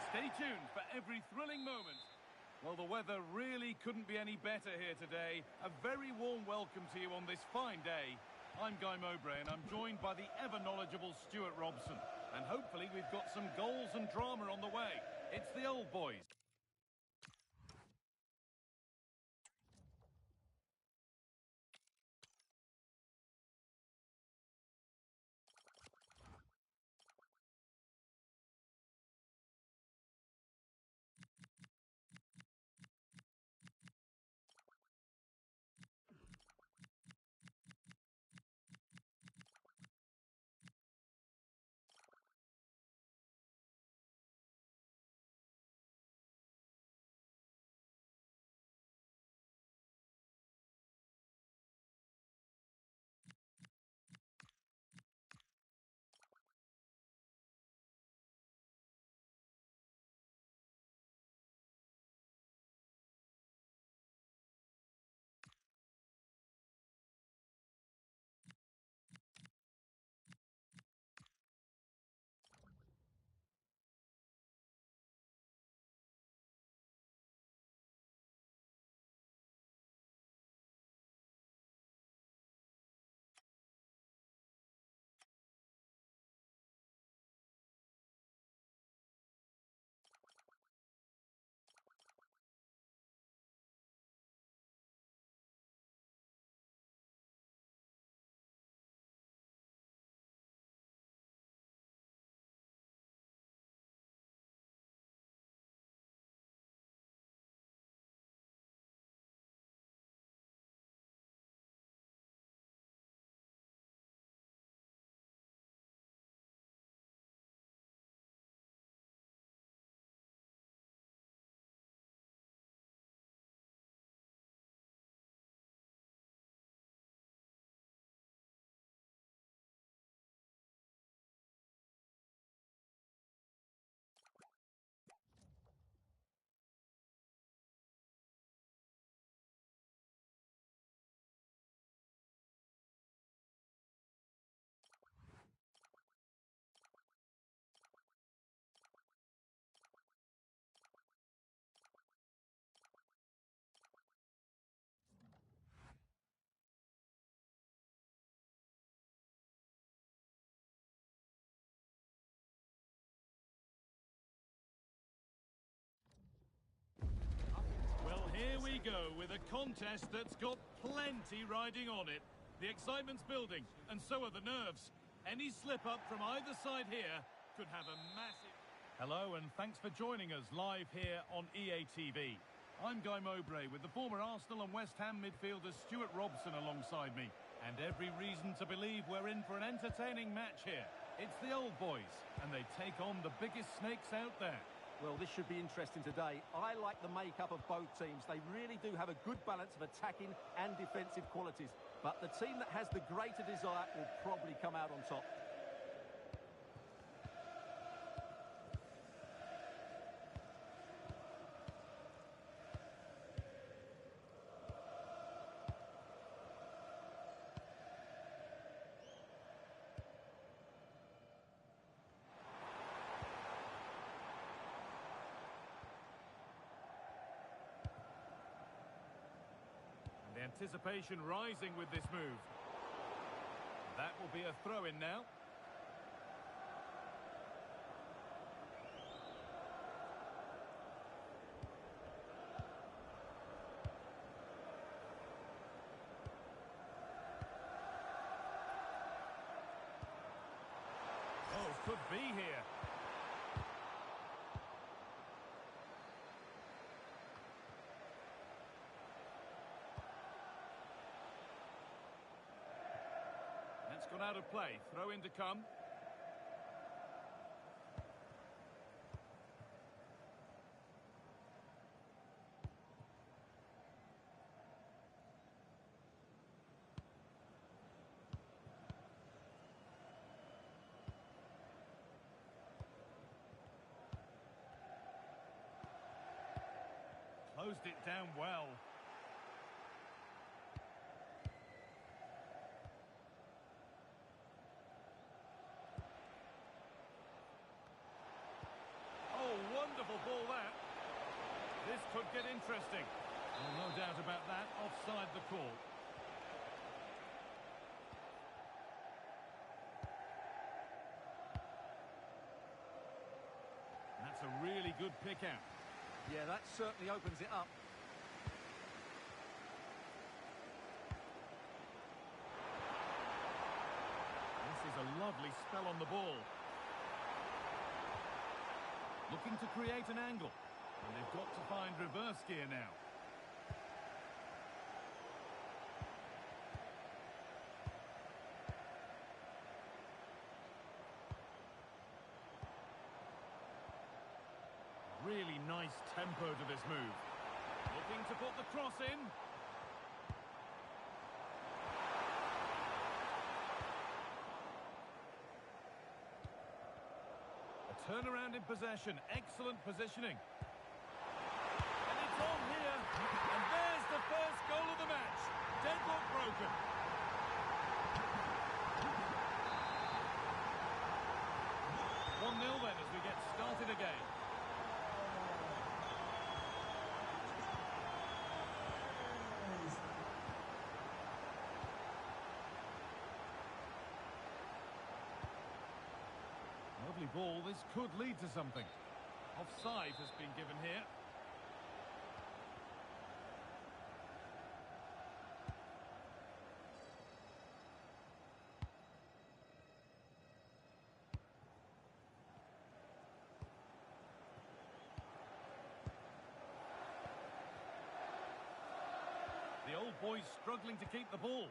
[SPEAKER 3] Stay tuned for every thrilling moment. Well, the weather really couldn't be any better here today. A very warm welcome to you on this fine day. I'm Guy Mowbray, and I'm joined by the ever-knowledgeable Stuart Robson. And hopefully we've got some goals and drama on the way. It's the old boys. Here we go with a contest that's got plenty riding on it. The excitement's building, and so are the nerves. Any slip-up from either side here could have a massive... Hello, and thanks for joining us live here on EA TV. I'm Guy Mowbray with the former Arsenal and West Ham midfielder Stuart Robson alongside me. And every reason to believe we're in for an entertaining match here. It's the old boys, and they take on the biggest snakes out there.
[SPEAKER 4] Well, this should be interesting today. I like the makeup of both teams. They really do have a good balance of attacking and defensive qualities. But the team that has the greater desire will probably come out on top.
[SPEAKER 3] The anticipation rising with this move. That will be a throw-in now. Oh, could be here. That's gone out of play. Throw in to come. Closed it down well. Oh, wonderful ball that. This could get interesting. Well, no doubt about that. Offside the call. That's a really good pick out.
[SPEAKER 4] Yeah, that certainly opens it up.
[SPEAKER 3] This is a lovely spell on the ball. Looking to create an angle. And they've got to find reverse gear now. Really nice tempo to this move. Looking to put the cross in. A turnaround in possession. Excellent positioning. And it's on here. And there's the first goal of the match. Deadlock broken. One 0 then as we get started again. Lovely ball. This could lead to something. Offside has been given here. The old boy's struggling to keep the ball.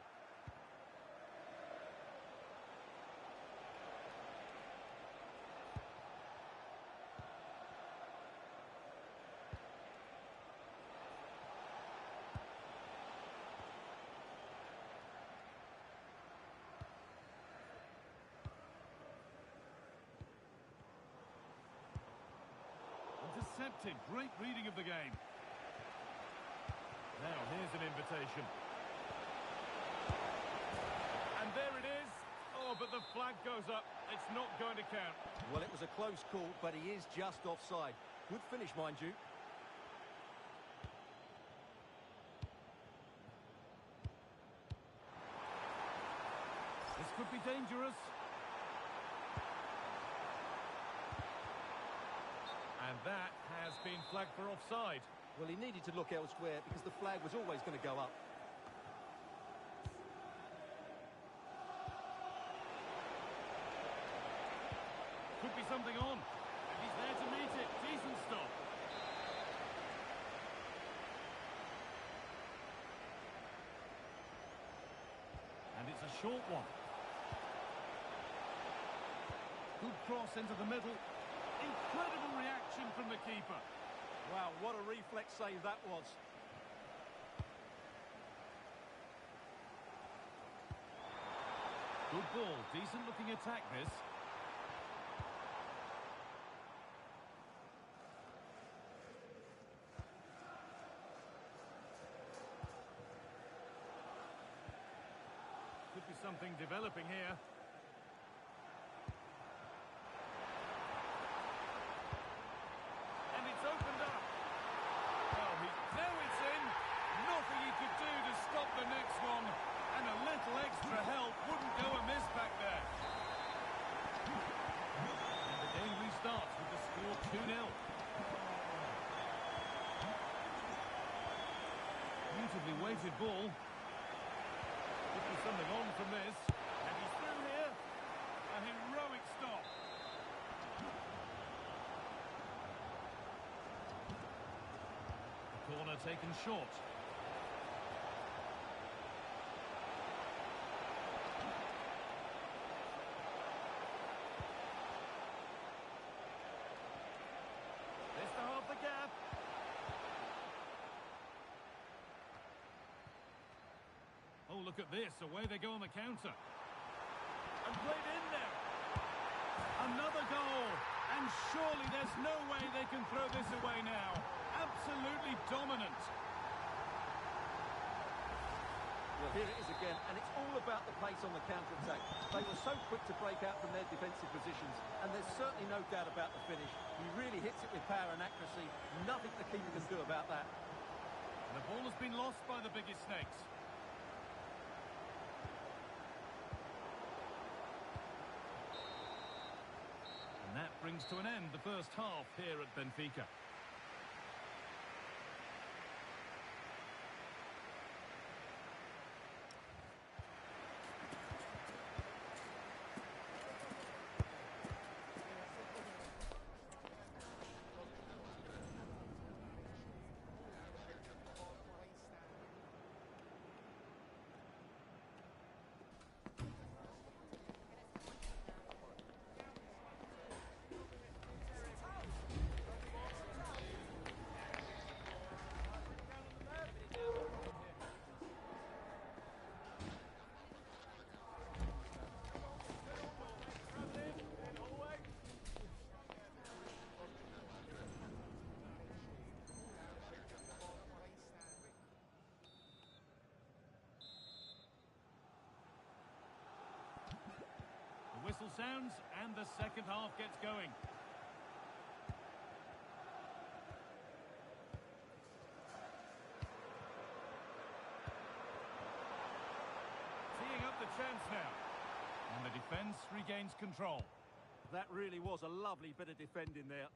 [SPEAKER 3] Intercepted. Great reading of the game. Now, here's an invitation. And there it is. Oh, but the flag goes up. It's not going to count.
[SPEAKER 4] Well, it was a close call, but he is just offside. Good finish, mind you.
[SPEAKER 3] This could be dangerous. And that has been flagged for offside.
[SPEAKER 4] Well, he needed to look elsewhere because the flag was always going to go up.
[SPEAKER 3] Could be something on. And he's there to meet it. Decent stop. And it's a short one. Good cross into the middle. Incredible reaction from the keeper.
[SPEAKER 4] Wow, what a reflex save that was.
[SPEAKER 3] Good ball. Decent looking attack this. Could be something developing here. Opened up. Well, now it's in. Nothing he could do to stop the next one. And a little extra help wouldn't go amiss back there. And the game restarts with the score 2-0. Beautifully weighted ball. Could be something on from this. And he's through here. A heroic stop. Corner taken short. This to half the gap. Oh, look at this. Away they go on the counter. And played in there. Another goal. And surely there's no way they can throw this away now. Absolutely dominant.
[SPEAKER 4] Here it is again, and it's all about the pace on the counter-attack. They were so quick to break out from their defensive positions, and there's certainly no doubt about the finish. He really hits it with power and accuracy. Nothing the keeper can do about that.
[SPEAKER 3] And the ball has been lost by the biggest snakes. And that brings to an end the first half here at Benfica. Whistle sounds and the second half gets going. Teeing up the chance now. And the defence regains control.
[SPEAKER 4] That really was a lovely bit of defending there.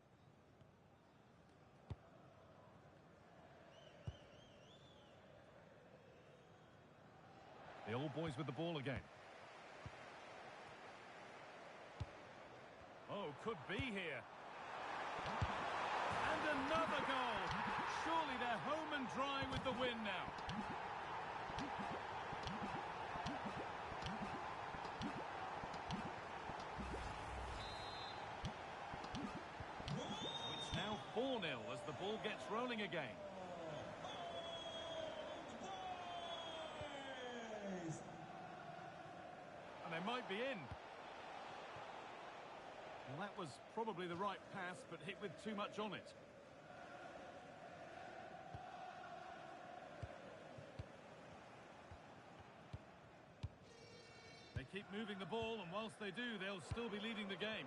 [SPEAKER 3] The old boys with the ball again. Oh, could be here. And another goal. Surely they're home and dry with the win now. It's now 4-0 as the ball gets rolling again. And they might be in. Well, that was probably the right pass, but hit with too much on it. They keep moving the ball, and whilst they do, they'll still be leading the game.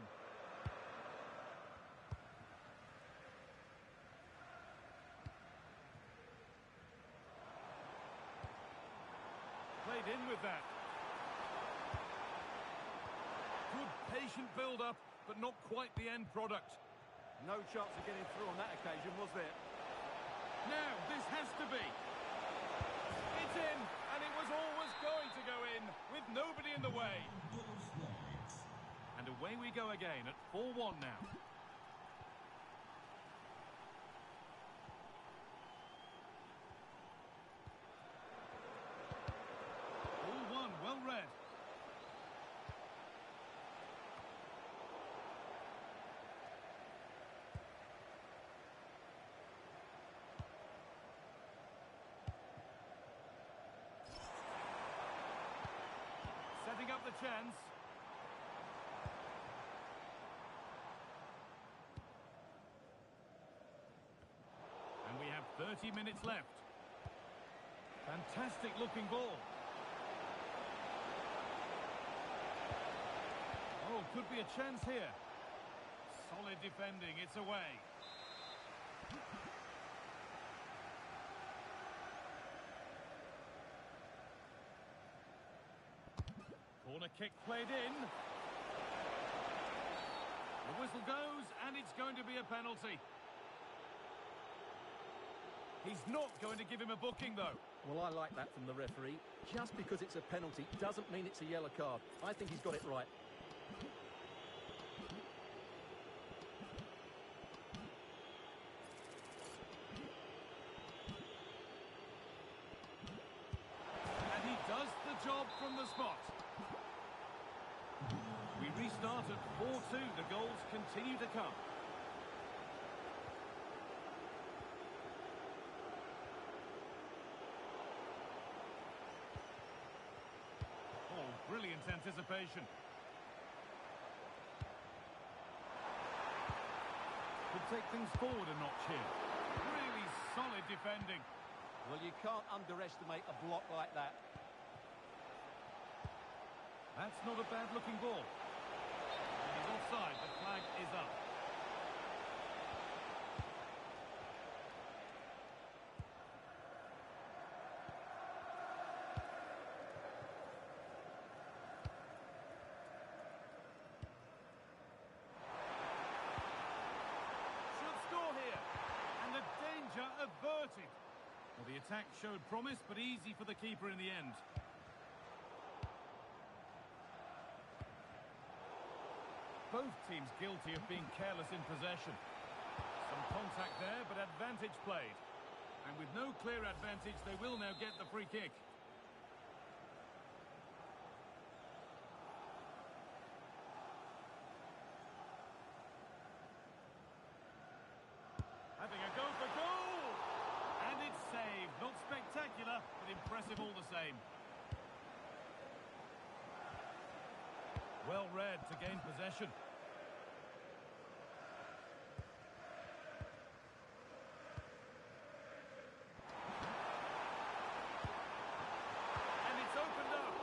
[SPEAKER 3] Played in with that. Good patient build-up, but not quite the end product.
[SPEAKER 4] No chance of getting through on that occasion, was there?
[SPEAKER 3] Now, this has to be. It's in, and it was always going to go in, with nobody in the way. And away we go again at 4-1 now. All one, well read. Setting up the chance. And we have 30 minutes left. Fantastic looking ball. Oh, could be a chance here. Solid defending, it's away. Corner kick played in. The whistle goes, and it's going to be a penalty. He's not going to give him a booking, though.
[SPEAKER 4] Well, I like that from the referee. Just because it's a penalty doesn't mean it's a yellow card. I think he's got it right.
[SPEAKER 3] And he does the job from the spot. We restart at 4-2. The goals continue to come. Oh, brilliant anticipation. Could take things forward a notch here. Really solid defending.
[SPEAKER 4] Well, you can't underestimate a block like that.
[SPEAKER 3] That's not a bad-looking ball. And he's offside. The flag is up. Should score here. And the danger averted. Well, the attack showed promise, but easy for the keeper in the end. Both teams guilty of being careless in possession. Some contact there, but advantage played. And with no clear advantage, they will now get the free kick. Having a go for goal! And it's saved. Not spectacular, but impressive all the same. Well read to gain possession. And it's opened up.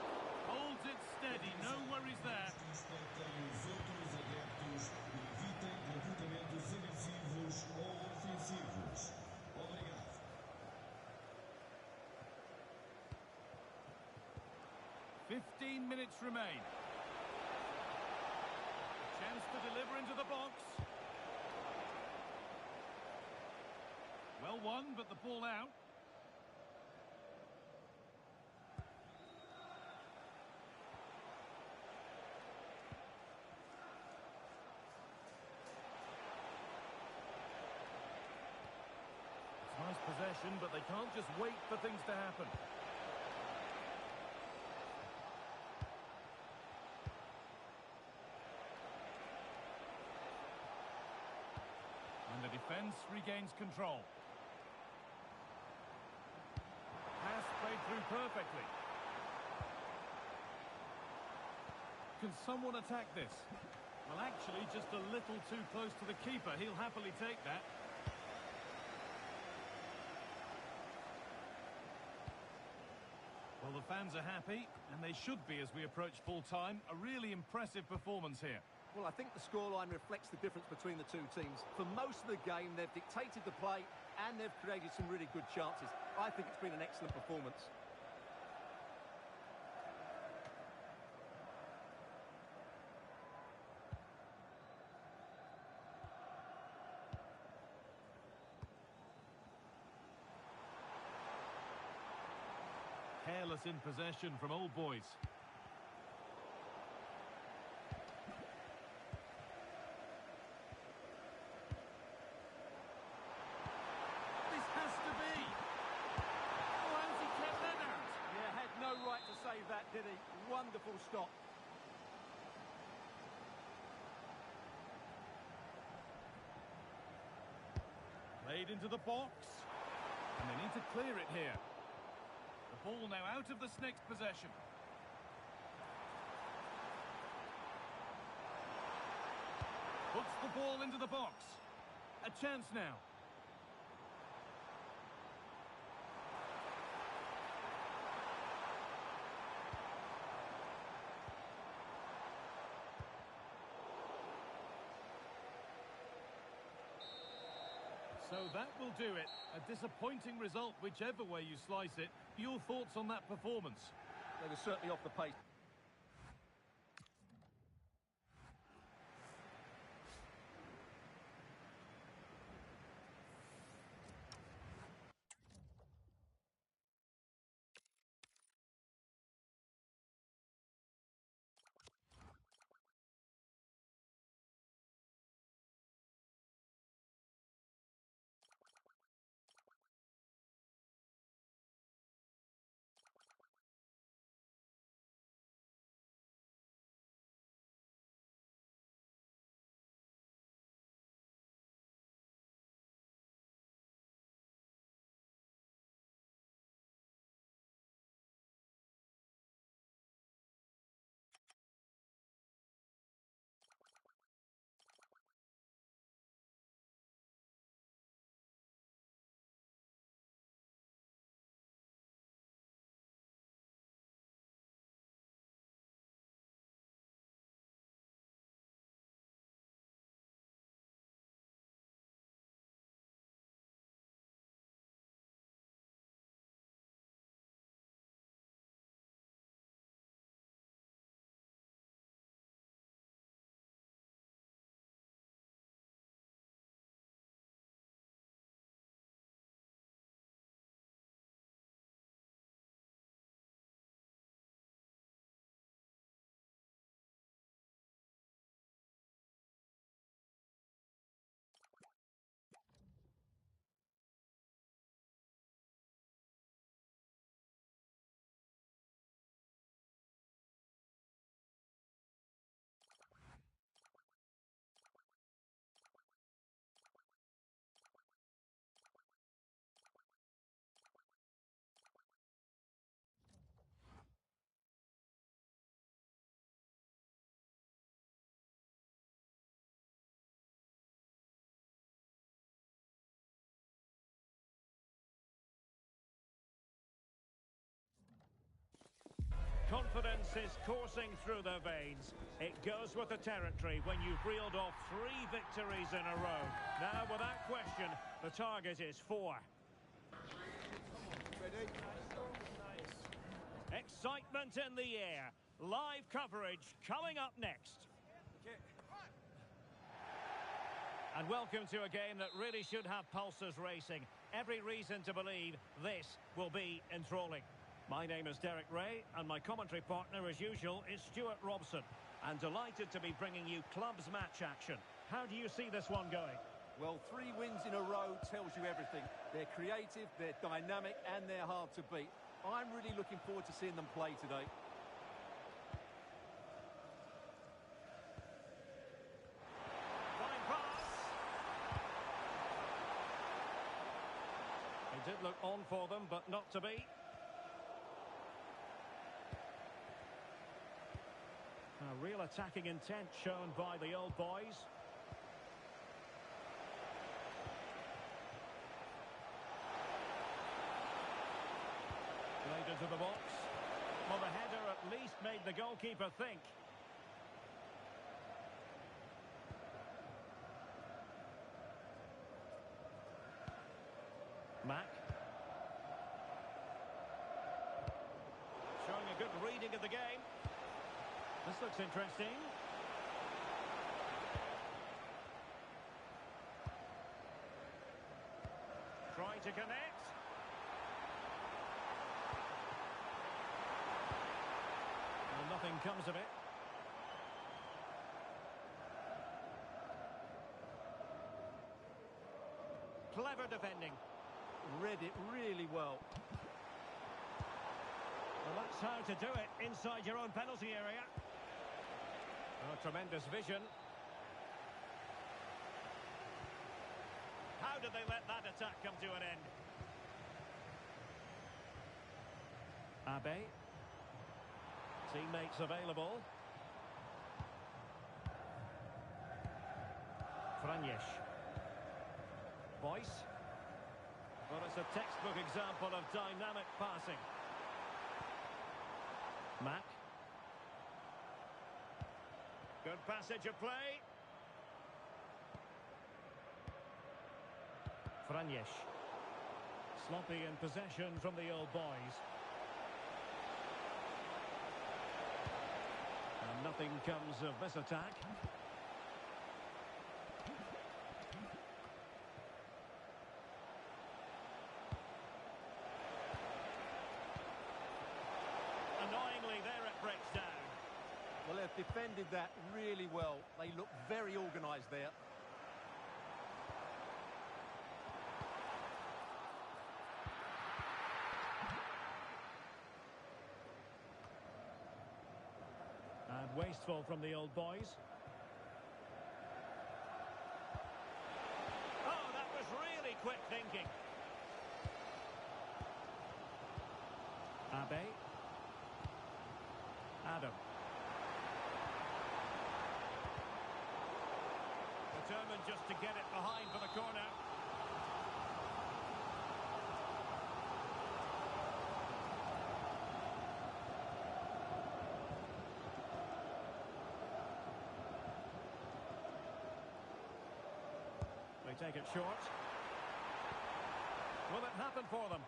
[SPEAKER 3] Holds it steady, no worries there.
[SPEAKER 5] Respeitem os outros adeptos e evitem levantamentos agressivos ou ofensivos. Obrigado.
[SPEAKER 3] 15 minutes remain. Chance to deliver into the box. Well won, but the ball out. It's nice possession, but they can't just wait for things to happen. And the defence regains control. Pass played through perfectly. Can someone attack this? Well, actually, just a little too close to the keeper. He'll happily take that. Well, the fans are happy, and they should be as we approach full-time. A really impressive performance here.
[SPEAKER 4] Well, I think the scoreline reflects the difference between the two teams. For most of the game, they've dictated the play and they've created some really good chances. I think it's been an excellent performance.
[SPEAKER 3] Careless in possession from Old Boys. This has to be. Oh, how's he kept that out?
[SPEAKER 4] Yeah, had no right to save that, did he? Wonderful stop.
[SPEAKER 3] Played into the box. And they need to clear it here. The ball now out of this next possession. Puts the ball into the box. A chance now. So that will do it. A disappointing result, whichever way you slice it. Your thoughts on that performance?
[SPEAKER 4] They were certainly off the pace.
[SPEAKER 1] Confidence is coursing through their veins. It goes with the territory when you've reeled off 3 victories in a row. Now, without question, the target is 4. Excitement in the air. Live coverage coming up next. And welcome to a game that really should have pulses racing. Every reason to believe this will be enthralling. My name is Derek Ray, and my commentary partner, as usual, is Stuart Robson. And delighted to be bringing you clubs match action. How do you see this one going?
[SPEAKER 4] Well, 3 wins in a row tells you everything. They're creative, they're dynamic, and they're hard to beat. I'm really looking forward to seeing them play today.
[SPEAKER 1] Fine pass. He did look on for them, but not to be. A real attacking intent shown by the old boys. Played into the box. Well, the header at least made the goalkeeper think. Mack. Showing a good reading of the game. This looks interesting. Trying to connect. Well, nothing comes of it. Clever defending.
[SPEAKER 4] Read it really well.
[SPEAKER 1] Well, that's how to do it inside your own penalty area. Oh, tremendous vision. How did they let that attack come to an end? Abe. Teammates available. Franjes. Boyce. Well, it's a textbook example of dynamic passing. Mack. Good passage of play. Franjes. Sloppy in possession from the old boys. And nothing comes of this attack. Annoyingly, there it breaks down.
[SPEAKER 4] Well, they've defended that really well. They look very organised there.
[SPEAKER 1] And wasteful from the old boys. Oh, that was really quick thinking. Abe. Adam. Determined just to get it behind for the corner. They take it short. Will it happen for them?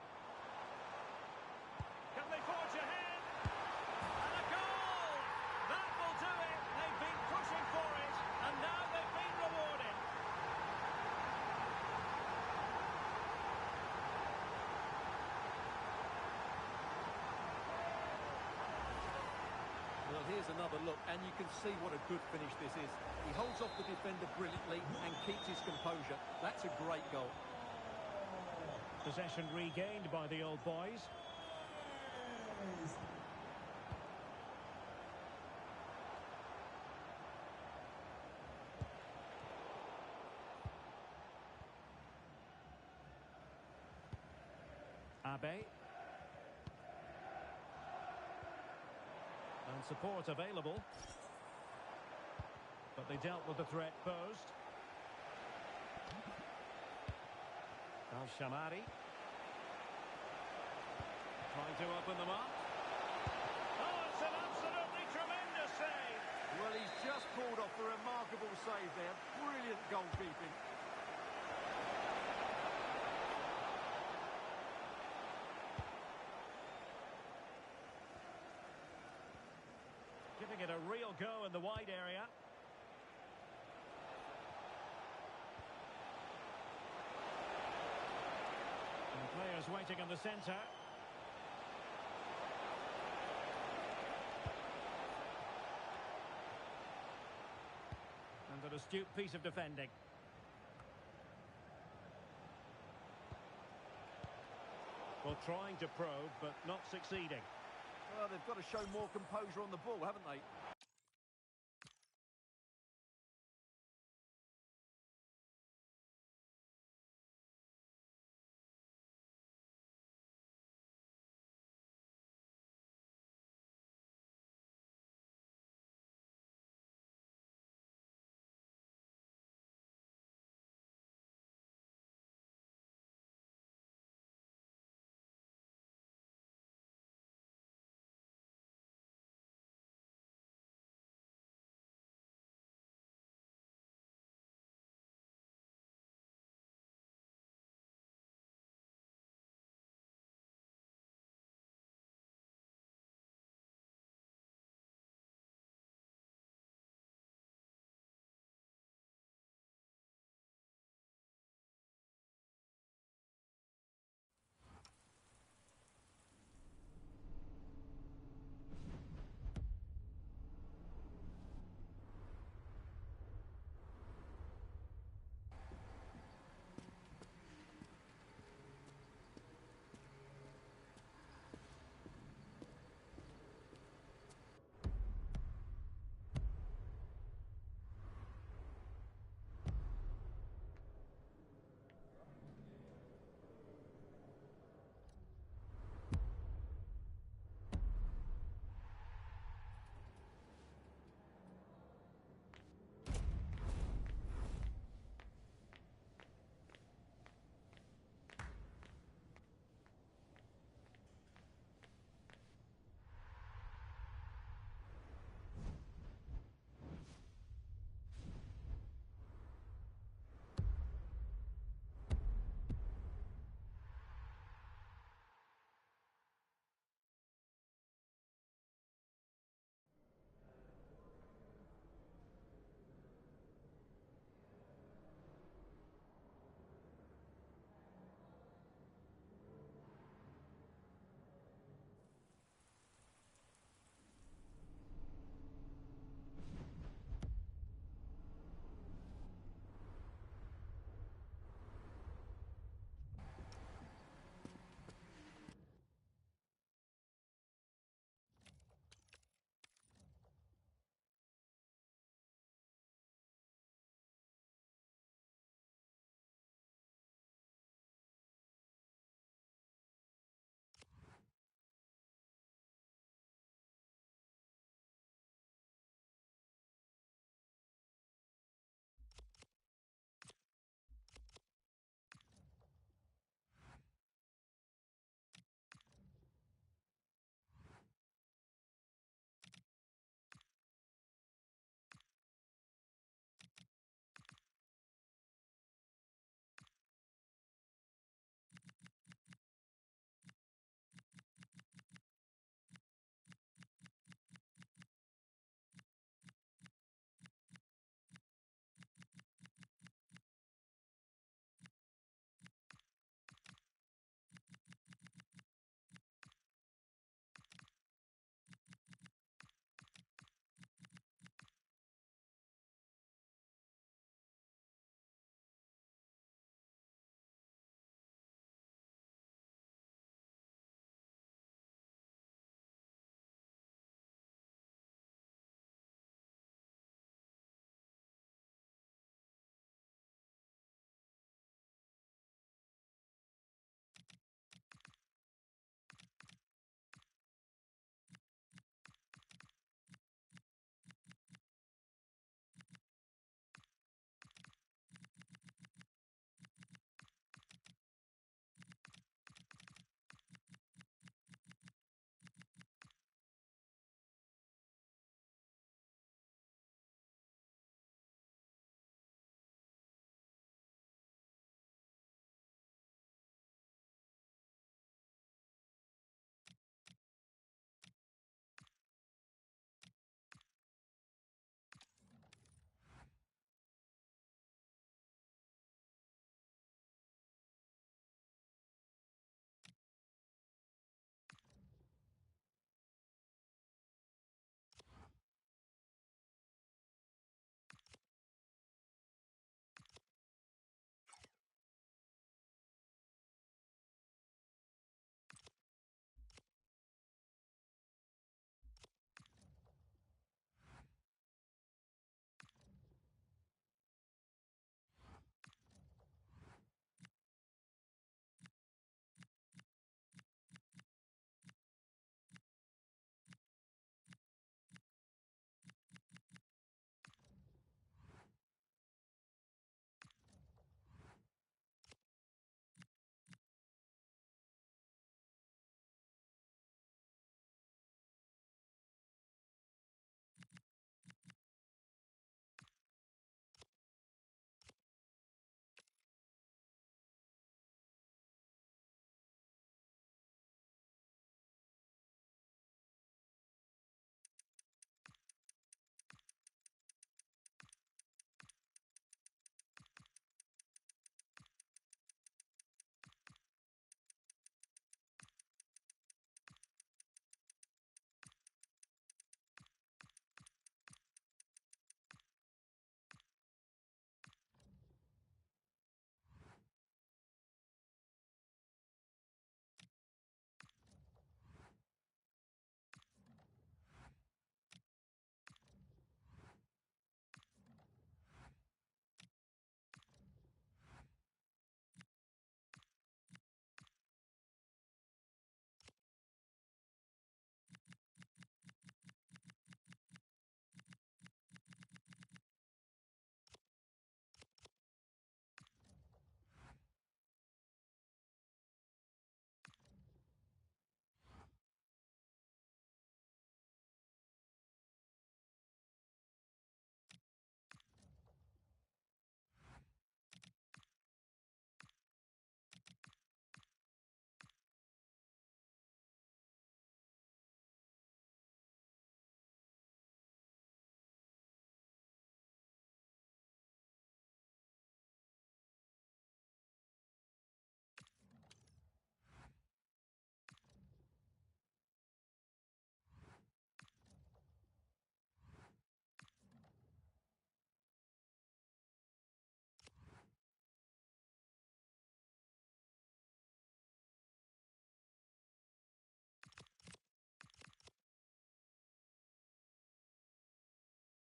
[SPEAKER 1] Can they forge ahead? And a goal! That will do it. They've been pushing for it, and now they've been rewarded.
[SPEAKER 4] Well, here's another look, and you can see what a good finish this is. He holds off the defender brilliantly and keeps his composure. That's a great goal.
[SPEAKER 1] Possession regained by the old boys. Abe. And support available. But they dealt with the threat posed. Al-Shamari. Trying to open them up. Oh, it's
[SPEAKER 4] Well, he's just pulled off a remarkable save there. Brilliant goalkeeping.
[SPEAKER 1] Giving it a real go in the wide area. And the players waiting in the centre. And an astute piece of defending. Well, trying to probe, but not succeeding.
[SPEAKER 4] Well, they've got to show more composure on the ball, haven't they?